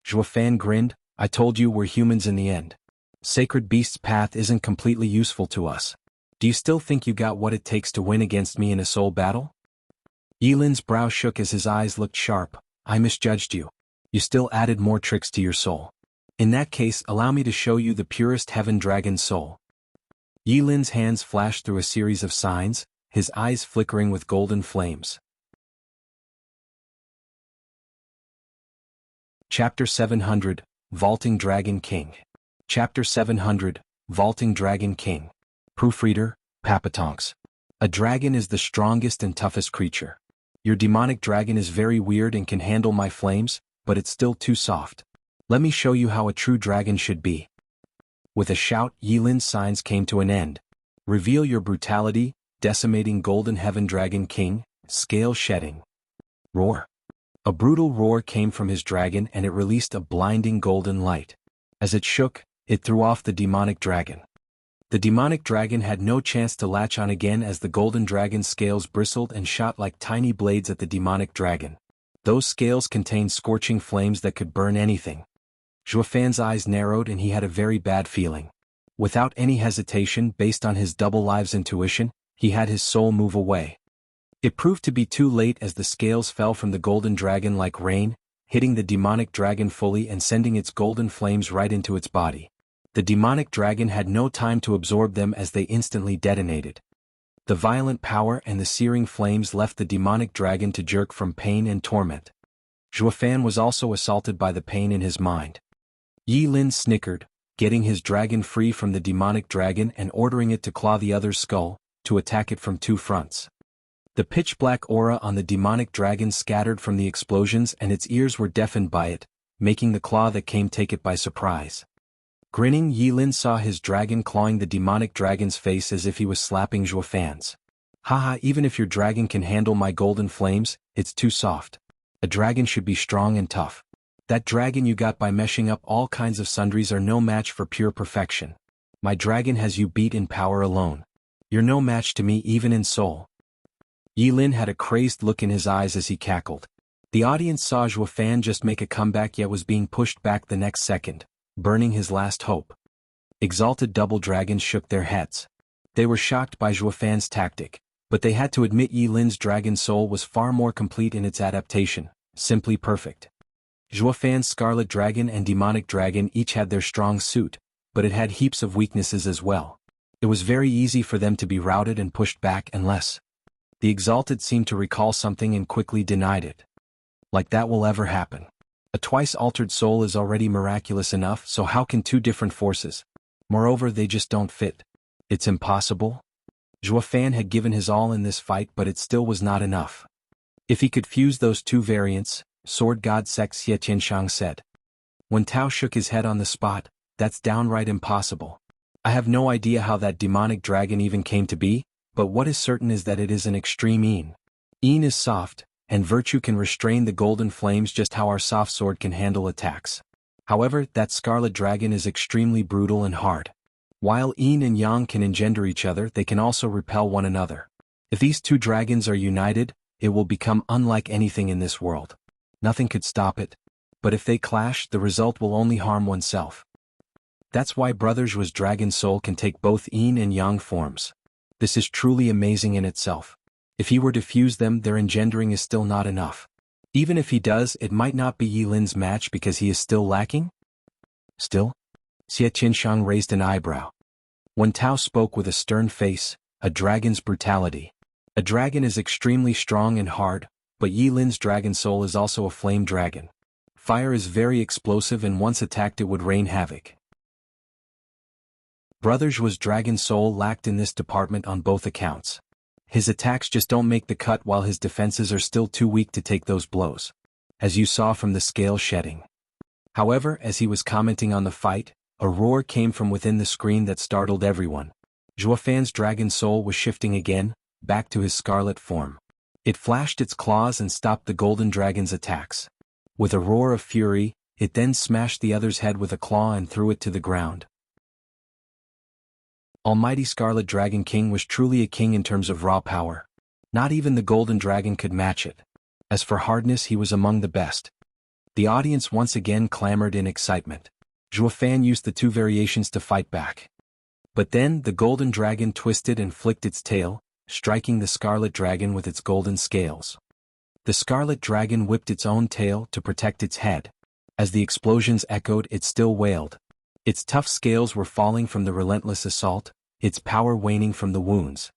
Zhuofan grinned. I told you we're humans in the end. Sacred Beast's path isn't completely useful to us. Do you still think you got what it takes to win against me in a soul battle? Yilin's brow shook as his eyes looked sharp. I misjudged you. You still added more tricks to your soul. In that case, allow me to show you the purest Heaven Dragon soul. Yilin's hands flashed through a series of signs, his eyes flickering with golden flames. Chapter 700, Vaulting Dragon King. Chapter 700, Vaulting Dragon King. Proofreader, Papatonks. A dragon is the strongest and toughest creature. Your demonic dragon is very weird and can handle my flames, but it's still too soft. Let me show you how a true dragon should be. With a shout, Yilin's signs came to an end. Reveal your brutality, decimating golden Heaven Dragon King, scale shedding. Roar. A brutal roar came from his dragon and it released a blinding golden light. As it shook, it threw off the demonic dragon. The demonic dragon had no chance to latch on again as the golden dragon's scales bristled and shot like tiny blades at the demonic dragon. Those scales contained scorching flames that could burn anything. Zhuofan's eyes narrowed and he had a very bad feeling. Without any hesitation, based on his double lives intuition, he had his soul move away. It proved to be too late as the scales fell from the golden dragon like rain, hitting the demonic dragon fully and sending its golden flames right into its body. The demonic dragon had no time to absorb them as they instantly detonated. The violent power and the searing flames left the demonic dragon to jerk from pain and torment. Zhuofan was also assaulted by the pain in his mind. Yilin snickered, getting his dragon free from the demonic dragon and ordering it to claw the other's skull, to attack it from 2 fronts. The pitch-black aura on the demonic dragon scattered from the explosions and its ears were deafened by it, making the claw that came take it by surprise. Grinning, Yilin saw his dragon clawing the demonic dragon's face as if he was slapping Zhuofan's. Haha, even if your dragon can handle my golden flames, it's too soft. A dragon should be strong and tough. That dragon you got by meshing up all kinds of sundries are no match for pure perfection. My dragon has you beat in power alone. You're no match to me even in soul. Yilin had a crazed look in his eyes as he cackled. The audience saw Zhuo Fan just make a comeback yet was being pushed back the next second, burning his last hope. Exalted double dragons shook their heads. They were shocked by Zhuo Fan's tactic, but they had to admit Yi Lin's dragon soul was far more complete in its adaptation, simply perfect. Zhuo Fan's scarlet dragon and demonic dragon each had their strong suit, but it had heaps of weaknesses as well. It was very easy for them to be routed and pushed back unless the Exalted seemed to recall something and quickly denied it. Like that will ever happen. A twice-altered soul is already miraculous enough, so how can two different forces? Moreover, they just don't fit. It's impossible. Zhuo Fan had given his all in this fight, but it still was not enough. If he could fuse those two variants, Sword God Sect Xie Qianshang said. When Tao shook his head on the spot, that's downright impossible. I have no idea how that demonic dragon even came to be, but what is certain is that it is an extreme Yin. Yin is soft, and virtue can restrain the golden flames just how our soft sword can handle attacks. However, that scarlet dragon is extremely brutal and hard. While Yin and Yang can engender each other, they can also repel one another. If these two dragons are united, it will become unlike anything in this world. Nothing could stop it. But if they clash, the result will only harm oneself. That's why Brother Zhuo's dragon soul can take both Yin and Yang forms. This is truly amazing in itself. If he were to fuse them, their engendering is still not enough. Even if he does, it might not be Yi Lin's match because he is still lacking? Still? Xie Qianshang raised an eyebrow. When Tao spoke with a stern face, a dragon's brutality. A dragon is extremely strong and hard, but Yi Lin's dragon soul is also a flame dragon. Fire is very explosive and once attacked it would rain havoc. Brother Zhuo's dragon soul lacked in this department on both accounts. His attacks just don't make the cut while his defenses are still too weak to take those blows. As you saw from the scale shedding. However, as he was commenting on the fight, a roar came from within the screen that startled everyone. Zhuo Fan's dragon soul was shifting again, back to his scarlet form. It flashed its claws and stopped the golden dragon's attacks. With a roar of fury, it then smashed the other's head with a claw and threw it to the ground. Almighty Scarlet Dragon King was truly a king in terms of raw power. Not even the golden dragon could match it. As for hardness, he was among the best. The audience once again clamored in excitement. Zhuo Fan used the two variations to fight back. But then the golden dragon twisted and flicked its tail, striking the scarlet dragon with its golden scales. The scarlet dragon whipped its own tail to protect its head. As the explosions echoed, it still wailed. Its tough scales were falling from the relentless assault, its power waning from the wounds.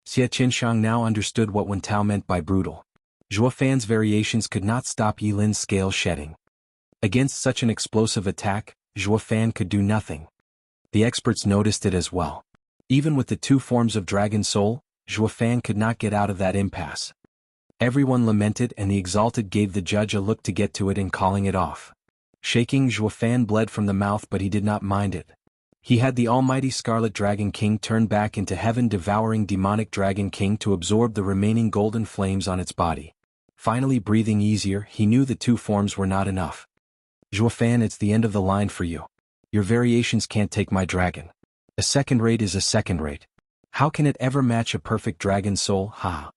Xie Qianshang now understood what Wen Tao meant by brutal. Zhuo Fan's variations could not stop Yi Lin's scale shedding. Against such an explosive attack, Zhuo Fan could do nothing. The experts noticed it as well. Even with the two forms of dragon soul, Zhuo Fan could not get out of that impasse. Everyone lamented and the Exalted gave the judge a look to get to it and calling it off. Shaking, Zhuo Fan bled from the mouth, but he did not mind it. He had the almighty Scarlet Dragon King turn back into heaven-devouring demonic Dragon King to absorb the remaining golden flames on its body. Finally breathing easier, he knew the two forms were not enough. Zhuo Fan, it's the end of the line for you. Your variations can't take my dragon. A second rate is a second rate. How can it ever match a perfect dragon soul, ha?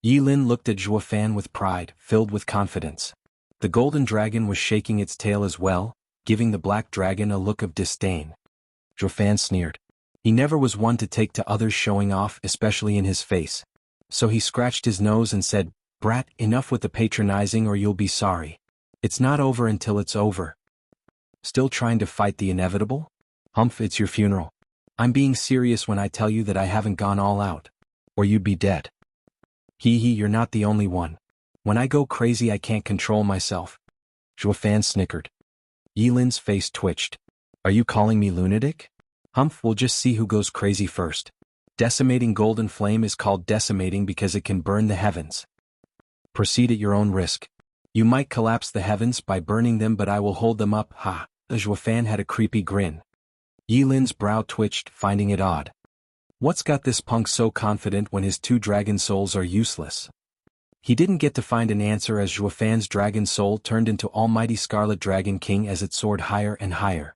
Yi Lin looked at Zhuo Fan with pride, filled with confidence. The golden dragon was shaking its tail as well, giving the black dragon a look of disdain. Zhuo Fan sneered. He never was one to take to others showing off, especially in his face. So he scratched his nose and said, "Brat, enough with the patronizing or you'll be sorry. It's not over until it's over." Still trying to fight the inevitable? Humph, it's your funeral. I'm being serious when I tell you that I haven't gone all out. Or you'd be dead. Hee hee, you're not the only one. When I go crazy I can't control myself. Zhuo Fan snickered. Yi Lin's face twitched. Are you calling me lunatic? Humph, we'll just see who goes crazy first. Decimating golden flame is called decimating because it can burn the heavens. Proceed at your own risk. You might collapse the heavens by burning them, but I will hold them up, ha. Zhuo Fan had a creepy grin. Yi Lin's brow twitched, finding it odd. What's got this punk so confident when his two dragon souls are useless? He didn't get to find an answer as Zhuo Fan's dragon soul turned into almighty Scarlet Dragon King as it soared higher and higher.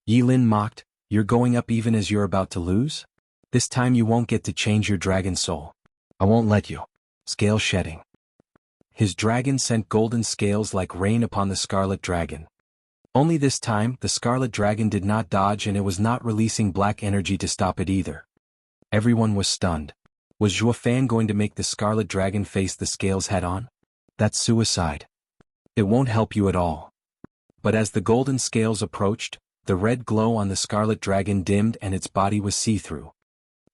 Yi Lin mocked, "You're going up even as you're about to lose? This time you won't get to change your dragon soul. I won't let you." Scale shedding. his dragon sent golden scales like rain upon the scarlet dragon. Only this time, the scarlet dragon did not dodge and it was not releasing black energy to stop it either. Everyone was stunned. Was Zhuofan going to make the scarlet dragon face the scales head-on? That's suicide. It won't help you at all. But as the golden scales approached, the red glow on the scarlet dragon dimmed and its body was see-through.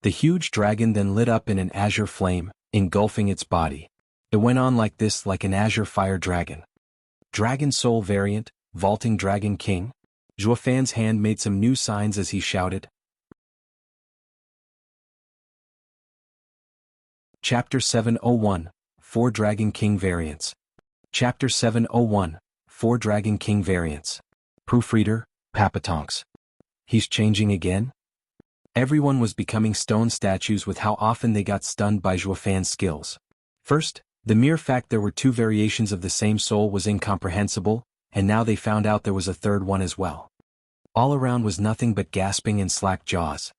The huge dragon then lit up in an azure flame, engulfing its body. It went on like this, like an azure fire dragon. Dragon Soul variant, Vaulting Dragon King? Zhuofan's hand made some new signs as he shouted. Chapter 701, 4 Dragon King Variants. Chapter 701, 4 Dragon King Variants. Proofreader, Papatonks. He's changing again? Everyone was becoming stone statues with how often they got stunned by Zhuofan's skills. First, the mere fact there were 2 variations of the same soul was incomprehensible, and now they found out there was a third one as well. All around was nothing but gasping and slack jaws.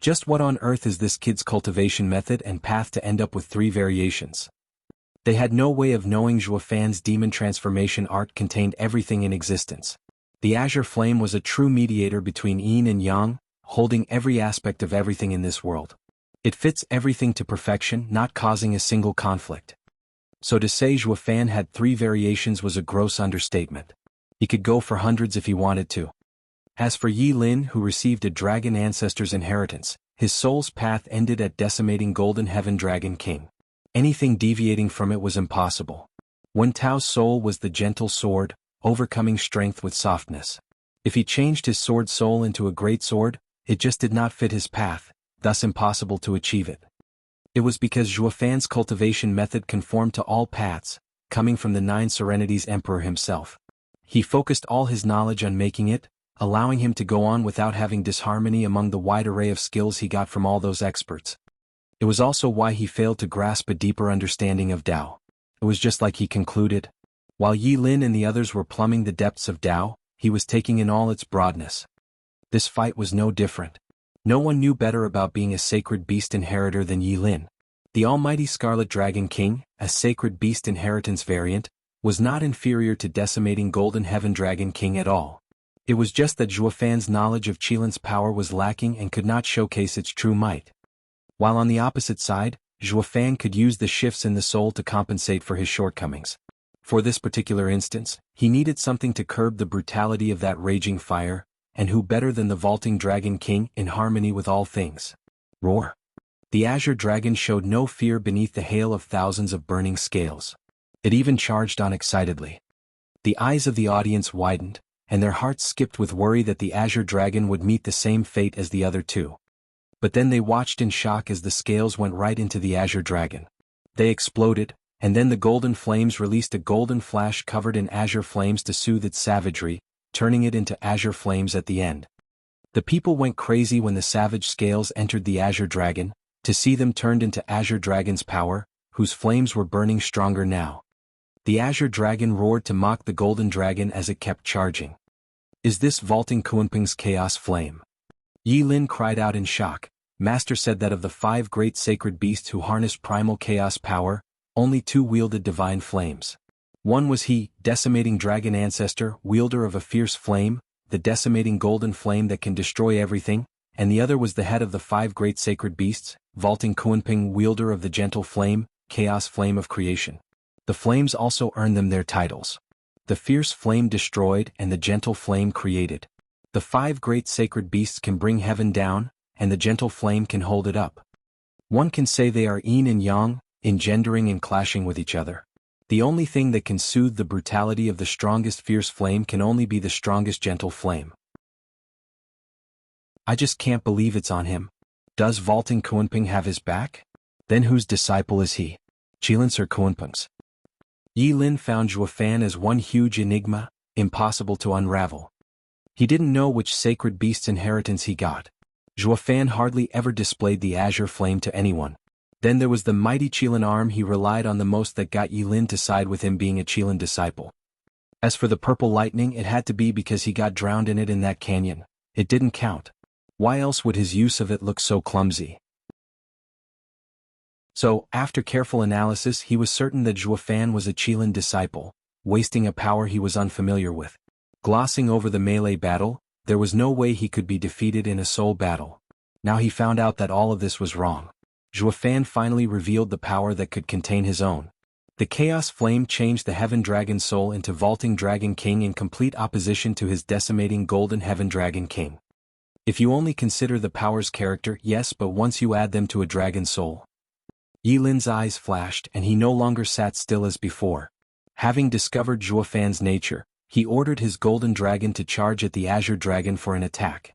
Just what on earth is this kid's cultivation method and path to end up with 3 variations? They had no way of knowing Zhuofan's demon transformation art contained everything in existence. The azure flame was a true mediator between yin and yang, holding every aspect of everything in this world. It fits everything to perfection, not causing a single conflict. So to say Zhuofan had 3 variations was a gross understatement. He could go for hundreds if he wanted to. As for Yi Lin, who received a dragon ancestor's inheritance, his soul's path ended at decimating Golden Heaven Dragon King. Anything deviating from it was impossible. Wen Tao's soul was the gentle sword, overcoming strength with softness. If he changed his sword soul into a great sword, it just did not fit his path, thus impossible to achieve it. It was because Zhuofan's cultivation method conformed to all paths, coming from the 9 Serenities Emperor himself. He focused all his knowledge on making it, allowing him to go on without having disharmony among the wide array of skills he got from all those experts. It was also why he failed to grasp a deeper understanding of Tao. It was just like he concluded. While Yi Lin and the others were plumbing the depths of Tao, he was taking in all its broadness. This fight was no different. No one knew better about being a sacred beast inheritor than Yi Lin. The almighty Scarlet Dragon King, a sacred beast inheritance variant, was not inferior to decimating Golden Heaven Dragon King at all. It was just that Zhuofan's knowledge of Qilin's power was lacking and could not showcase its true might. While on the opposite side, Zhuofan could use the shifts in the soul to compensate for his shortcomings. For this particular instance, he needed something to curb the brutality of that raging fire, and who better than the Vaulting Dragon King in harmony with all things? Roar! The azure dragon showed no fear beneath the hail of thousands of burning scales. It even charged on excitedly. The eyes of the audience widened, and their hearts skipped with worry that the azure dragon would meet the same fate as the other 2. But then they watched in shock as the scales went right into the azure dragon. They exploded, and then the golden flames released a golden flash covered in azure flames to soothe its savagery, turning it into azure flames at the end. The people went crazy when the savage scales entered the azure dragon, to see them turned into azure dragon's power, whose flames were burning stronger now. The azure dragon roared to mock the golden dragon as it kept charging. Is this Vaulting Kunpeng's chaos flame? Yi Lin cried out in shock. Master said that of the 5 great sacred beasts who harnessed primal chaos power, only 2 wielded divine flames. One was he, decimating dragon ancestor, wielder of a fierce flame, the decimating golden flame that can destroy everything, and the other was the head of the 5 great sacred beasts, Vaulting Kunpeng, wielder of the gentle flame, chaos flame of creation. The flames also earned them their titles. The fierce flame destroyed and the gentle flame created. The 5 great sacred beasts can bring heaven down, and the gentle flame can hold it up. One can say they are yin and yang, engendering and clashing with each other. The only thing that can soothe the brutality of the strongest fierce flame can only be the strongest gentle flame. I just can't believe it's on him. Does Vaulting Kunpeng have his back? Then whose disciple is he? Qilin's or Kunpeng's? Yi Lin found Zhuofan as one huge enigma, impossible to unravel. He didn't know which sacred beast's inheritance he got. Zhuofan hardly ever displayed the azure flame to anyone. Then there was the mighty Qilin arm he relied on the most that got Yi Lin to side with him being a Qilin disciple. As for the purple lightning, it had to be because he got drowned in it in that canyon. It didn't count. Why else would his use of it look so clumsy? So, after careful analysis, he was certain that Zhuofan was a Qilin disciple, wasting a power he was unfamiliar with. Glossing over the melee battle, there was no way he could be defeated in a soul battle. Now he found out that all of this was wrong. Zhuofan finally revealed the power that could contain his own. The Chaos Flame changed the Heaven Dragon Soul into Vaulting Dragon King in complete opposition to his decimating Golden Heaven Dragon King. If you only consider the power's character, yes, but once you add them to a Dragon Soul. Yilin's eyes flashed and he no longer sat still as before. Having discovered Zhuofan's nature, he ordered his Golden Dragon to charge at the Azure Dragon for an attack.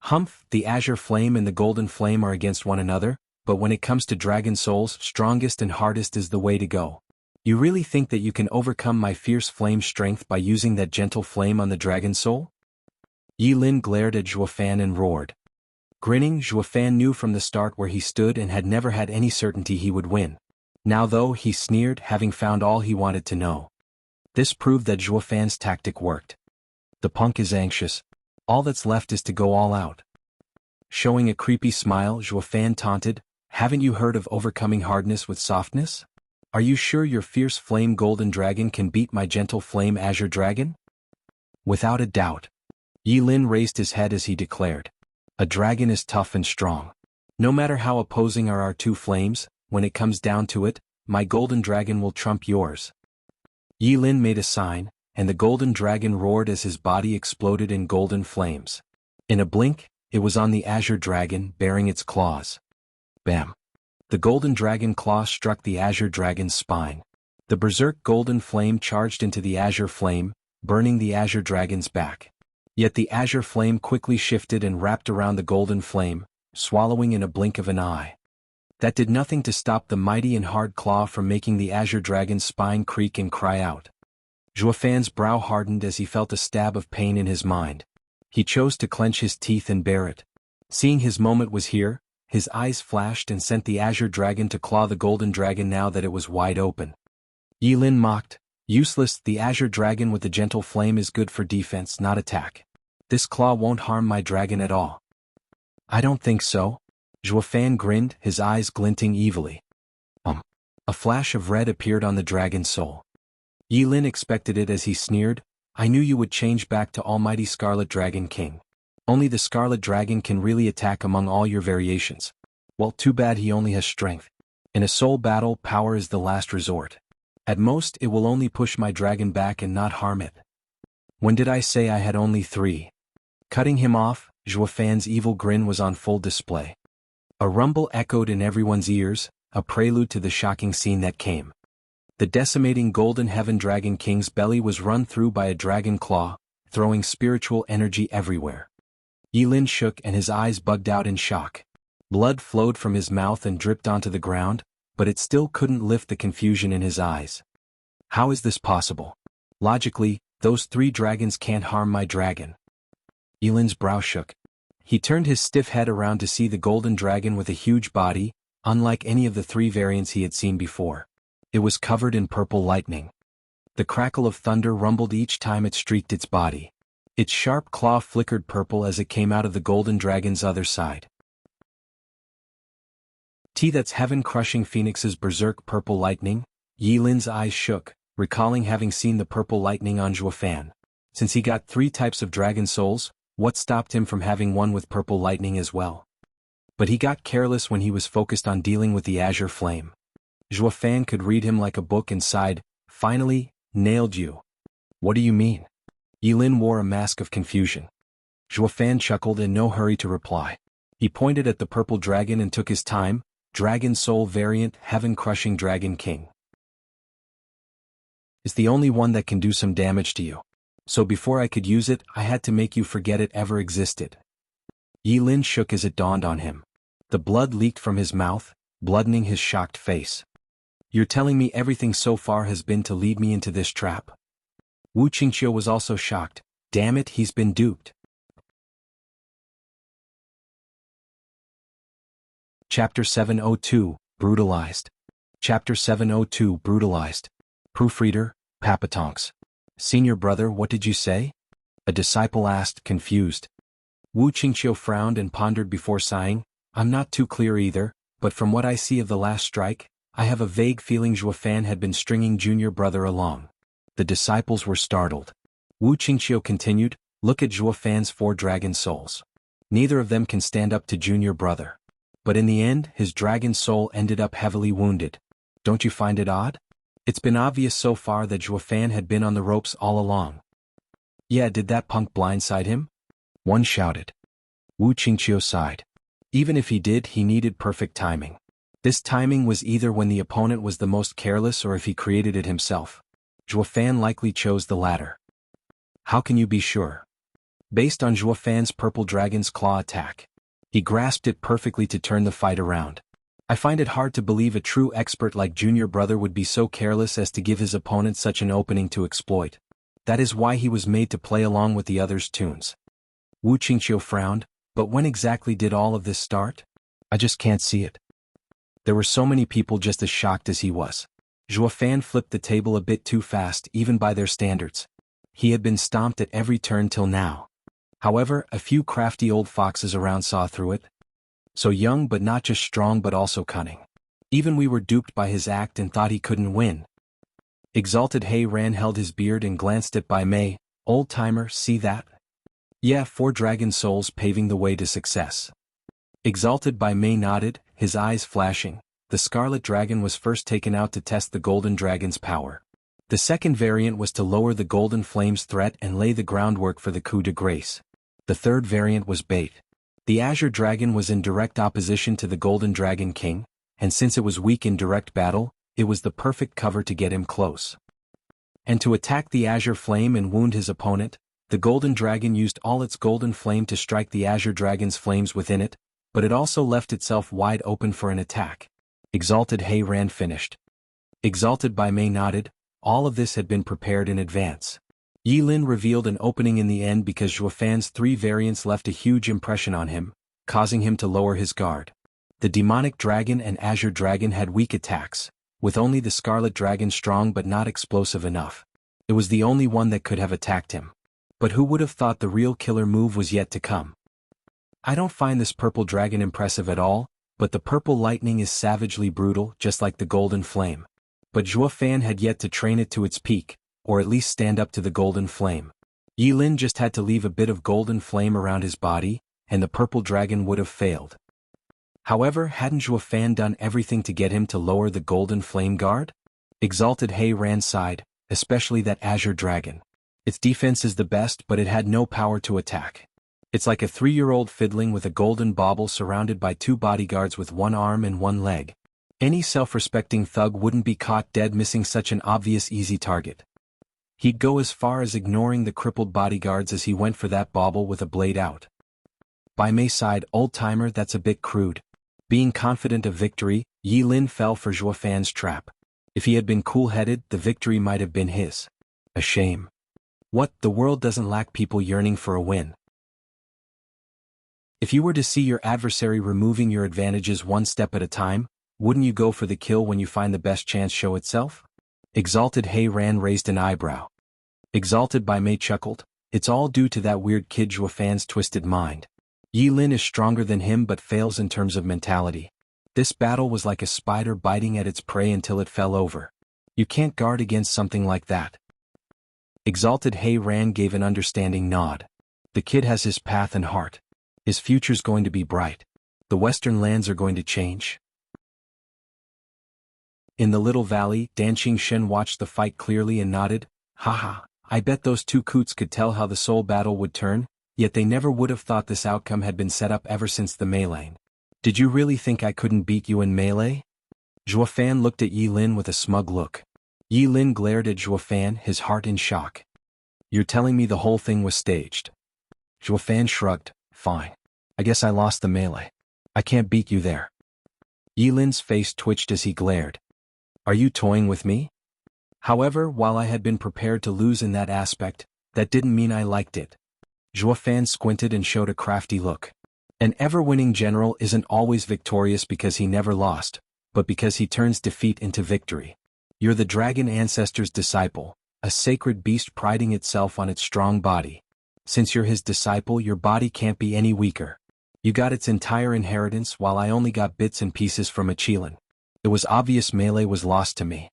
Humph, the Azure Flame and the Golden Flame are against one another, but when it comes to Dragon Souls, strongest and hardest is the way to go. You really think that you can overcome my fierce flame strength by using that gentle flame on the Dragon Soul? Yilin glared at Zhuofan and roared. Grinning, Zhuofan knew from the start where he stood and had never had any certainty he would win. Now though, he sneered, having found all he wanted to know. This proved that Zhuofan's tactic worked. The punk is anxious. All that's left is to go all out. Showing a creepy smile, Zhuofan taunted, haven't you heard of overcoming hardness with softness? Are you sure your fierce flame golden dragon can beat my gentle flame azure dragon? Without a doubt. Yilin raised his head as he declared. A dragon is tough and strong. No matter how opposing are our two flames, when it comes down to it, my golden dragon will trump yours. Yilin made a sign, and the golden dragon roared as his body exploded in golden flames. In a blink, it was on the azure dragon, bearing its claws. Bam! The golden dragon claw struck the azure dragon's spine. The berserk golden flame charged into the azure flame, burning the azure dragon's back. Yet the azure flame quickly shifted and wrapped around the golden flame, swallowing in a blink of an eye. That did nothing to stop the mighty and hard claw from making the azure dragon's spine creak and cry out. Zhuofan's brow hardened as he felt a stab of pain in his mind. He chose to clench his teeth and bear it. Seeing his moment was here, his eyes flashed and sent the azure dragon to claw the golden dragon now that it was wide open. Yilin mocked, useless, the azure dragon with the gentle flame is good for defense, not attack. This claw won't harm my dragon at all. I don't think so. Zhuofan grinned, his eyes glinting evilly. A flash of red appeared on the dragon's soul. Yilin expected it as he sneered, I knew you would change back to Almighty Scarlet Dragon King. Only the Scarlet Dragon can really attack among all your variations. Well, too bad he only has strength. In a soul battle, power is the last resort. At most, it will only push my dragon back and not harm it. When did I say I had only 3? Cutting him off, Zhuofan's evil grin was on full display. A rumble echoed in everyone's ears, a prelude to the shocking scene that came. The decimating Golden Heaven Dragon King's belly was run through by a dragon claw, throwing spiritual energy everywhere. Yilin shook and his eyes bugged out in shock. Blood flowed from his mouth and dripped onto the ground, but it still couldn't lift the confusion in his eyes. How is this possible? Logically, those 3 dragons can't harm my dragon. Yilin's brow shook. He turned his stiff head around to see the golden dragon with a huge body, unlike any of the 3 variants he had seen before. It was covered in purple lightning. The crackle of thunder rumbled each time it streaked its body. Its sharp claw flickered purple as it came out of the golden dragon's other side. That's heaven-crushing Phoenix's berserk purple lightning. Yilin's eyes shook, recalling having seen the purple lightning on Zhuofan. Since he got 3 types of dragon souls, what stopped him from having one with purple lightning as well? But he got careless when he was focused on dealing with the azure flame. Zhuofan could read him like a book and sighed, finally, nailed you. What do you mean? Yilin wore a mask of confusion. Zhuofan chuckled in no hurry to reply. He pointed at the purple dragon and took his time, Dragon Soul variant, heaven-crushing Dragon King. It's the only one that can do some damage to you. So before I could use it, I had to make you forget it ever existed. Yilin shook as it dawned on him. The blood leaked from his mouth, bloodening his shocked face. You're telling me everything so far has been to lead me into this trap? Wuxia was also shocked. Damn it, he's been duped. Chapter 702, Brutalized. Chapter 702, Brutalized. Proofreader, Papatonks. Senior brother, what did you say? A disciple asked, confused. Wuxia frowned and pondered before sighing. I'm not too clear either, but from what I see of the last strike, I have a vague feeling Zhuofan had been stringing junior brother along. The disciples were startled. Wu Qingqiu continued, look at Zhuofan's 4 dragon souls. Neither of them can stand up to junior brother. But in the end, his dragon soul ended up heavily wounded. Don't you find it odd? It's been obvious so far that Zhuofan had been on the ropes all along. Yeah, did that punk blindside him? One shouted. Wu Qingqiu sighed. Even if he did, he needed perfect timing. This timing was either when the opponent was the most careless or if he created it himself. Zhuofan likely chose the latter. How can you be sure? Based on Zhuofan's purple dragon's claw attack. He grasped it perfectly to turn the fight around. I find it hard to believe a true expert like junior brother would be so careless as to give his opponent such an opening to exploit. That is why he was made to play along with the others' tunes. Wu Qingqiu frowned, but when exactly did all of this start? I just can't see it. There were so many people just as shocked as he was. Zhuofan flipped the table a bit too fast even by their standards. He had been stomped at every turn till now. However, a few crafty old foxes around saw through it. So young but not just strong but also cunning. Even we were duped by his act and thought he couldn't win. Exalted He Ran held his beard and glanced at Bai Mei. Old timer, see that? Yeah, 4 dragon souls paving the way to success. Exalted Bai Mei nodded, his eyes flashing. The scarlet dragon was first taken out to test the golden dragon's power. The second variant was to lower the golden flame's threat and lay the groundwork for the coup de grace. The third variant was bait. The azure dragon was in direct opposition to the golden dragon king, and since it was weak in direct battle, it was the perfect cover to get him close. And to attack the azure flame and wound his opponent, the golden dragon used all its golden flame to strike the azure dragon's flames within it, but it also left itself wide open for an attack. Exalted He Ran finished. Exalted Bai Mei nodded, all of this had been prepared in advance. Yi Lin revealed an opening in the end because Zhuofan's 3 variants left a huge impression on him, causing him to lower his guard. The demonic dragon and azure dragon had weak attacks, with only the scarlet dragon strong but not explosive enough. It was the only one that could have attacked him. But who would have thought the real killer move was yet to come? I don't find this purple dragon impressive at all, but the purple lightning is savagely brutal just like the golden flame. But Zhuofan had yet to train it to its peak, or at least stand up to the golden flame. Yi Lin just had to leave a bit of golden flame around his body, and the purple dragon would have failed. However, hadn't Zhuofan done everything to get him to lower the golden flame guard? Exalted He Ran sighed, especially that azure dragon. Its defense is the best but it had no power to attack. It's like a 3-year-old fiddling with a golden bauble surrounded by 2 bodyguards with 1 arm and 1 leg. Any self-respecting thug wouldn't be caught dead missing such an obvious easy target. He'd go as far as ignoring the crippled bodyguards as he went for that bauble with a blade out. Bai Mei sighed, old-timer, that's a bit crude. Being confident of victory, Yi Lin fell for Zhuofan's trap. If he had been cool-headed, the victory might have been his. A shame. What, the world doesn't lack people yearning for a win. If you were to see your adversary removing your advantages one step at a time, wouldn't you go for the kill when you find the best chance show itself? Exalted He Ran raised an eyebrow. Exalted Bai Mei chuckled, it's all due to that weird kid Zhuofan's twisted mind. Yi Lin is stronger than him but fails in terms of mentality. This battle was like a spider biting at its prey until it fell over. You can't guard against something like that. Exalted He Ran gave an understanding nod. The kid has his path and heart. His future's going to be bright. The western lands are going to change. In the little valley, Dan Shen watched the fight clearly and nodded, haha, I bet those 2 coots could tell how the soul battle would turn, yet they never would have thought this outcome had been set up ever since the melee. Did you really think I couldn't beat you in melee? Zhuofan looked at Yi Lin with a smug look. Yi Lin glared at Zhuofan, his heart in shock. You're telling me the whole thing was staged? Zhuofan shrugged, fine. I guess I lost the melee. I can't beat you there. Yi Lin's face twitched as he glared. Are you toying with me? However, while I had been prepared to lose in that aspect, that didn't mean I liked it. Zhuofan squinted and showed a crafty look. An ever-winning general isn't always victorious because he never lost, but because he turns defeat into victory. You're the dragon ancestor's disciple, a sacred beast priding itself on its strong body. Since you're his disciple, your body can't be any weaker. You got its entire inheritance while I only got bits and pieces from a Qilin. It was obvious melee was lost to me.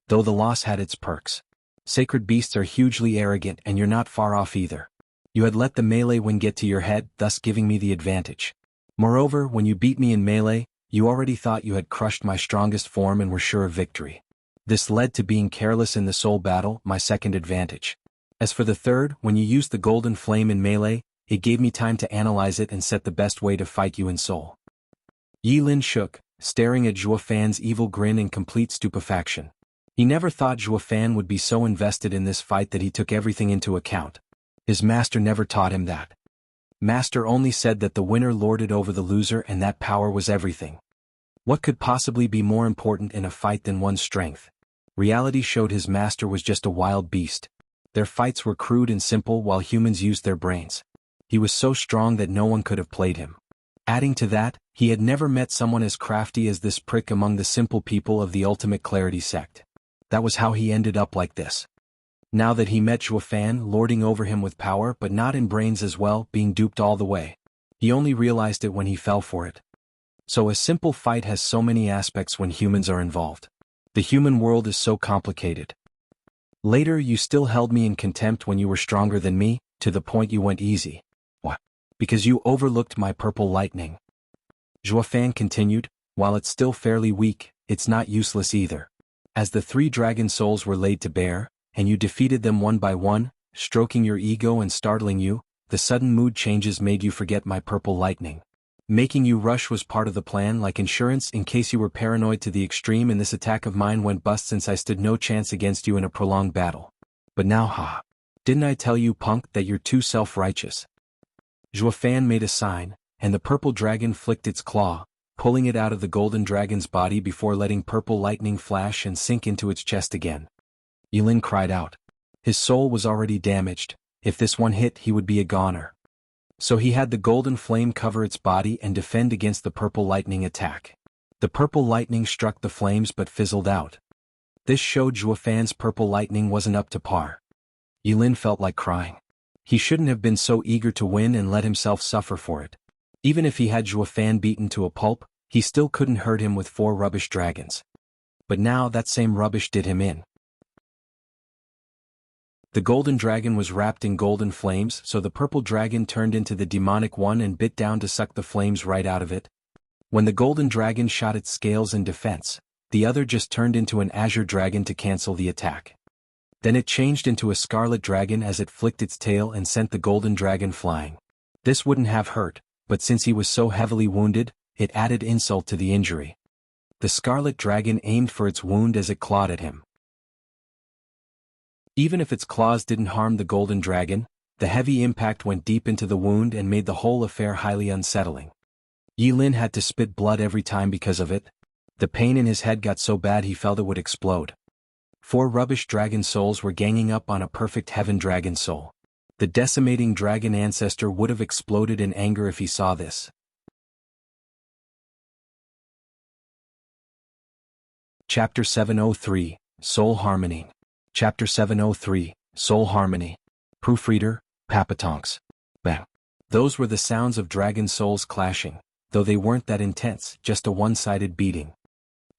Though the loss had its perks. Sacred beasts are hugely arrogant and you're not far off either. You had let the melee win get to your head, thus giving me the advantage. Moreover, when you beat me in melee, you already thought you had crushed my strongest form and were sure of victory. This led to being careless in the soul battle, my second advantage. As for the third, when you used the golden flame in melee, it gave me time to analyze it and set the best way to fight you in soul. Yi Lin shook, staring at Zhuo Fan's evil grin in complete stupefaction. He never thought Zhuo Fan would be so invested in this fight that he took everything into account. His master never taught him that. Master only said that the winner lorded over the loser and that power was everything. What could possibly be more important in a fight than one's strength? Reality showed his master was just a wild beast. Their fights were crude and simple while humans used their brains. He was so strong that no one could have played him. Adding to that, he had never met someone as crafty as this prick among the simple people of the Ultimate Clarity sect. That was how he ended up like this. Now that he met Zhuo Fan lording over him with power but not in brains as well, being duped all the way. He only realized it when he fell for it. So a simple fight has so many aspects when humans are involved. The human world is so complicated. Later you still held me in contempt when you were stronger than me, to the point you went easy. What? Because you overlooked my purple lightning. Zhuo Fan continued, while it's still fairly weak, it's not useless either. As the 3 dragon souls were laid to bear, and you defeated them one by one, stroking your ego and startling you, the sudden mood changes made you forget my purple lightning. Making you rush was part of the plan, like insurance in case you were paranoid to the extreme and this attack of mine went bust since I stood no chance against you in a prolonged battle. But now didn't I tell you, punk, that you're too self-righteous? Zhuo Fan made a sign, and the purple dragon flicked its claw, pulling it out of the golden dragon's body before letting purple lightning flash and sink into its chest again. Yi Lin cried out. His soul was already damaged. If this one hit, he would be a goner. So he had the golden flame cover its body and defend against the purple lightning attack. The purple lightning struck the flames but fizzled out. This showed Zhuo Fan's purple lightning wasn't up to par. Yi Lin felt like crying. He shouldn't have been so eager to win and let himself suffer for it. Even if he had Zhuo Fan beaten to a pulp, he still couldn't hurt him with 4 rubbish dragons. But now that same rubbish did him in. The golden dragon was wrapped in golden flames, so the purple dragon turned into the demonic one and bit down to suck the flames right out of it. When the golden dragon shot its scales in defense, the other just turned into an azure dragon to cancel the attack. Then it changed into a scarlet dragon as it flicked its tail and sent the golden dragon flying. This wouldn't have hurt, but since he was so heavily wounded, it added insult to the injury. The scarlet dragon aimed for its wound as it clawed at him. Even if its claws didn't harm the golden dragon, the heavy impact went deep into the wound and made the whole affair highly unsettling. Yi Lin had to spit blood every time because of it. The pain in his head got so bad he felt it would explode. 4 rubbish dragon souls were ganging up on a perfect heaven dragon soul. The decimating dragon ancestor would have exploded in anger if he saw this. Chapter 703, Soul Harmony. Chapter 703, Soul Harmony. Proofreader, Papatonks. Bang. Those were the sounds of dragon souls clashing, though they weren't that intense, just a one-sided beating.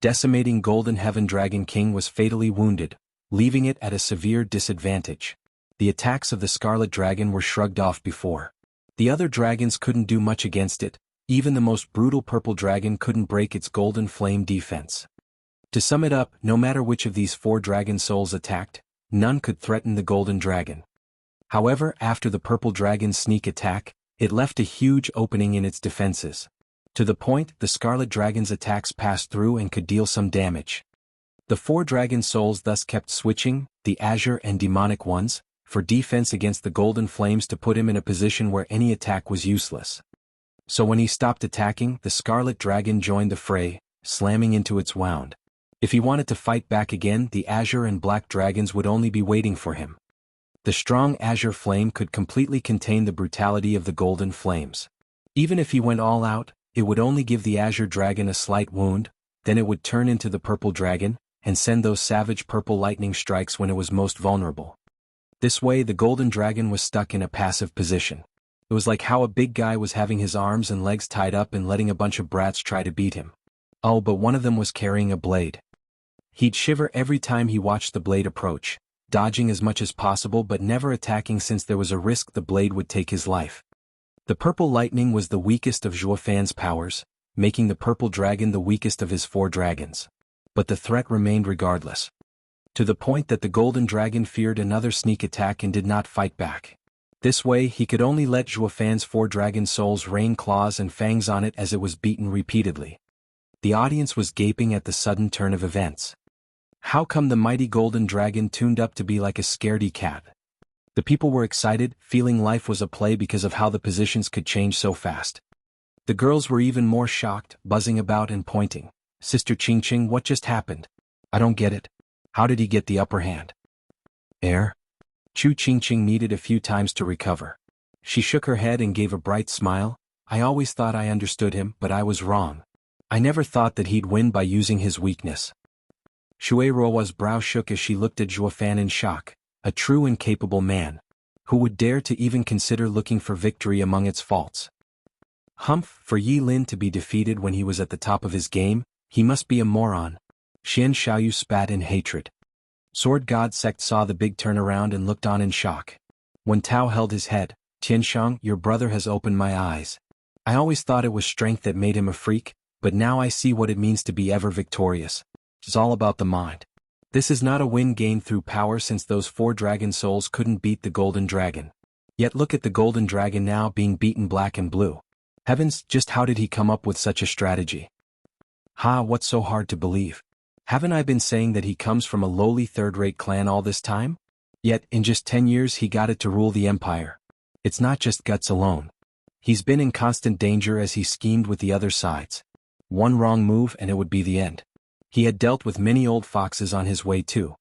Decimating Golden Heaven Dragon King was fatally wounded, leaving it at a severe disadvantage. The attacks of the Scarlet Dragon were shrugged off before. The other dragons couldn't do much against it, even the most brutal Purple Dragon couldn't break its Golden Flame defense. To sum it up, no matter which of these 4 dragon souls attacked, none could threaten the Golden Dragon. However, after the Purple Dragon's sneak attack, it left a huge opening in its defenses. To the point, the Scarlet Dragon's attacks passed through and could deal some damage. The 4 dragon souls thus kept switching, the Azure and Demonic ones, for defense against the Golden Flames to put him in a position where any attack was useless. So when he stopped attacking, the Scarlet Dragon joined the fray, slamming into its wound. If he wanted to fight back again, the Azure and Black Dragons would only be waiting for him. The strong Azure Flame could completely contain the brutality of the Golden Flames. Even if he went all out, it would only give the Azure Dragon a slight wound, then it would turn into the Purple Dragon, and send those savage purple lightning strikes when it was most vulnerable. This way the Golden Dragon was stuck in a passive position. It was like how a big guy was having his arms and legs tied up and letting a bunch of brats try to beat him. Oh, but one of them was carrying a blade. He'd shiver every time he watched the blade approach, dodging as much as possible but never attacking since there was a risk the blade would take his life. The purple lightning was the weakest of Zhuofan's powers, making the purple dragon the weakest of his 4 dragons. But the threat remained regardless. To the point that the golden dragon feared another sneak attack and did not fight back. This way he could only let Zhuofan's 4 dragon souls rain claws and fangs on it as it was beaten repeatedly. The audience was gaping at the sudden turn of events. How come the mighty golden dragon tuned up to be like a scaredy cat? The people were excited, feeling life was a play because of how the positions could change so fast. The girls were even more shocked, buzzing about and pointing. Sister Qingqing, what just happened? I don't get it. How did he get the upper hand? Air? Chu Qingqing needed a few times to recover. She shook her head and gave a bright smile. I always thought I understood him, but I was wrong. I never thought that he'd win by using his weakness. Shui Ruo's brow shook as she looked at Zhuofan in shock. A true and capable man. Who would dare to even consider looking for victory among its faults? Humph, for Yi Lin to be defeated when he was at the top of his game, he must be a moron. Xian Xiaoyu spat in hatred. Sword God Sect saw the big turnaround and looked on in shock. When Tao held his head, Tianshang, your brother has opened my eyes. I always thought it was strength that made him a freak, but now I see what it means to be ever victorious. It's all about the mind. This is not a win gained through power since those 4 dragon souls couldn't beat the golden dragon. Yet look at the golden dragon now being beaten black and blue. Heavens, just how did he come up with such a strategy? Ha, what's so hard to believe? Haven't I been saying that he comes from a lowly third-rate clan all this time? Yet, in just 10 years he got it to rule the empire. It's not just guts alone. He's been in constant danger as he schemed with the other sides. One wrong move and it would be the end. He had dealt with many old foxes on his way too.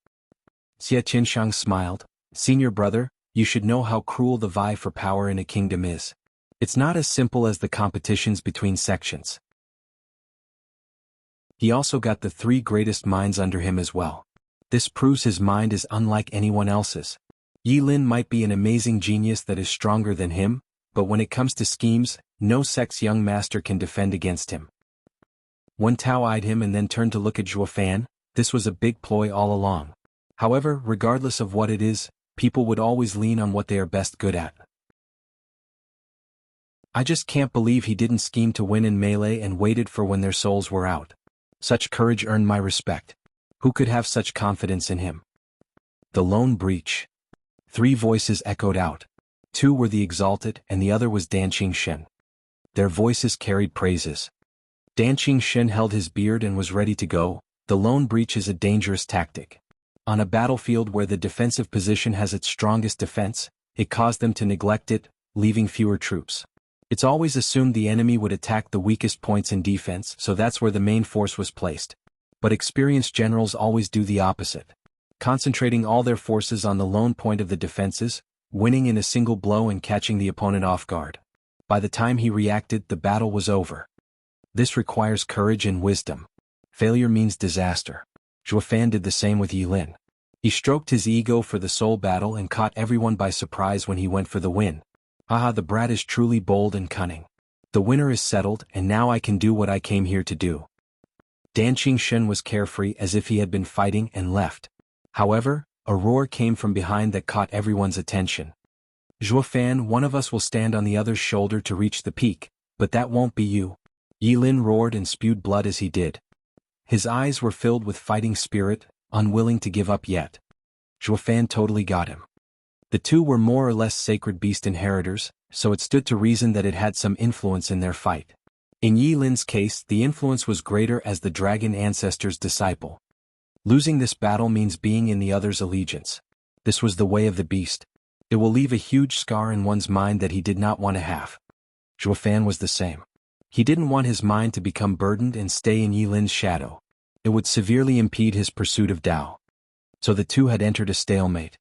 Xie Qianshang smiled. Senior brother, you should know how cruel the vie for power in a kingdom is. It's not as simple as the competitions between sections. He also got the 3 greatest minds under him as well. This proves his mind is unlike anyone else's. Yi Lin might be an amazing genius that is stronger than him, but when it comes to schemes, no sect's young master can defend against him. Wen Tao eyed him and then turned to look at Zhuofan. This was a big ploy all along. However, regardless of what it is, people would always lean on what they are best good at. I just can't believe he didn't scheme to win in melee and waited for when their souls were out. Such courage earned my respect. Who could have such confidence in him? The lone breach. 3 voices echoed out. 2 were the exalted and the other was Dan Qingxin. Their voices carried praises. Dan Qingxin held his beard and was ready to go. The lone breach is a dangerous tactic. On a battlefield where the defensive position has its strongest defense, it caused them to neglect it, leaving fewer troops. It's always assumed the enemy would attack the weakest points in defense, so that's where the main force was placed. But experienced generals always do the opposite. Concentrating all their forces on the lone point of the defenses, winning in a single blow and catching the opponent off guard. By the time he reacted, the battle was over. This requires courage and wisdom. Failure means disaster. Zhuofan did the same with Yi Lin. He stroked his ego for the soul battle and caught everyone by surprise when he went for the win. Haha, the brat is truly bold and cunning. The winner is settled and now I can do what I came here to do. Dan Qingxin was carefree as if he had been fighting and left. However, a roar came from behind that caught everyone's attention. Zhuofan, one of us will stand on the other's shoulder to reach the peak, but that won't be you. Yi Lin roared and spewed blood as he did. His eyes were filled with fighting spirit, unwilling to give up yet. Zhuofan totally got him. The 2 were more or less sacred beast inheritors, so it stood to reason that it had some influence in their fight. In Yi Lin's case, the influence was greater as the dragon ancestor's disciple. Losing this battle means being in the other's allegiance. This was the way of the beast. It will leave a huge scar in one's mind that he did not want to have. Zhuofan was the same. He didn't want his mind to become burdened and stay in Yi Lin's shadow. It would severely impede his pursuit of Tao. So the 2 had entered a stalemate.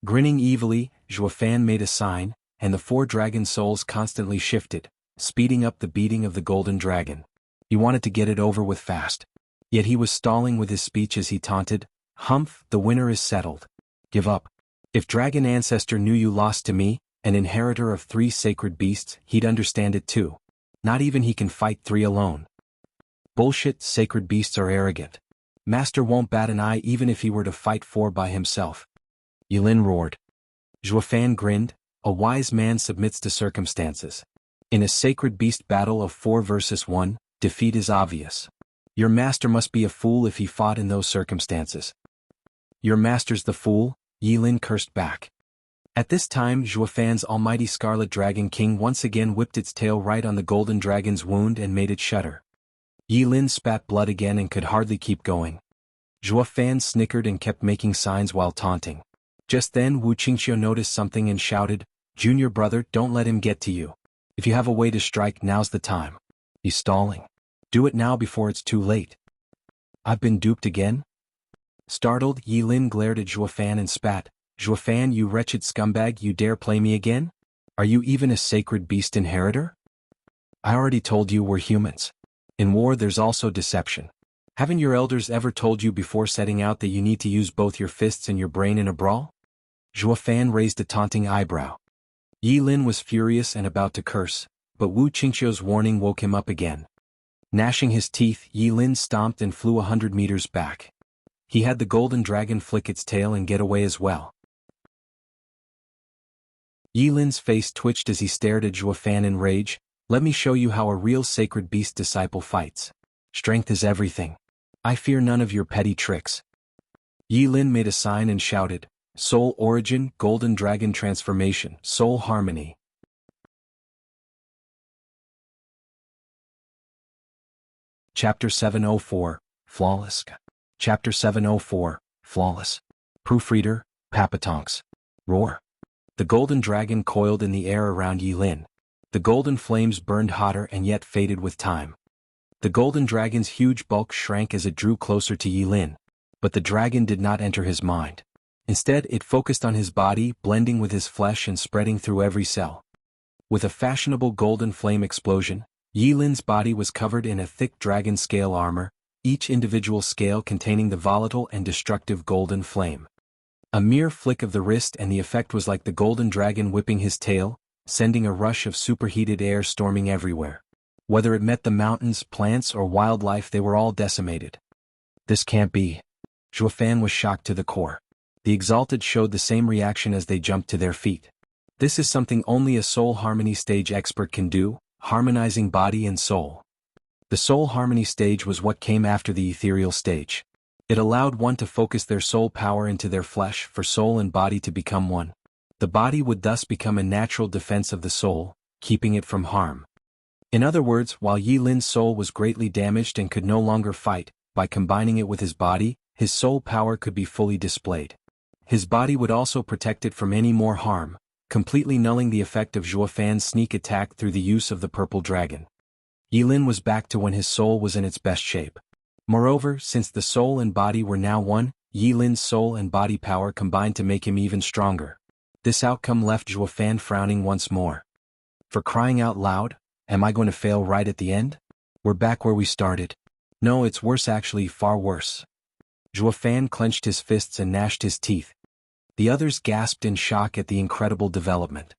Grinning evilly, Zhuofan made a sign, and the 4 dragon souls constantly shifted, speeding up the beating of the golden dragon. He wanted to get it over with fast. Yet he was stalling with his speech as he taunted, Humph, the winner is settled. Give up. If Dragon Ancestor knew you lost to me, An inheritor of 3 sacred beasts, he'd understand it too. Not even he can fight 3 alone. Bullshit, sacred beasts are arrogant. Master won't bat an eye even if he were to fight 4 by himself. Yilin roared. Zhuofan grinned. A wise man submits to circumstances. In a sacred beast battle of 4 versus 1, defeat is obvious. Your master must be a fool if he fought in those circumstances. Your master's the fool, Yilin cursed back. At this time Zhuofan's almighty Scarlet Dragon King once again whipped its tail right on the golden dragon's wound and made it shudder. Yilin spat blood again and could hardly keep going. Zhuofan snickered and kept making signs while taunting. Just then Wu Qingqiu noticed something and shouted, "Junior brother, don't let him get to you. If you have a way to strike, now's the time." He's stalling. Do it now before it's too late. I've been duped again? Startled, Yilin glared at Zhuofan and spat. Zhuofan, you wretched scumbag, you dare play me again? Are you even a sacred beast inheritor? I already told you we're humans. In war there's also deception. Haven't your elders ever told you before setting out that you need to use both your fists and your brain in a brawl? Zhuofan raised a taunting eyebrow. Yilin was furious and about to curse, but Wu Qingqiu's warning woke him up again. Gnashing his teeth, Yilin stomped and flew 100 meters back. He had the golden dragon flick its tail and get away as well. Yilin's face twitched as he stared at Zhuofan in rage. Let me show you how a real sacred beast disciple fights. Strength is everything. I fear none of your petty tricks. Yilin made a sign and shouted, Soul Origin, Golden Dragon Transformation, Soul Harmony. Chapter 704, Flawless. Chapter 704, Flawless. Proofreader, Papatonks. Roar. The golden dragon coiled in the air around Yilin. The golden flames burned hotter and yet faded with time. The golden dragon's huge bulk shrank as it drew closer to Yilin, but the dragon did not enter his mind. Instead, it focused on his body, blending with his flesh and spreading through every cell. With a fashionable golden flame explosion, Yilin's body was covered in a thick dragon scale armor, each individual scale containing the volatile and destructive golden flame. A mere flick of the wrist and the effect was like the golden dragon whipping his tail, sending a rush of superheated air storming everywhere. Whether it met the mountains, plants, or wildlife, they were all decimated. This can't be. Zhuofan was shocked to the core. The exalted showed the same reaction as they jumped to their feet. This is something only a soul harmony stage expert can do, harmonizing body and soul. The soul harmony stage was what came after the ethereal stage. It allowed one to focus their soul power into their flesh for soul and body to become one. The body would thus become a natural defense of the soul, keeping it from harm. In other words, while Yilin's soul was greatly damaged and could no longer fight, by combining it with his body, his soul power could be fully displayed. His body would also protect it from any more harm, completely nulling the effect of Zhuofan's sneak attack through the use of the purple dragon. Yilin was back to when his soul was in its best shape. Moreover, since the soul and body were now one, Yilin's soul and body power combined to make him even stronger. This outcome left Zhuofan frowning once more. For crying out loud, am I going to fail right at the end? We're back where we started. No, it's worse, actually, far worse. Zhuofan clenched his fists and gnashed his teeth. The others gasped in shock at the incredible development.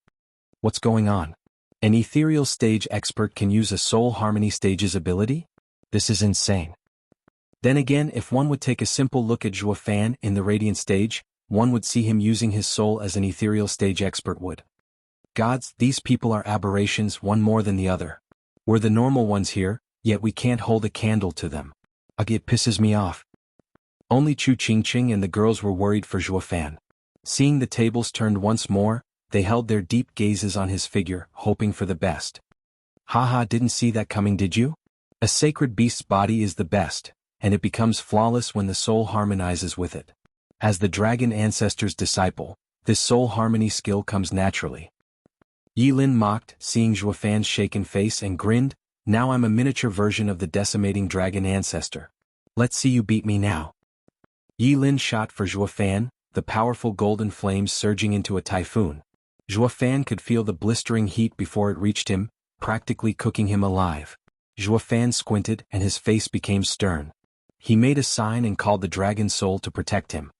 What's going on? An ethereal stage expert can use a soul harmony stage's ability? This is insane. Then again, if one would take a simple look at Zhuofan in the radiant stage, one would see him using his soul as an ethereal stage expert would. Gods, these people are aberrations, one more than the other. We're the normal ones here, yet we can't hold a candle to them. Ugh, it pisses me off. Only Chu Qingqing and the girls were worried for Zhuofan. Seeing the tables turned once more, they held their deep gazes on his figure, hoping for the best. Haha, didn't see that coming, did you? A sacred beast's body is the best, and it becomes flawless when the soul harmonizes with it. As the dragon ancestor's disciple, this soul harmony skill comes naturally. Yilin mocked, seeing Zhuofan's shaken face, and grinned, now I'm a miniature version of the decimating dragon ancestor. Let's see you beat me now. Yilin shot for Zhuofan, the powerful golden flames surging into a typhoon. Zhuofan could feel the blistering heat before it reached him, practically cooking him alive. Zhuofan squinted and his face became stern. He made a sign and called the dragon soul to protect him.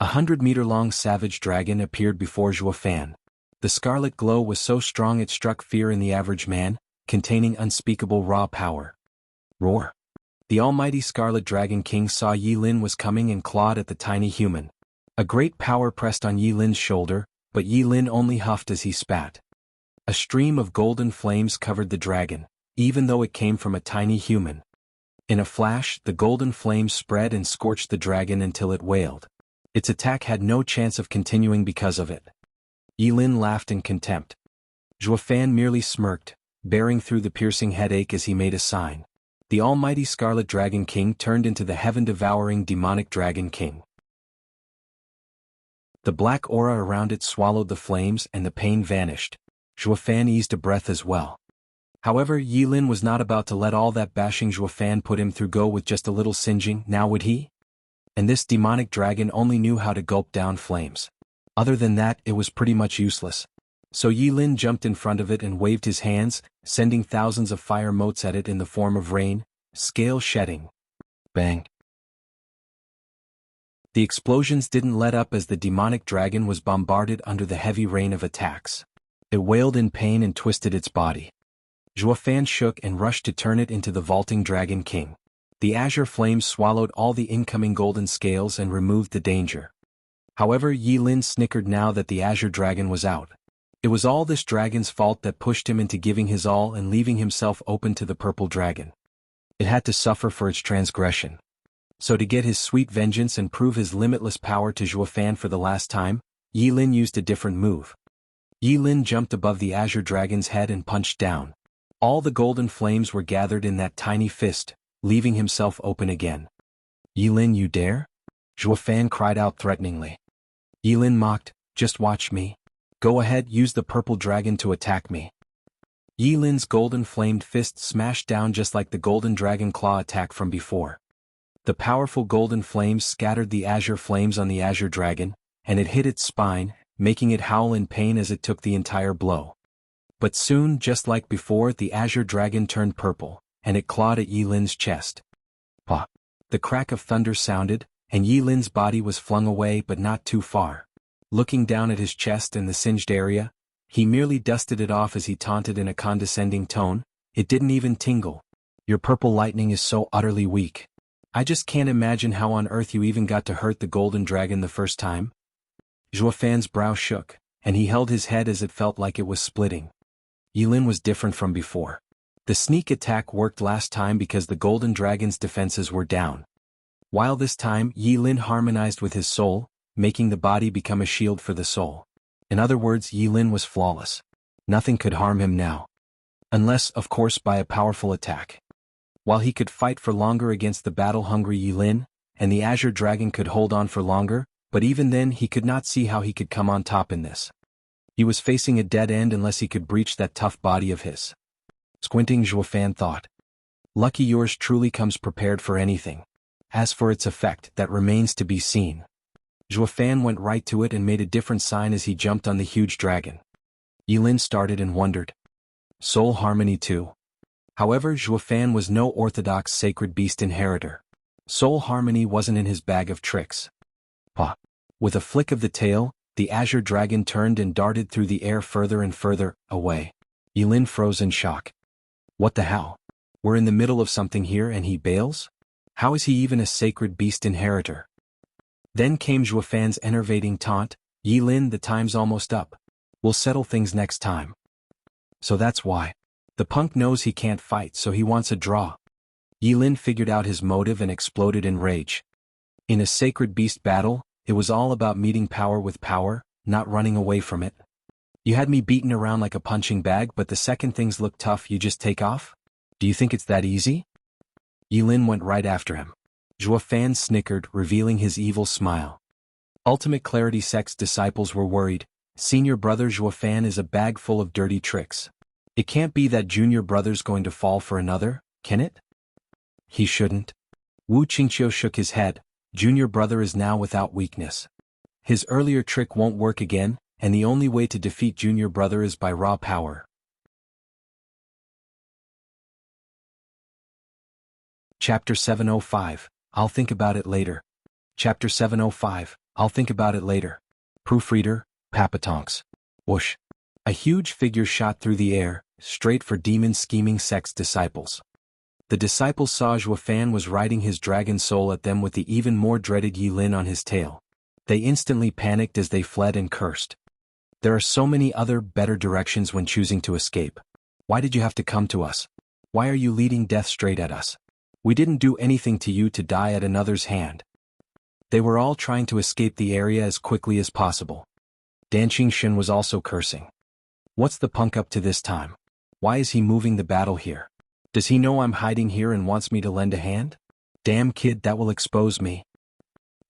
100-meter-long savage dragon appeared before Zhuofan. The scarlet glow was so strong it struck fear in the average man, containing unspeakable raw power. Roar! The almighty Scarlet Dragon King saw Yi Lin was coming and clawed at the tiny human. A great power pressed on Yi Lin's shoulder, but Yi Lin only huffed as he spat. A stream of golden flames covered the dragon, even though it came from a tiny human. In a flash, the golden flames spread and scorched the dragon until it wailed. Its attack had no chance of continuing because of it. Yi Lin laughed in contempt. Zhuo Fan merely smirked, bearing through the piercing headache as he made a sign. The almighty Scarlet Dragon King turned into the heaven-devouring demonic Dragon King. The black aura around it swallowed the flames and the pain vanished. Zhuo Fan eased a breath as well. However, Yi Lin was not about to let all that bashing Zhuo Fan put him through go with just a little singeing, now would he? And this demonic dragon only knew how to gulp down flames. Other than that, it was pretty much useless. So Yi Lin jumped in front of it and waved his hands, sending thousands of fire motes at it in the form of rain, scale shedding. Bang! The explosions didn't let up as the demonic dragon was bombarded under the heavy rain of attacks. It wailed in pain and twisted its body. Zhuo Fan shook and rushed to turn it into the vaulting Dragon King. The azure flames swallowed all the incoming golden scales and removed the danger. However, Yi Lin snickered now that the azure dragon was out. It was all this dragon's fault that pushed him into giving his all and leaving himself open to the purple dragon. It had to suffer for its transgression. So to get his sweet vengeance and prove his limitless power to Zhuo Fan for the last time, Yi Lin used a different move. Yi Lin jumped above the azure dragon's head and punched down. All the golden flames were gathered in that tiny fist, leaving himself open again. Yi Lin, you dare? Zhuo Fan cried out threateningly. Yi Lin mocked, just watch me. Go ahead, use the purple dragon to attack me. Yi Lin's golden flamed fist smashed down just like the golden dragon claw attack from before. The powerful golden flames scattered the azure flames on the azure dragon, and it hit its spine, making it howl in pain as it took the entire blow. But soon, just like before, the azure dragon turned purple, and it clawed at Yi Lin's chest. Pah! The crack of thunder sounded, and Yi Lin's body was flung away but not too far. Looking down at his chest and the singed area, he merely dusted it off as he taunted in a condescending tone, it didn't even tingle. Your purple lightning is so utterly weak. I just can't imagine how on earth you even got to hurt the golden dragon the first time. Zhuo Fan's brow shook, and he held his head as it felt like it was splitting. Yi Lin was different from before. The sneak attack worked last time because the golden dragon's defenses were down. While this time Yi Lin harmonized with his soul, making the body become a shield for the soul. In other words, Yi Lin was flawless. Nothing could harm him now. Unless, of course, by a powerful attack. While he could fight for longer against the battle-hungry Yi Lin, and the azure dragon could hold on for longer, but even then he could not see how he could come on top in this. He was facing a dead end unless he could breach that tough body of his. Squinting, Zhuo Fan thought. Lucky yours truly comes prepared for anything. As for its effect, that remains to be seen. Zhuo Fan went right to it and made a different sign as he jumped on the huge dragon. Yi Lin started and wondered. Soul harmony too. However, Zhuo Fan was no orthodox sacred beast inheritor. Soul harmony wasn't in his bag of tricks. Pah! With a flick of the tail, the azure dragon turned and darted through the air further and further away. Yi Lin froze in shock. What the hell? We're in the middle of something here and he bails? How is he even a sacred beast inheritor? Then came Zhuo Fan's enervating taunt, Yi Lin, the time's almost up. We'll settle things next time. So that's why. The punk knows he can't fight, so he wants a draw. Yi Lin figured out his motive and exploded in rage. In a sacred beast battle, it was all about meeting power with power, not running away from it. You had me beaten around like a punching bag, but the second things look tough you just take off? Do you think it's that easy? Yi Lin went right after him. Zhuo Fan snickered, revealing his evil smile. Ultimate Clarity Sect's disciples were worried. Senior brother Zhuo Fan is a bag full of dirty tricks. It can't be that junior brother's going to fall for another, can it? He shouldn't. Wu Qingqiu shook his head. Junior brother is now without weakness. His earlier trick won't work again, and the only way to defeat junior brother is by raw power. Chapter 705, I'll think about it later. Chapter 705, I'll think about it later. Proofreader, Papatonks. Whoosh. A huge figure shot through the air, straight for demon-scheming sect's disciples. The disciples saw Zhuofan was riding his dragon soul at them with the even more dreaded Yilin on his tail. They instantly panicked as they fled and cursed. There are so many other, better directions when choosing to escape. Why did you have to come to us? Why are you leading death straight at us? We didn't do anything to you to die at another's hand. They were all trying to escape the area as quickly as possible. Dan Qingshen was also cursing. What's the punk up to this time? Why is he moving the battle here? Does he know I'm hiding here and wants me to lend a hand? Damn kid, that will expose me.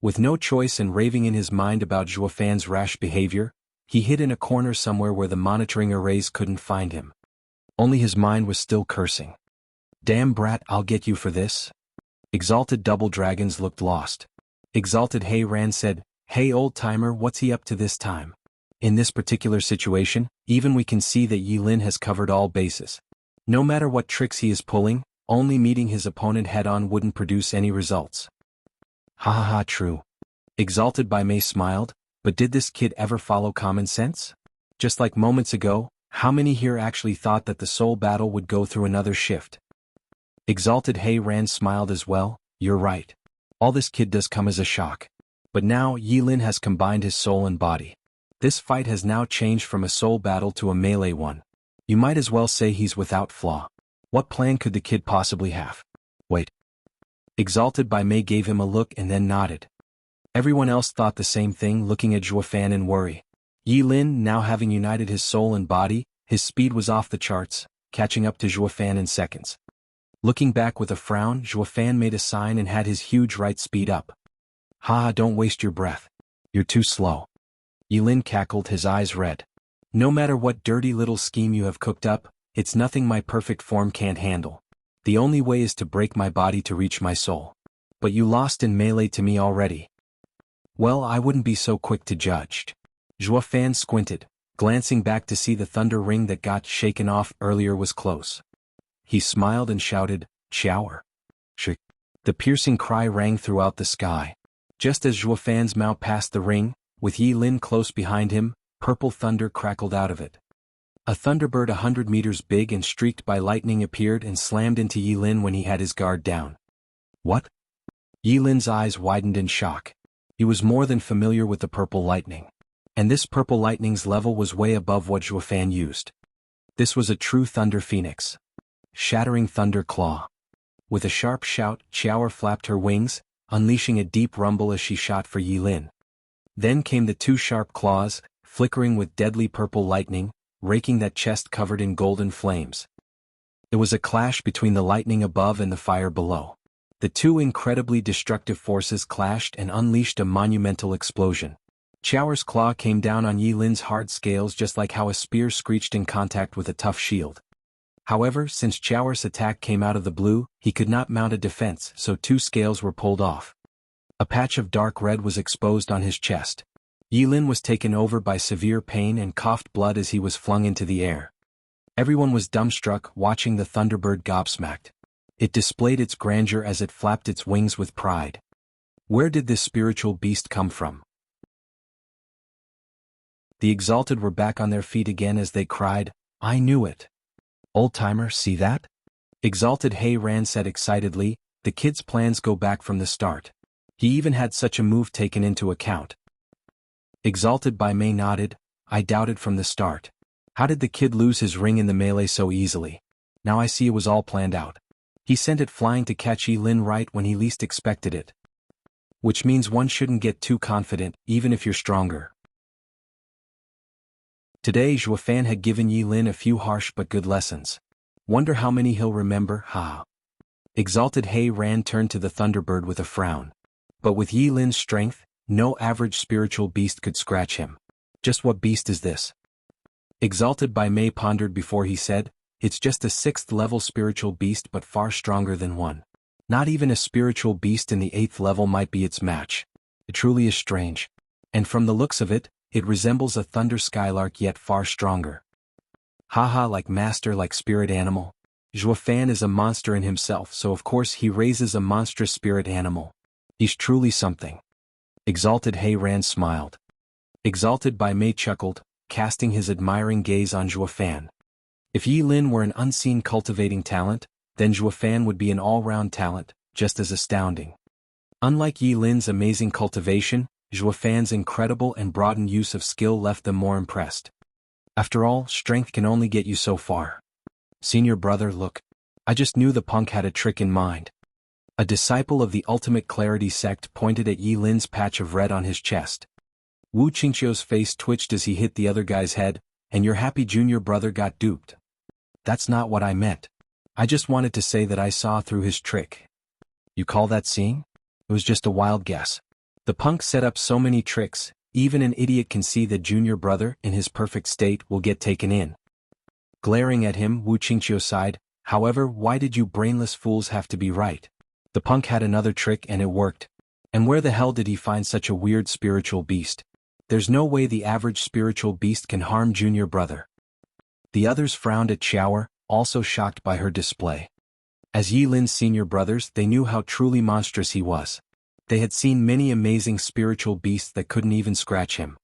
With no choice and raving in his mind about Zhuofan's rash behavior, he hid in a corner somewhere where the monitoring arrays couldn't find him. Only his mind was still cursing. Damn brat, I'll get you for this. Exalted Double Dragons looked lost. Exalted Hei Ran said, "Hey old-timer, what's he up to this time? In this particular situation, even we can see that Yilin has covered all bases. No matter what tricks he is pulling, only meeting his opponent head-on wouldn't produce any results." Ha ha ha, true. Exalted by Mei smiled, but did this kid ever follow common sense? Just like moments ago, how many here actually thought that the soul battle would go through another shift? Exalted Hei Ran smiled as well. You're right. All this kid does come as a shock. But now Yilin has combined his soul and body. This fight has now changed from a soul battle to a melee one. You might as well say he's without flaw. What plan could the kid possibly have? Wait. Exalted by Mei gave him a look and then nodded. Everyone else thought the same thing, looking at Zhuofan in worry. Yilin, now having united his soul and body, his speed was off the charts, catching up to Zhuofan in seconds. Looking back with a frown, Zhuofan made a sign and had his huge right speed up. "Ha, don't waste your breath. You're too slow." Yilin cackled, his eyes red. "No matter what dirty little scheme you have cooked up, it's nothing my perfect form can't handle. The only way is to break my body to reach my soul. But you lost in melee to me already." "Well, I wouldn't be so quick to judge." Zhuofan squinted, glancing back to see the thunder ring that got shaken off earlier was close. He smiled and shouted, "Chower!" Shik. The piercing cry rang throughout the sky. Just as Zhuofan's mount passed the ring, with Yilin close behind him, purple thunder crackled out of it. A thunderbird 100 meters big and streaked by lightning appeared and slammed into Yilin when he had his guard down. What? Yilin's eyes widened in shock. He was more than familiar with the purple lightning. And this purple lightning's level was way above what Zhuofan used. This was a true thunder phoenix. Shattering thunder claw. With a sharp shout, Chower flapped her wings, unleashing a deep rumble as she shot for Yilin. Then came the two sharp claws, flickering with deadly purple lightning, raking that chest covered in golden flames. It was a clash between the lightning above and the fire below. The two incredibly destructive forces clashed and unleashed a monumental explosion. Chower's claw came down on Yilin's hard scales just like how a spear screeched in contact with a tough shield. However, since Chower's attack came out of the blue, he could not mount a defense, so two scales were pulled off. A patch of dark red was exposed on his chest. Yilin was taken over by severe pain and coughed blood as he was flung into the air. Everyone was dumbstruck, watching the Thunderbird gobsmacked. It displayed its grandeur as it flapped its wings with pride. Where did this spiritual beast come from? The Exalted were back on their feet again as they cried, "I knew it! Old-timer, see that?" Exalted Hei Ran said excitedly, "The kid's plans go back from the start. He even had such a move taken into account." Exalted by Mei nodded, "I doubted from the start. How did the kid lose his ring in the melee so easily? Now I see it was all planned out. He sent it flying to catch Yilin right when he least expected it. Which means one shouldn't get too confident, even if you're stronger." Today Zhuofan had given Yilin a few harsh but good lessons. Wonder how many he'll remember, ha. Exalted Hei Ran turned to the Thunderbird with a frown. But with Yilin's strength, no average spiritual beast could scratch him. Just what beast is this? Exalted by Mei pondered before he said, "It's just a 6th level spiritual beast but far stronger than one. Not even a spiritual beast in the 8th level might be its match. It truly is strange. And from the looks of it, it resembles a thunder skylark yet far stronger." Haha, like master, like spirit animal. Zhuofan is a monster in himself, so of course he raises a monstrous spirit animal. He's truly something. Exalted Hei Ran smiled. Exalted by Mei chuckled, casting his admiring gaze on Zhuo. If Yi Lin were an unseen cultivating talent, then Zhuo would be an all-round talent, just as astounding. Unlike Yi Lin's amazing cultivation, Zhuo's incredible and broadened use of skill left them more impressed. After all, strength can only get you so far. Senior brother, look. I just knew the punk had a trick in mind. A disciple of the Ultimate Clarity sect pointed at Yi Lin's patch of red on his chest. Wu Qingqiu's face twitched as he hit the other guy's head, and your happy junior brother got duped. That's not what I meant. I just wanted to say that I saw through his trick. You call that seeing? It was just a wild guess. The punk set up so many tricks, even an idiot can see that junior brother, in his perfect state, will get taken in. Glaring at him, Wu Qingqiu sighed, however, why did you brainless fools have to be right? The punk had another trick and it worked. And where the hell did he find such a weird spiritual beast? There's no way the average spiritual beast can harm junior brother. The others frowned at Xiaoer, also shocked by her display. As Yi Lin's senior brothers, they knew how truly monstrous he was. They had seen many amazing spiritual beasts that couldn't even scratch him.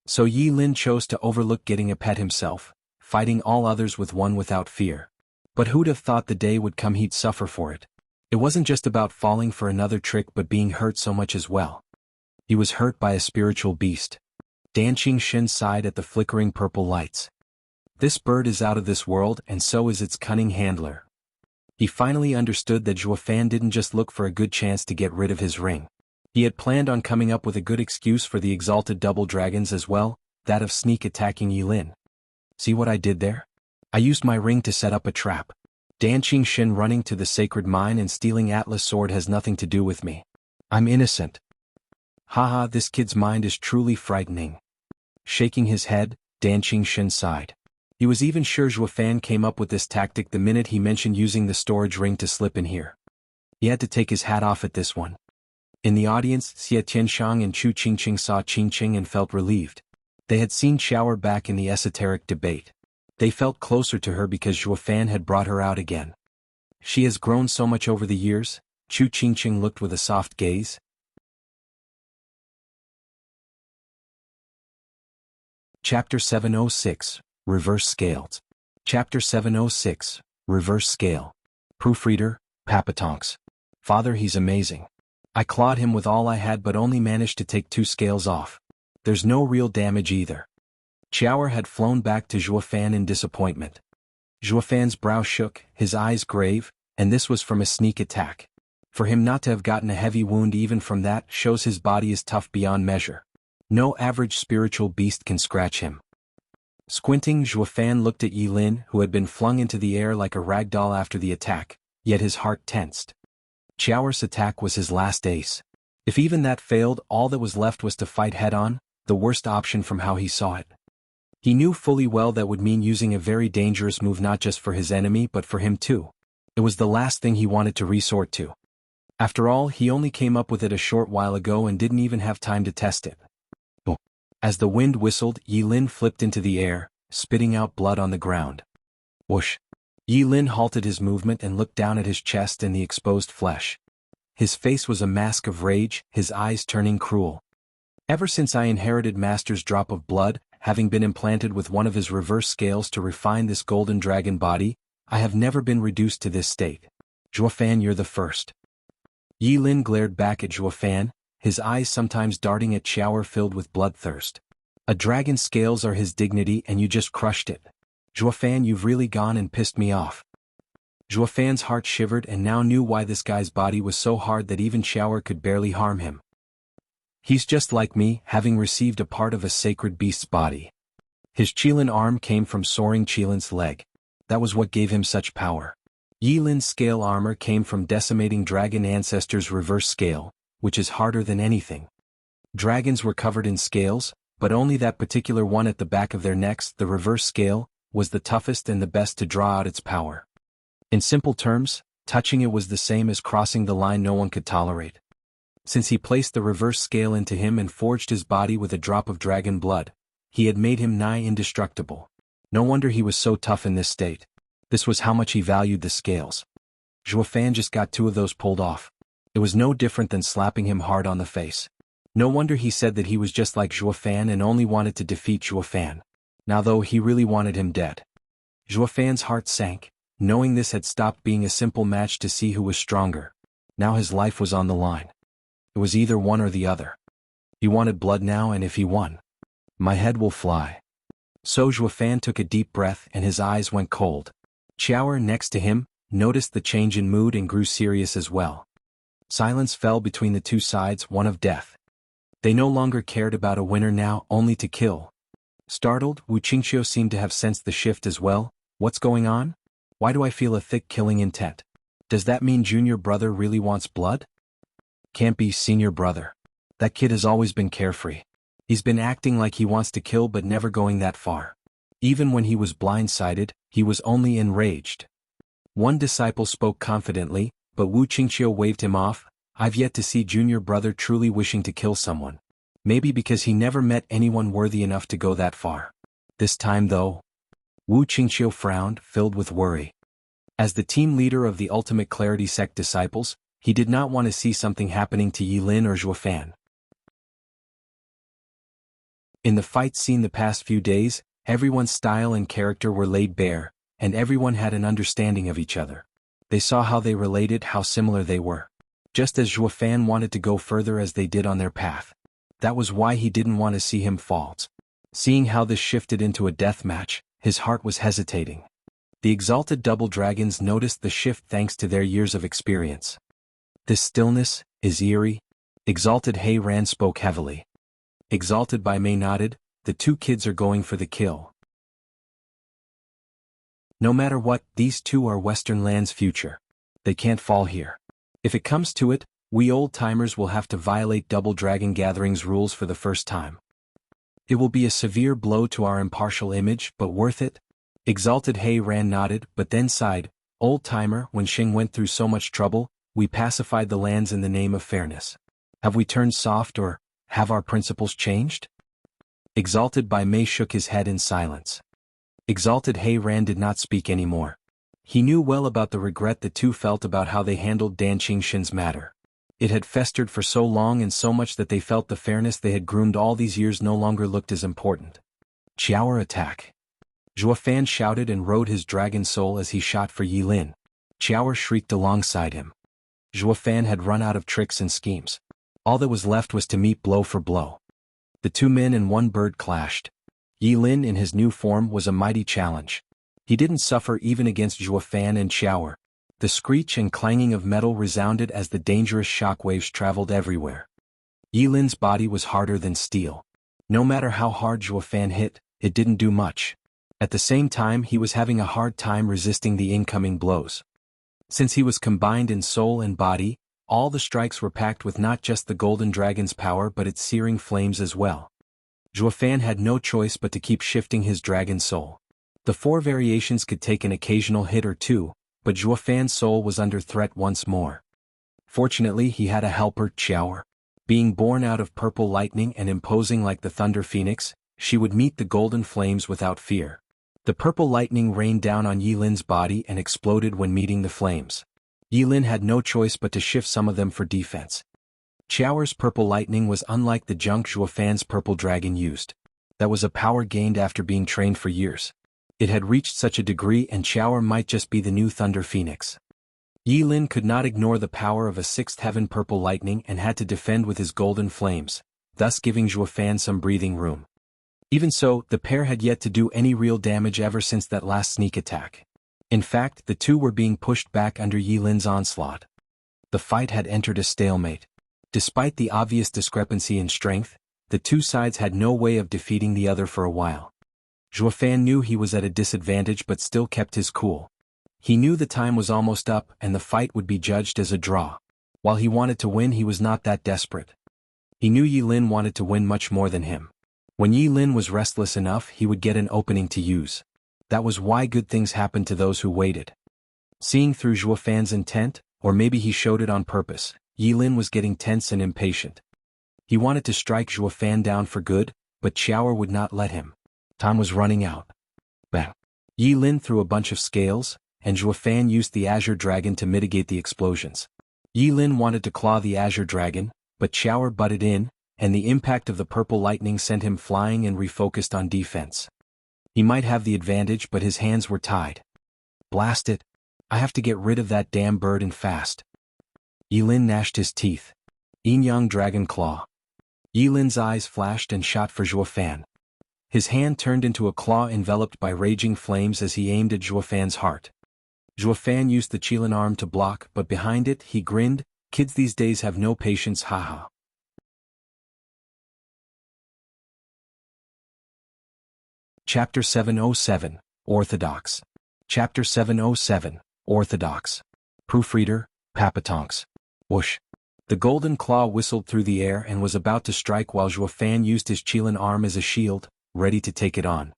So Yi Lin chose to overlook getting a pet himself, fighting all others with one without fear. But who'd have thought the day would come he'd suffer for it? It wasn't just about falling for another trick but being hurt so much as well. He was hurt by a spiritual beast. Dan Qingxin sighed at the flickering purple lights. This bird is out of this world and so is its cunning handler. He finally understood that Zhuo didn't just look for a good chance to get rid of his ring. He had planned on coming up with a good excuse for the exalted double dragons as well, that of sneak attacking Yi Lin. See what I did there? I used my ring to set up a trap. Dan Qingxin running to the sacred mine and stealing Atlas sword has nothing to do with me. I'm innocent. Haha, this kid's mind is truly frightening. Shaking his head, Dan Qingxin sighed. He was even sure Zhuo came up with this tactic the minute he mentioned using the storage ring to slip in here. He had to take his hat off at this one. In the audience, Xie Tianxiang and Chu Qingqing saw Qingqing and felt relieved. They had seen Xiaoer back in the esoteric debate. They felt closer to her because Zhuo had brought her out again. She has grown so much over the years, Chu Qingqing looked with a soft gaze. Chapter 706, Reverse Scales. Chapter 706, Reverse Scale. Proofreader, Papatonks. Father, he's amazing. I clawed him with all I had but only managed to take 2 scales off. There's no real damage either. Xiaoer had flown back to Zhuo in disappointment. Zhuo's brow shook, his eyes grave, and this was from a sneak attack. For him not to have gotten a heavy wound even from that shows his body is tough beyond measure. No average spiritual beast can scratch him. Squinting, Zhuo looked at Yi Lin, who had been flung into the air like a rag doll after the attack, yet his heart tensed. Xiaoer's attack was his last ace. If even that failed, all that was left was to fight head-on, the worst option from how he saw it. He knew fully well that would mean using a very dangerous move not just for his enemy but for him too. It was the last thing he wanted to resort to. After all, he only came up with it a short while ago and didn't even have time to test it. As the wind whistled, Yi Lin flipped into the air, spitting out blood on the ground. Whoosh! Yi Lin halted his movement and looked down at his chest and the exposed flesh. His face was a mask of rage, his eyes turning cruel. Ever since I inherited Master's drop of blood, having been implanted with one of his reverse scales to refine this golden dragon body, I have never been reduced to this state. Zhuo, you're the first. Yi Lin glared back at Zhuo, his eyes sometimes darting at Xiaoer filled with bloodthirst. A dragon's scales are his dignity and you just crushed it. Zhuo, you've really gone and pissed me off. Zhuo's heart shivered and now knew why this guy's body was so hard that even Xiaoer could barely harm him. He's just like me, having received a part of a sacred beast's body. His Qilin arm came from soaring Qilin's leg. That was what gave him such power. Yi Lin's scale armor came from decimating dragon ancestors' reverse scale, which is harder than anything. Dragons were covered in scales, but only that particular one at the back of their necks, the reverse scale, was the toughest and the best to draw out its power. In simple terms, touching it was the same as crossing the line no one could tolerate. Since he placed the reverse scale into him and forged his body with a drop of dragon blood, he had made him nigh indestructible. No wonder he was so tough in this state. This was how much he valued the scales. Zhuo just got 2 of those pulled off. It was no different than slapping him hard on the face. No wonder he said that he was just like Zhuo and only wanted to defeat Zhuo. Now though he really wanted him dead. Zhuofan's heart sank, knowing this had stopped being a simple match to see who was stronger. Now his life was on the line. It was either one or the other. He wanted blood now, and if he won, my head will fly. So Zhuofan took a deep breath and his eyes went cold. Qiaoer next to him noticed the change in mood and grew serious as well. Silence fell between the two sides, one of death. They no longer cared about a winner now, only to kill. Startled, Wu Qingqiu seemed to have sensed the shift as well. What's going on? Why do I feel a thick killing intent? Does that mean junior brother really wants blood? Can't be, senior brother. That kid has always been carefree. He's been acting like he wants to kill but never going that far. Even when he was blindsided, he was only enraged. One disciple spoke confidently, but Wu Qingqiu waved him off. I've yet to see junior brother truly wishing to kill someone. Maybe because he never met anyone worthy enough to go that far. This time though, Wu Qingqiu frowned, filled with worry. As the team leader of the Ultimate Clarity Sect disciples, he did not want to see something happening to Yilin or Zhuofan. In the fight scene the past few days, everyone's style and character were laid bare, and everyone had an understanding of each other. They saw how they related, how similar they were. Just as Zhuofan wanted to go further as they did on their path. That was why he didn't want to see him fall. Seeing how this shifted into a death match, his heart was hesitating. The exalted double dragons noticed the shift thanks to their years of experience. This stillness is eerie. Exalted He Ran spoke heavily. Exalted by Mei nodded. The two kids are going for the kill. No matter what, these two are Western Land's future. They can't fall here. If it comes to it, we old-timers will have to violate Double Dragon Gathering's rules for the first time. It will be a severe blow to our impartial image, but worth it? Exalted He Ran nodded, but then sighed. Old-timer, when Xing went through so much trouble, we pacified the lands in the name of fairness. Have we turned soft, or have our principles changed? Exalted by Mei shook his head in silence. Exalted He Ran did not speak anymore. He knew well about the regret the two felt about how they handled Dan Qingxin's matter. It had festered for so long and so much that they felt the fairness they had groomed all these years no longer looked as important. Qiaoer attack. Zhuofan shouted and rode his dragon soul as he shot for Yilin. Qiaoer shrieked alongside him. Zhuofan had run out of tricks and schemes. All that was left was to meet blow for blow. The two men and one bird clashed. Yilin in his new form was a mighty challenge. He didn't suffer even against Zhuofan and Qiaoer. The screech and clanging of metal resounded as the dangerous shockwaves traveled everywhere. Yilin's body was harder than steel. No matter how hard Zhuofan hit, it didn't do much. At the same time he was having a hard time resisting the incoming blows. Since he was combined in soul and body, all the strikes were packed with not just the golden dragon's power but its searing flames as well. Zhuofan had no choice but to keep shifting his dragon soul. The four variations could take an occasional hit or two, but Zhuofan's soul was under threat once more. Fortunately he had a helper, Qiaoer. Being born out of purple lightning and imposing like the thunder phoenix, she would meet the golden flames without fear. The purple lightning rained down on Yilin's body and exploded when meeting the flames. Yilin had no choice but to shift some of them for defense. Qiaoer's purple lightning was unlike the junk Zhuofan's purple dragon used. That was a power gained after being trained for years. It had reached such a degree and Qiaoer might just be the new thunder phoenix. Yilin could not ignore the power of a sixth heaven purple lightning and had to defend with his golden flames, thus giving Zhuofan some breathing room. Even so, the pair had yet to do any real damage ever since that last sneak attack. In fact, the two were being pushed back under Yilin's onslaught. The fight had entered a stalemate. Despite the obvious discrepancy in strength, the two sides had no way of defeating the other for a while. Zhuofan knew he was at a disadvantage but still kept his cool. He knew the time was almost up and the fight would be judged as a draw. While he wanted to win, he was not that desperate. He knew Yilin wanted to win much more than him. When Yilin was restless enough, he would get an opening to use. That was why good things happened to those who waited. Seeing through Zhuofan's intent, or maybe he showed it on purpose, Yilin was getting tense and impatient. He wanted to strike Zhuofan down for good, but Qiaoer would not let him. Time was running out. Bang! Yilin threw a bunch of scales, and Zhuofan used the Azure Dragon to mitigate the explosions. Yilin wanted to claw the Azure Dragon, but Qiaoer butted in, and the impact of the purple lightning sent him flying and refocused on defense. He might have the advantage but his hands were tied. Blast it. I have to get rid of that damn bird and fast. Yilin gnashed his teeth. Yin-Yang Dragon Claw. Yilin's eyes flashed and shot for Zhuofan. His hand turned into a claw enveloped by raging flames as he aimed at Zhuofan's heart. Zhuofan used the Qilin arm to block, but behind it, he grinned. Kids these days have no patience, haha. Chapter 707, Orthodox. Chapter 707, Orthodox. Proofreader, Papatonks. Whoosh. The golden claw whistled through the air and was about to strike while Zhuofan used his Qilin arm as a shield, ready to take it on.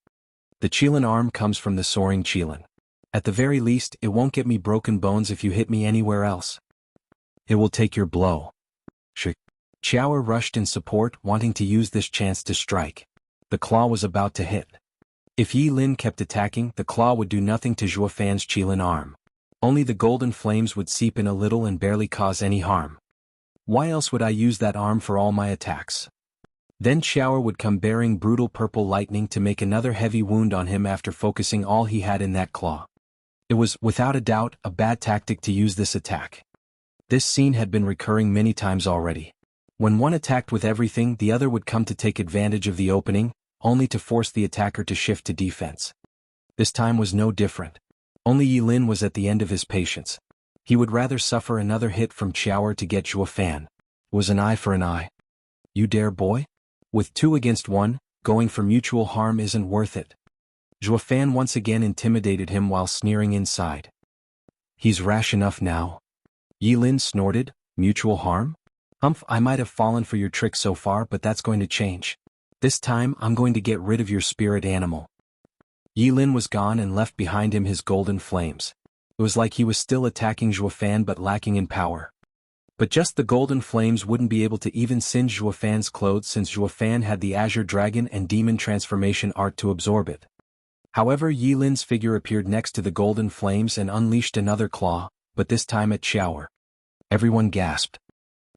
The Qilin arm comes from the soaring Qilin. At the very least, it won't get me broken bones if you hit me anywhere else. It will take your blow. Qiao rushed in support, wanting to use this chance to strike. The claw was about to hit. If Yilin kept attacking, the claw would do nothing to Zhuofan's Qilin arm. Only the golden flames would seep in a little and barely cause any harm. Why else would I use that arm for all my attacks? Then Qiao would come bearing brutal purple lightning to make another heavy wound on him after focusing all he had in that claw. It was, without a doubt, a bad tactic to use this attack. This scene had been recurring many times already. When one attacked with everything, the other would come to take advantage of the opening, only to force the attacker to shift to defense. This time was no different. Only Yilin was at the end of his patience. He would rather suffer another hit from Qiao to get Zhuofan. Was an eye for an eye. You dare, boy? With 2 against 1, going for mutual harm isn't worth it. Zhuofan once again intimidated him while sneering inside. He's rash enough now. Yilin snorted, mutual harm? Humph, I might have fallen for your trick so far, but that's going to change. This time, I'm going to get rid of your spirit animal. Yilin was gone and left behind him his golden flames. It was like he was still attacking Zhuofan but lacking in power. But just the golden flames wouldn't be able to even singe Zhuofan's clothes since Zhuofan had the Azure Dragon and Demon transformation art to absorb it. However, Yilin's figure appeared next to the golden flames and unleashed another claw, but this time at Qiao. Everyone gasped.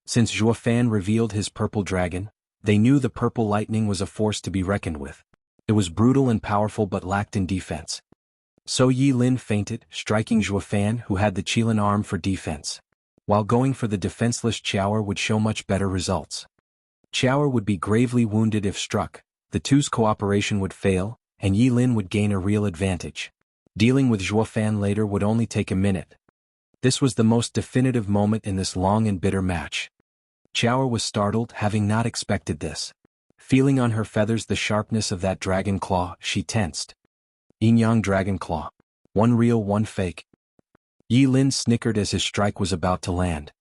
Since Zhuofan revealed his purple dragon, they knew the purple lightning was a force to be reckoned with. It was brutal and powerful but lacked in defense. So Yilin feinted, striking Zhuofan, who had the Qilin arm, for defense. While going for the defenseless Qiao would show much better results. Qiao would be gravely wounded if struck, the two's cooperation would fail, and Yilin would gain a real advantage. Dealing with Zhuofan later would only take a minute. This was the most definitive moment in this long and bitter match. Qiao was startled, having not expected this. Feeling on her feathers the sharpness of that dragon claw, she tensed. Yin-Yang Dragon Claw. One real, one fake. Yilin snickered as his strike was about to land.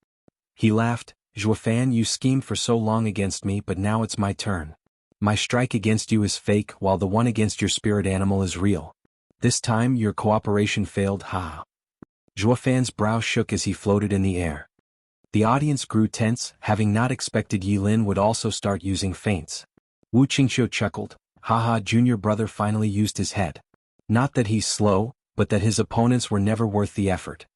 He laughed. Zhuofan, you schemed for so long against me, but now it's my turn. My strike against you is fake, while the one against your spirit animal is real. This time your cooperation failed, ha. Zhuofan's brow shook as he floated in the air. The audience grew tense, having not expected Yilin would also start using feints. Wu Qingqiu chuckled. Haha, junior brother finally used his head. Not that he's slow, but that his opponents were never worth the effort.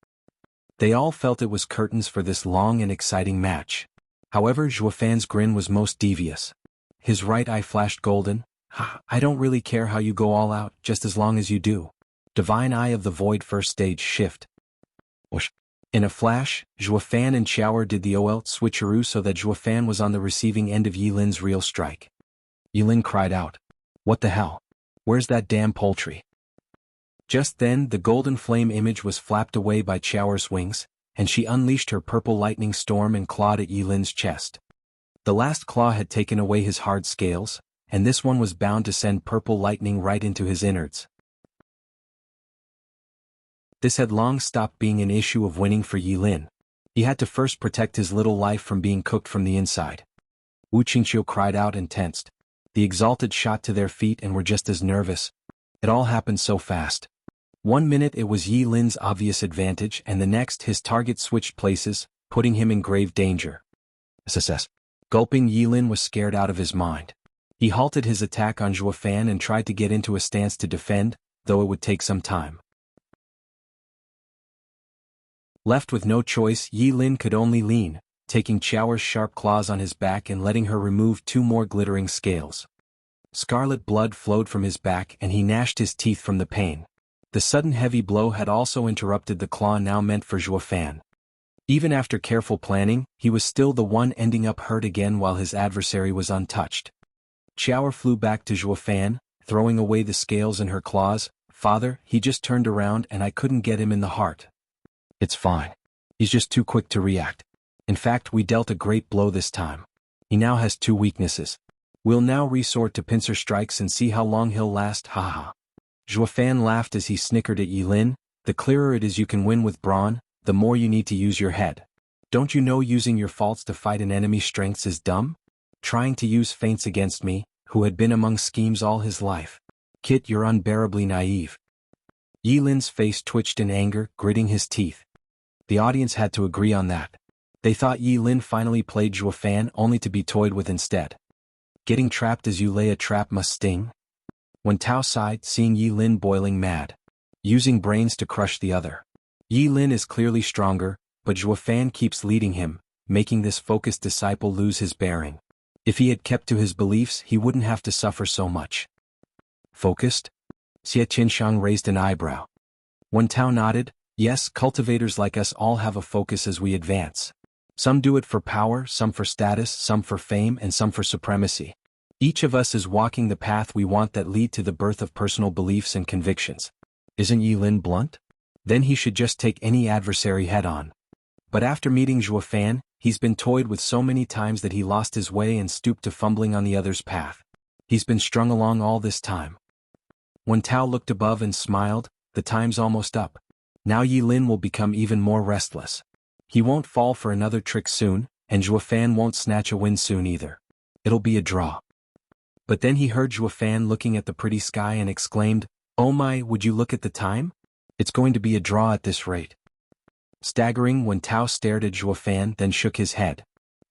They all felt it was curtains for this long and exciting match. However, Zhuofan's grin was most devious. His right eye flashed golden. Ha, I don't really care how you go all out, just as long as you do. Divine Eye of the Void first stage shift. Whoosh. In a flash, Zhuofan and Qiao did the OL switcheroo so that Zhuofan was on the receiving end of Yilin's real strike. Yilin cried out. What the hell? Where's that damn poultry? Just then, the golden flame image was flapped away by Qiao's wings, and she unleashed her purple lightning storm and clawed at Yilin's chest. The last claw had taken away his hard scales, and this one was bound to send purple lightning right into his innards. This had long stopped being an issue of winning for Yilin. He had to first protect his little life from being cooked from the inside. Wu Qingqiu cried out and tensed. The exalted shot to their feet and were just as nervous. It all happened so fast. 1 minute it was Yilin's obvious advantage and the next his target switched places, putting him in grave danger. SSS. Gulping, Yilin was scared out of his mind. He halted his attack on Zhuofan and tried to get into a stance to defend, though it would take some time. Left with no choice, Yilin could only lean, taking Qiao's sharp claws on his back and letting her remove 2 more glittering scales. Scarlet blood flowed from his back and he gnashed his teeth from the pain. The sudden heavy blow had also interrupted the claw now meant for Zhuofan. Even after careful planning, he was still the one ending up hurt again while his adversary was untouched. Xiaoer flew back to Zhuofan, throwing away the scales in her claws. "Father, he just turned around and I couldn't get him in the heart." "It's fine. He's just too quick to react. In fact, we dealt a great blow this time. He now has 2 weaknesses. We'll now resort to pincer strikes and see how long he'll last, haha." Zhuofan laughed as he snickered at Yilin. "The clearer it is you can win with brawn, the more you need to use your head. Don't you know using your faults to fight an enemy's strengths is dumb? Trying to use feints against me, who had been among schemes all his life. Kit, you're unbearably naive." Yilin's face twitched in anger, gritting his teeth. The audience had to agree on that. They thought Yilin finally played Zhuofan only to be toyed with instead. Getting trapped as you lay a trap must sting. Wen Tao sighed, seeing Yilin boiling mad. Using brains to crush the other. Yilin is clearly stronger, but Zhuofan keeps leading him, making this focused disciple lose his bearing. If he had kept to his beliefs, he wouldn't have to suffer so much. Focused? Xie Qinshang raised an eyebrow. Wen Tao nodded. "Yes, cultivators like us all have a focus as we advance. Some do it for power, some for status, some for fame, and some for supremacy. Each of us is walking the path we want that lead to the birth of personal beliefs and convictions. Isn't Yilin blunt? Then he should just take any adversary head-on. But after meeting Zhuofan, he's been toyed with so many times that he lost his way and stooped to fumbling on the other's path. He's been strung along all this time." When Tao looked above and smiled, "The time's almost up. Now Yilin will become even more restless. He won't fall for another trick soon, and Zhuofan won't snatch a win soon either. It'll be a draw." But then he heard Zhuofan looking at the pretty sky and exclaimed, "Oh my, would you look at the time? It's going to be a draw at this rate." Staggering, Wen Tao stared at Zhuofan, then shook his head.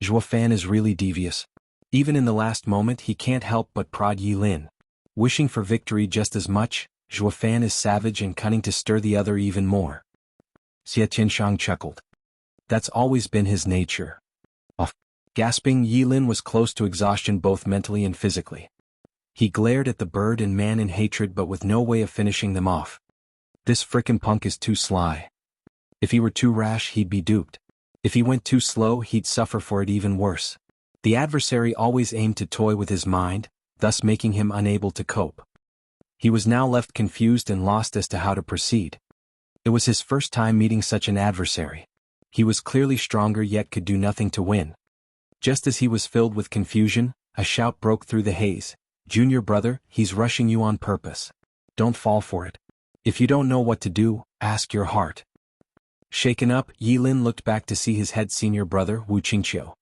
Zhuofan is really devious. Even in the last moment he can't help but prod Yilin. Wishing for victory just as much, Zhuofan is savage and cunning to stir the other even more. Xie Qinshang chuckled. That's always been his nature. Off. Gasping, Yilin was close to exhaustion both mentally and physically. He glared at the bird and man in hatred but with no way of finishing them off. This frickin' punk is too sly. If he were too rash, he'd be duped. If he went too slow, he'd suffer for it even worse. The adversary always aimed to toy with his mind, thus making him unable to cope. He was now left confused and lost as to how to proceed. It was his first time meeting such an adversary. He was clearly stronger yet could do nothing to win. Just as he was filled with confusion, a shout broke through the haze. "Junior brother, he's rushing you on purpose. Don't fall for it. If you don't know what to do, ask your heart." Shaken up, Yilin looked back to see his head senior brother, Wu Qingqiu.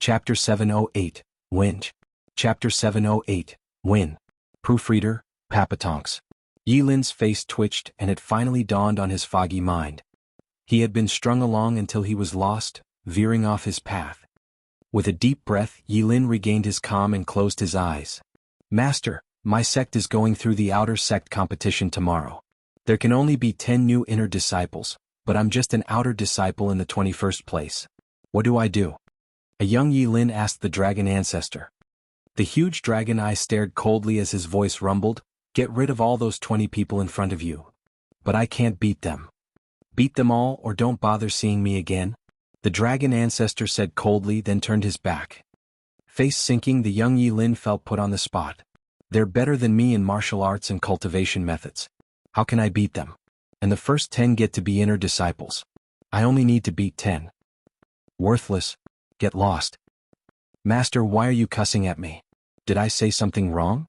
Chapter 708, Winch. Chapter 708, Win. Proofreader, Papatonks. Yilin's face twitched and it finally dawned on his foggy mind. He had been strung along until he was lost, veering off his path. With a deep breath, Yilin regained his calm and closed his eyes. "Master, my sect is going through the outer sect competition tomorrow. There can only be 10 new inner disciples, but I'm just an outer disciple in the 21st place. What do I do?" A young Yilin asked the dragon ancestor. The huge dragon eye stared coldly as his voice rumbled, "Get rid of all those 20 people in front of you. But I can't beat them. Beat them all or don't bother seeing me again." The dragon ancestor said coldly, then turned his back. Face sinking, the young Yilin felt put on the spot. "They're better than me in martial arts and cultivation methods. How can I beat them? And the first 10 get to be inner disciples. I only need to beat 10. Worthless. Get lost." "Master, why are you cussing at me? Did I say something wrong?"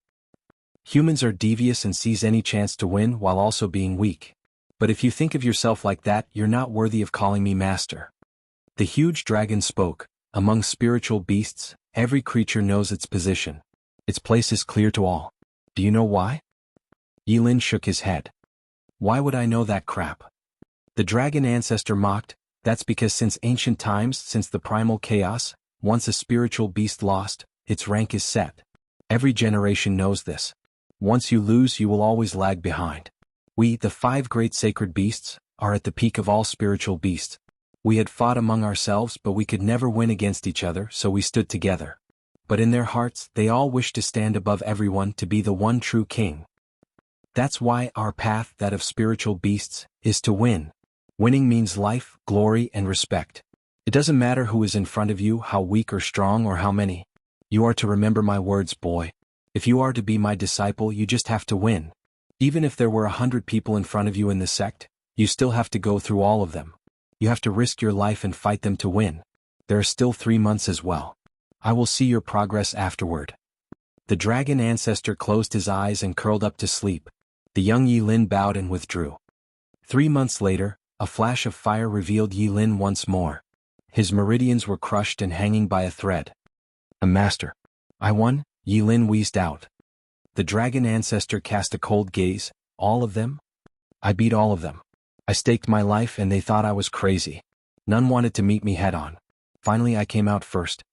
Humans are devious and seize any chance to win while also being weak. But if you think of yourself like that, you're not worthy of calling me master. The huge dragon spoke. Among spiritual beasts, every creature knows its position. Its place is clear to all. Do you know why? Yilin shook his head. "Why would I know that crap?" The dragon ancestor mocked. "That's because since ancient times, since the primal chaos, once a spiritual beast lost, its rank is set. Every generation knows this. Once you lose, you will always lag behind. We, the 5 great sacred beasts, are at the peak of all spiritual beasts. We had fought among ourselves, but we could never win against each other, so we stood together. But in their hearts, they all wished to stand above everyone, to be the one true king. That's why our path, that of spiritual beasts, is to win. Winning means life, glory, and respect. It doesn't matter who is in front of you, how weak or strong or how many. You are to remember my words, boy. If you are to be my disciple, you just have to win. Even if there were 100 people in front of you in the sect, you still have to go through all of them. You have to risk your life and fight them to win. There are still 3 months as well. I will see your progress afterward. The dragon ancestor closed his eyes and curled up to sleep. The young Yi Lin bowed and withdrew. 3 months later, a flash of fire revealed Yi Lin once more. His meridians were crushed and hanging by a thread. A master. I won, Yi Lin wheezed out. The dragon ancestor cast a cold gaze. All of them? I beat all of them. I staked my life and they thought I was crazy. None wanted to meet me head-on. Finally I came out first.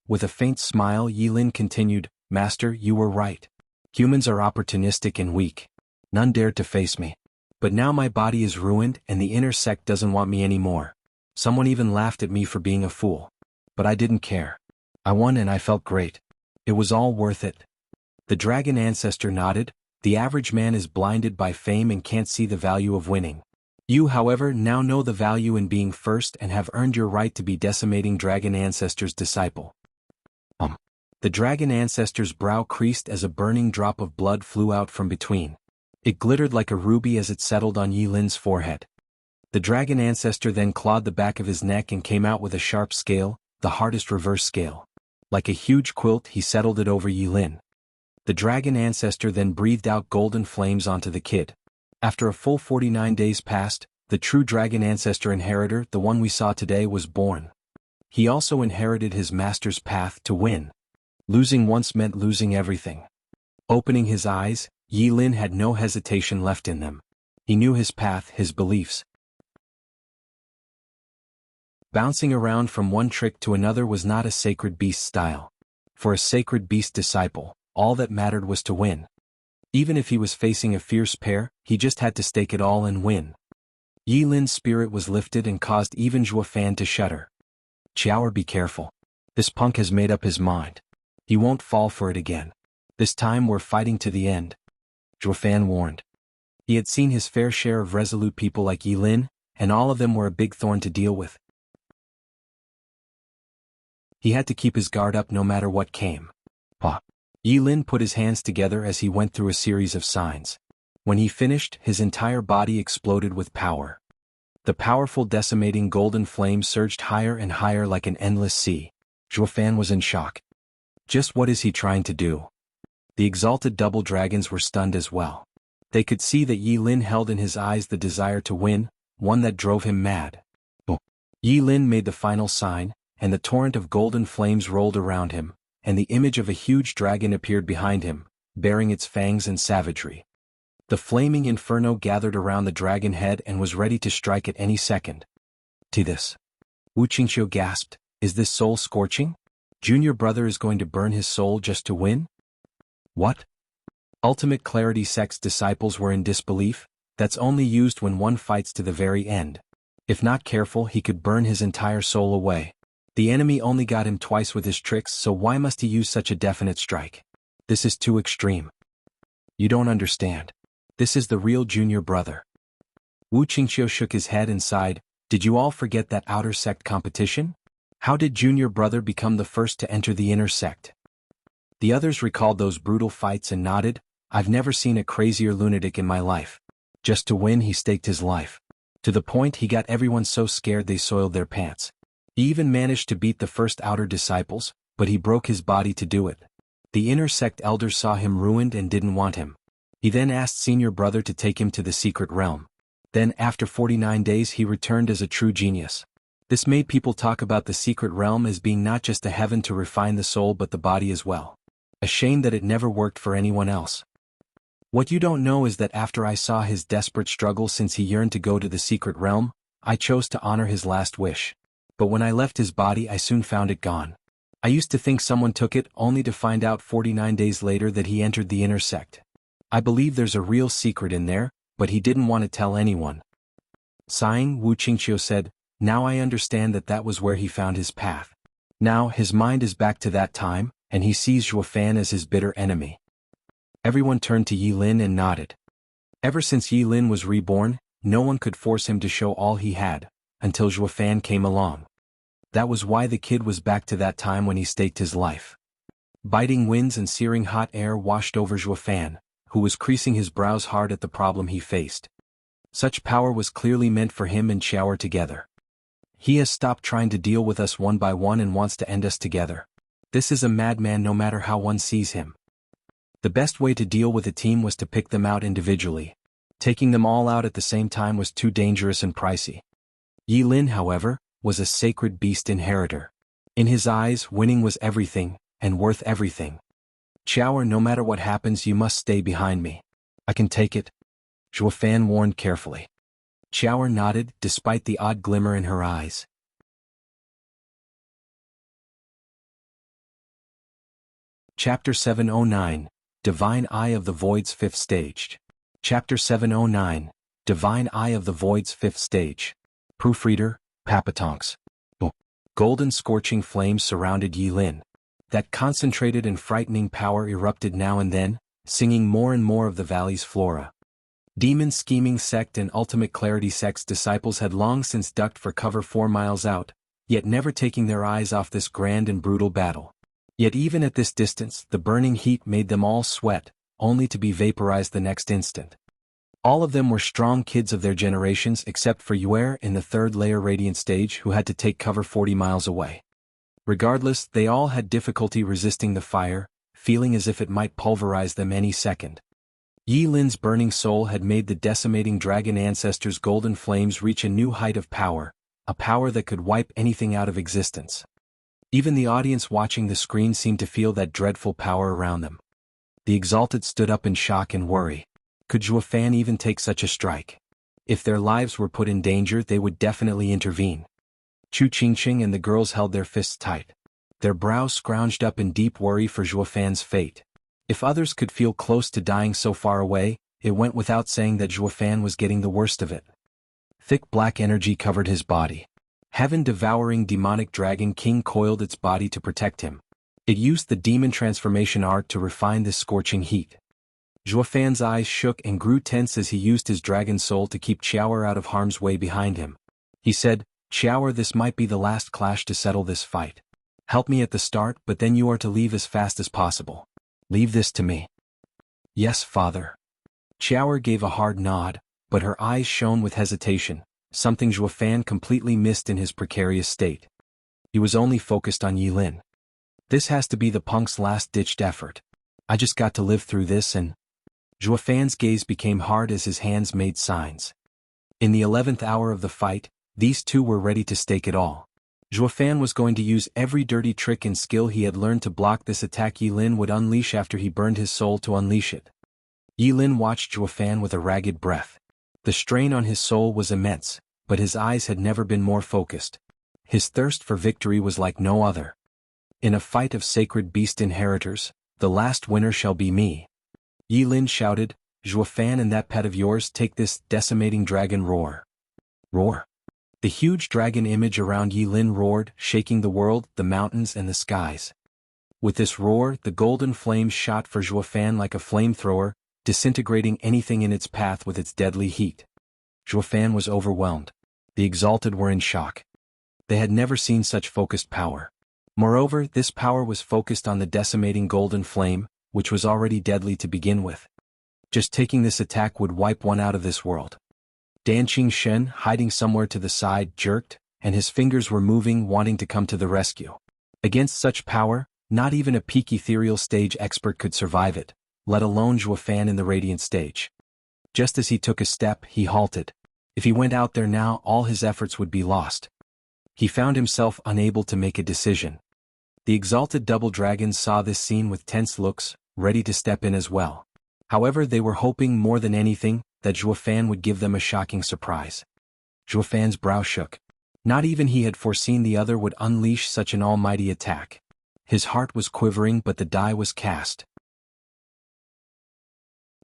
With a faint smile, Yi Lin continued, Master, you were right. Humans are opportunistic and weak. None dared to face me. But now my body is ruined and the inner sect doesn't want me anymore. Someone even laughed at me for being a fool. But I didn't care. I won and I felt great. It was all worth it. The dragon ancestor nodded. The average man is blinded by fame and can't see the value of winning. You, however, now know the value in being first and have earned your right to be decimating dragon ancestor's disciple. The dragon ancestor's brow creased as a burning drop of blood flew out from between. It glittered like a ruby as it settled on Yi Lin's forehead. The dragon ancestor then clawed the back of his neck and came out with a sharp scale, the hardest reverse scale. Like a huge quilt, he settled it over Yi Lin. The dragon ancestor then breathed out golden flames onto the kid. After a full 49 days passed, the true dragon ancestor inheritor, the one we saw today, was born. He also inherited his master's path to win. Losing once meant losing everything. Opening his eyes, Yi Lin had no hesitation left in them. He knew his path, his beliefs. Bouncing around from one trick to another was not a sacred beast style. For a sacred beast disciple, all that mattered was to win. Even if he was facing a fierce pair, he just had to stake it all and win. Yi Lin's spirit was lifted and caused even Zhuo Fan to shudder. Qiaoer, be careful. This punk has made up his mind. He won't fall for it again. This time we're fighting to the end. Zhuo Fan warned. He had seen his fair share of resolute people like Yi Lin, and all of them were a big thorn to deal with. He had to keep his guard up no matter what came. Yi Lin put his hands together as he went through a series of signs. When he finished, his entire body exploded with power. The powerful decimating golden flame surged higher and higher like an endless sea. Zhuo Fan was in shock. Just what is he trying to do? The exalted double dragons were stunned as well. They could see that Yi Lin held in his eyes the desire to win, one that drove him mad. Yi Lin made the final sign, and the torrent of golden flames rolled around him, and the image of a huge dragon appeared behind him, bearing its fangs and savagery. The flaming inferno gathered around the dragon head and was ready to strike at any second. To this, Wu Qingxiu gasped, is this soul scorching? Junior brother is going to burn his soul just to win? What? Ultimate Clarity Sect's disciples were in disbelief. That's only used when one fights to the very end. If not careful, he could burn his entire soul away. The enemy only got him twice with his tricks, so why must he use such a definite strike? This is too extreme. You don't understand. This is the real junior brother. Wu Qingxiu shook his head and sighed. Did you all forget that outer sect competition? How did junior brother become the first to enter the inner sect? The others recalled those brutal fights and nodded. I've never seen a crazier lunatic in my life. Just to win, he staked his life. To the point he got everyone so scared they soiled their pants. He even managed to beat the first outer disciples, but he broke his body to do it. The inner sect elders saw him ruined and didn't want him. He then asked senior brother to take him to the secret realm. Then, after 49 days, he returned as a true genius. This made people talk about the secret realm as being not just a heaven to refine the soul but the body as well. A shame that it never worked for anyone else. What you don't know is that after I saw his desperate struggle since he yearned to go to the secret realm, I chose to honor his last wish. But when I left his body, I soon found it gone. I used to think someone took it, only to find out 49 days later that he entered the inner sect. I believe there's a real secret in there, but he didn't want to tell anyone. Sighing, Wu Qingxiu said, Now I understand that was where he found his path. Now his mind is back to that time, and he sees Zhuo Fan as his bitter enemy. Everyone turned to Yi Lin and nodded. Ever since Yi Lin was reborn, no one could force him to show all he had, until Zhuo Fan came along. That was why the kid was back to that time when he staked his life. Biting winds and searing hot air washed over Zhuo Fan, who was creasing his brows hard at the problem he faced. Such power was clearly meant for him and Qiao together. He has stopped trying to deal with us one by one and wants to end us together. This is a madman no matter how one sees him. The best way to deal with a team was to pick them out individually. Taking them all out at the same time was too dangerous and pricey. Yi Lin, however, was a sacred beast inheritor. In his eyes, winning was everything, and worth everything. Qiao, no matter what happens, you must stay behind me. I can take it, Zhuo Fan warned carefully. Qiao nodded, despite the odd glimmer in her eyes. Chapter 709, Divine Eye of the Void's Fifth Stage. Chapter 709, Divine Eye of the Void's Fifth Stage. Proofreader, Papatonks. Golden scorching flames surrounded Yi Lin. That concentrated and frightening power erupted now and then, singing more and more of the valley's flora. Demon Scheming Sect and Ultimate Clarity Sect's disciples had long since ducked for cover 4 miles out, yet never taking their eyes off this grand and brutal battle. Yet even at this distance, the burning heat made them all sweat, only to be vaporized the next instant. All of them were strong kids of their generations except for Yuer in the 3rd layer Radiant stage, who had to take cover 40 miles away. Regardless, they all had difficulty resisting the fire, feeling as if it might pulverize them any second. Yi Lin's burning soul had made the decimating dragon ancestors' golden flames reach a new height of power, a power that could wipe anything out of existence. Even the audience watching the screen seemed to feel that dreadful power around them. The exalted stood up in shock and worry. Could Zhuo Fan even take such a strike? If their lives were put in danger, they would definitely intervene. Chu Qingqing and the girls held their fists tight. Their brows scrounged up in deep worry for Zhuo Fan's fate. If others could feel close to dying so far away, it went without saying that Zhuo Fan was getting the worst of it. Thick black energy covered his body. Heaven-devouring demonic dragon king coiled its body to protect him. It used the demon transformation art to refine this scorching heat. Zhuo Fan's eyes shook and grew tense as he used his dragon soul to keep Qiao out of harm's way behind him. He said, "Qiao, this might be the last clash to settle this fight. Help me at the start, but then you are to leave as fast as possible. Leave this to me." "Yes, father." Qiao gave a hard nod, but her eyes shone with hesitation, something Zhuo Fan completely missed in his precarious state. He was only focused on Yi Lin. This has to be the punk's last-ditched effort. I just got to live through this and... Zhuo Fan's gaze became hard as his hands made signs. In the 11th hour of the fight, these two were ready to stake it all. Zhuo Fan was going to use every dirty trick and skill he had learned to block this attack Yi Lin would unleash after he burned his soul to unleash it. Yi Lin watched Zhuo Fan with a ragged breath. The strain on his soul was immense, but his eyes had never been more focused. His thirst for victory was like no other. In a fight of sacred beast inheritors, the last winner shall be me. Yi Lin shouted, "Zhuo Fan and that pet of yours, take this decimating dragon roar." Roar. The huge dragon image around Yi Lin roared, shaking the world, the mountains and the skies. With this roar, the golden flames shot for Zhuo Fan like a flamethrower, disintegrating anything in its path with its deadly heat. Zhuo Fan was overwhelmed. The exalted were in shock. They had never seen such focused power. Moreover, this power was focused on the decimating golden flame, which was already deadly to begin with. Just taking this attack would wipe one out of this world. Dan Qingxuan, hiding somewhere to the side, jerked, and his fingers were moving, wanting to come to the rescue. Against such power, not even a peak ethereal stage expert could survive it, let alone Zhuo Fan in the radiant stage. Just as he took a step, he halted. If he went out there now, all his efforts would be lost. He found himself unable to make a decision. The exalted double dragons saw this scene with tense looks, ready to step in as well. However, they were hoping more than anything that Zhuo Fan would give them a shocking surprise. Zhuo Fan's brow shook. Not even he had foreseen the other would unleash such an almighty attack. His heart was quivering, but the die was cast.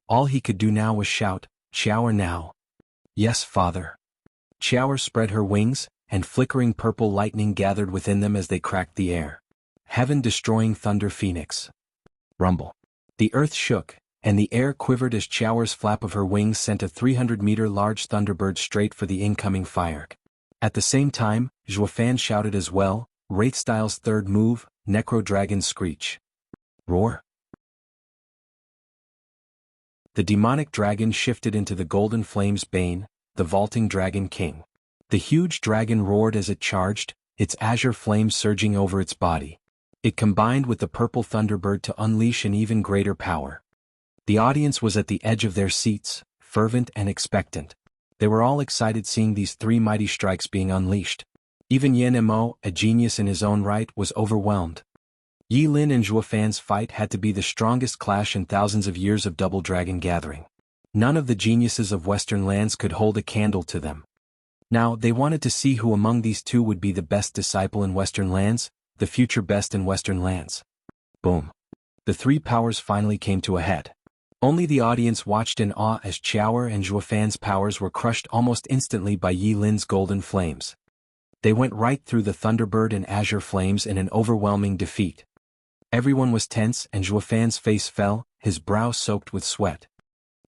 All he could do now was shout, "Qiao now." "Yes, father." Qiao spread her wings, and flickering purple lightning gathered within them as they cracked the air. Heaven-destroying thunder phoenix. Rumble. The earth shook, and the air quivered as Chower's flap of her wings sent a 300-meter large thunderbird straight for the incoming fire. At the same time, Zhuofan shouted as well, Wraithstyle's third move, Necro Dragon Screech. Roar. The demonic dragon shifted into the Golden Flame's bane, the vaulting Dragon King. The huge dragon roared as it charged, its azure flame surging over its body. It combined with the purple Thunderbird to unleash an even greater power. The audience was at the edge of their seats, fervent and expectant. They were all excited seeing these three mighty strikes being unleashed. Even Yen Mo, a genius in his own right, was overwhelmed. Yi Lin and Zhuofan's fight had to be the strongest clash in thousands of years of Double Dragon gathering. None of the geniuses of Western lands could hold a candle to them. Now, they wanted to see who among these two would be the best disciple in Western lands, the future best in Western lands. Boom. The three powers finally came to a head. Only the audience watched in awe as Chower and Zhuofan's powers were crushed almost instantly by Yi Lin's golden flames. They went right through the Thunderbird and Azure Flames in an overwhelming defeat. Everyone was tense and Zhuofan's face fell, his brow soaked with sweat.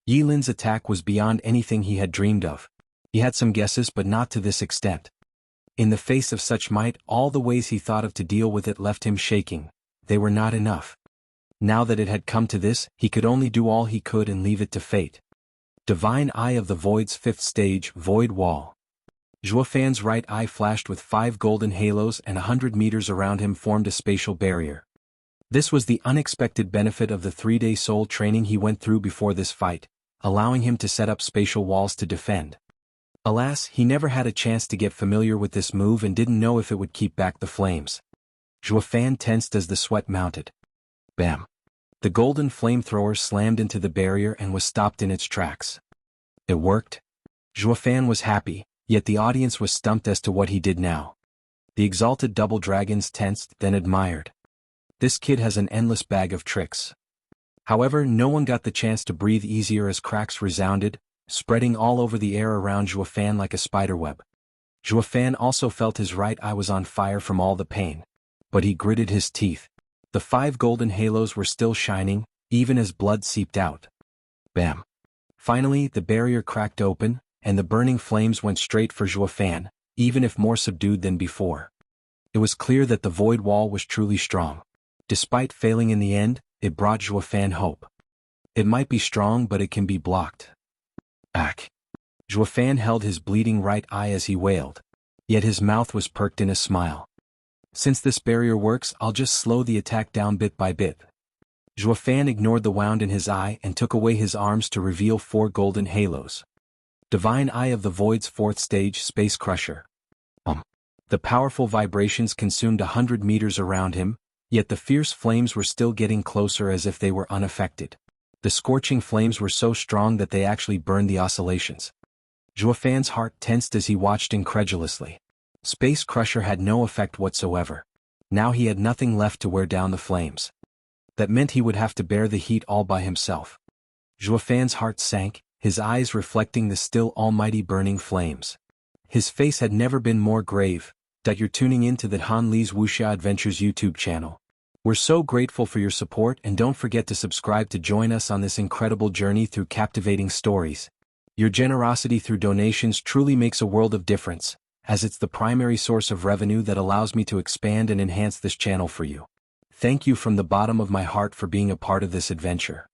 Yi Lin's attack was beyond anything he had dreamed of. He had some guesses but not to this extent. In the face of such might, all the ways he thought of to deal with it left him shaking. They were not enough. Now that it had come to this, he could only do all he could and leave it to fate. Divine Eye of the Void's fifth stage, Void Wall. Zhuofan's right eye flashed with 5 golden halos and 100 meters around him formed a spatial barrier. This was the unexpected benefit of the 3-day soul training he went through before this fight, allowing him to set up spatial walls to defend. Alas, he never had a chance to get familiar with this move and didn't know if it would keep back the flames. Zhuofan tensed as the sweat mounted. Bam! The golden flamethrower slammed into the barrier and was stopped in its tracks. It worked. Zhuofan was happy, yet the audience was stumped as to what he did now. The exalted double dragons tensed, then admired. This kid has an endless bag of tricks. However, no one got the chance to breathe easier as cracks resounded, spreading all over the air around Zhuofan like a spiderweb. Zhuofan also felt his right eye was on fire from all the pain. But he gritted his teeth. The 5 golden halos were still shining, even as blood seeped out. Bam! Finally, the barrier cracked open, and the burning flames went straight for Zhuofan, even if more subdued than before. It was clear that the void wall was truly strong. Despite failing in the end, it brought Zhuofan hope. It might be strong but it can be blocked. Ack! Zhuofan held his bleeding right eye as he wailed. Yet his mouth was perked in a smile. Since this barrier works, I'll just slow the attack down bit by bit. Zhuofan ignored the wound in his eye and took away his arms to reveal 4 golden halos. Divine Eye of the Void's 4th stage, Space Crusher. The powerful vibrations consumed 100 meters around him, yet the fierce flames were still getting closer as if they were unaffected. The scorching flames were so strong that they actually burned the oscillations. Zhuofan's heart tensed as he watched incredulously. Space Crusher had no effect whatsoever. Now he had nothing left to wear down the flames. That meant he would have to bear the heat all by himself. Zhuofan's heart sank, his eyes reflecting the still almighty burning flames. His face had never been more grave. You're tuning in to the Han Li's Wuxia Adventures YouTube channel. We're so grateful for your support and don't forget to subscribe to join us on this incredible journey through captivating stories. Your generosity through donations truly makes a world of difference, as it's the primary source of revenue that allows me to expand and enhance this channel for you. Thank you from the bottom of my heart for being a part of this adventure.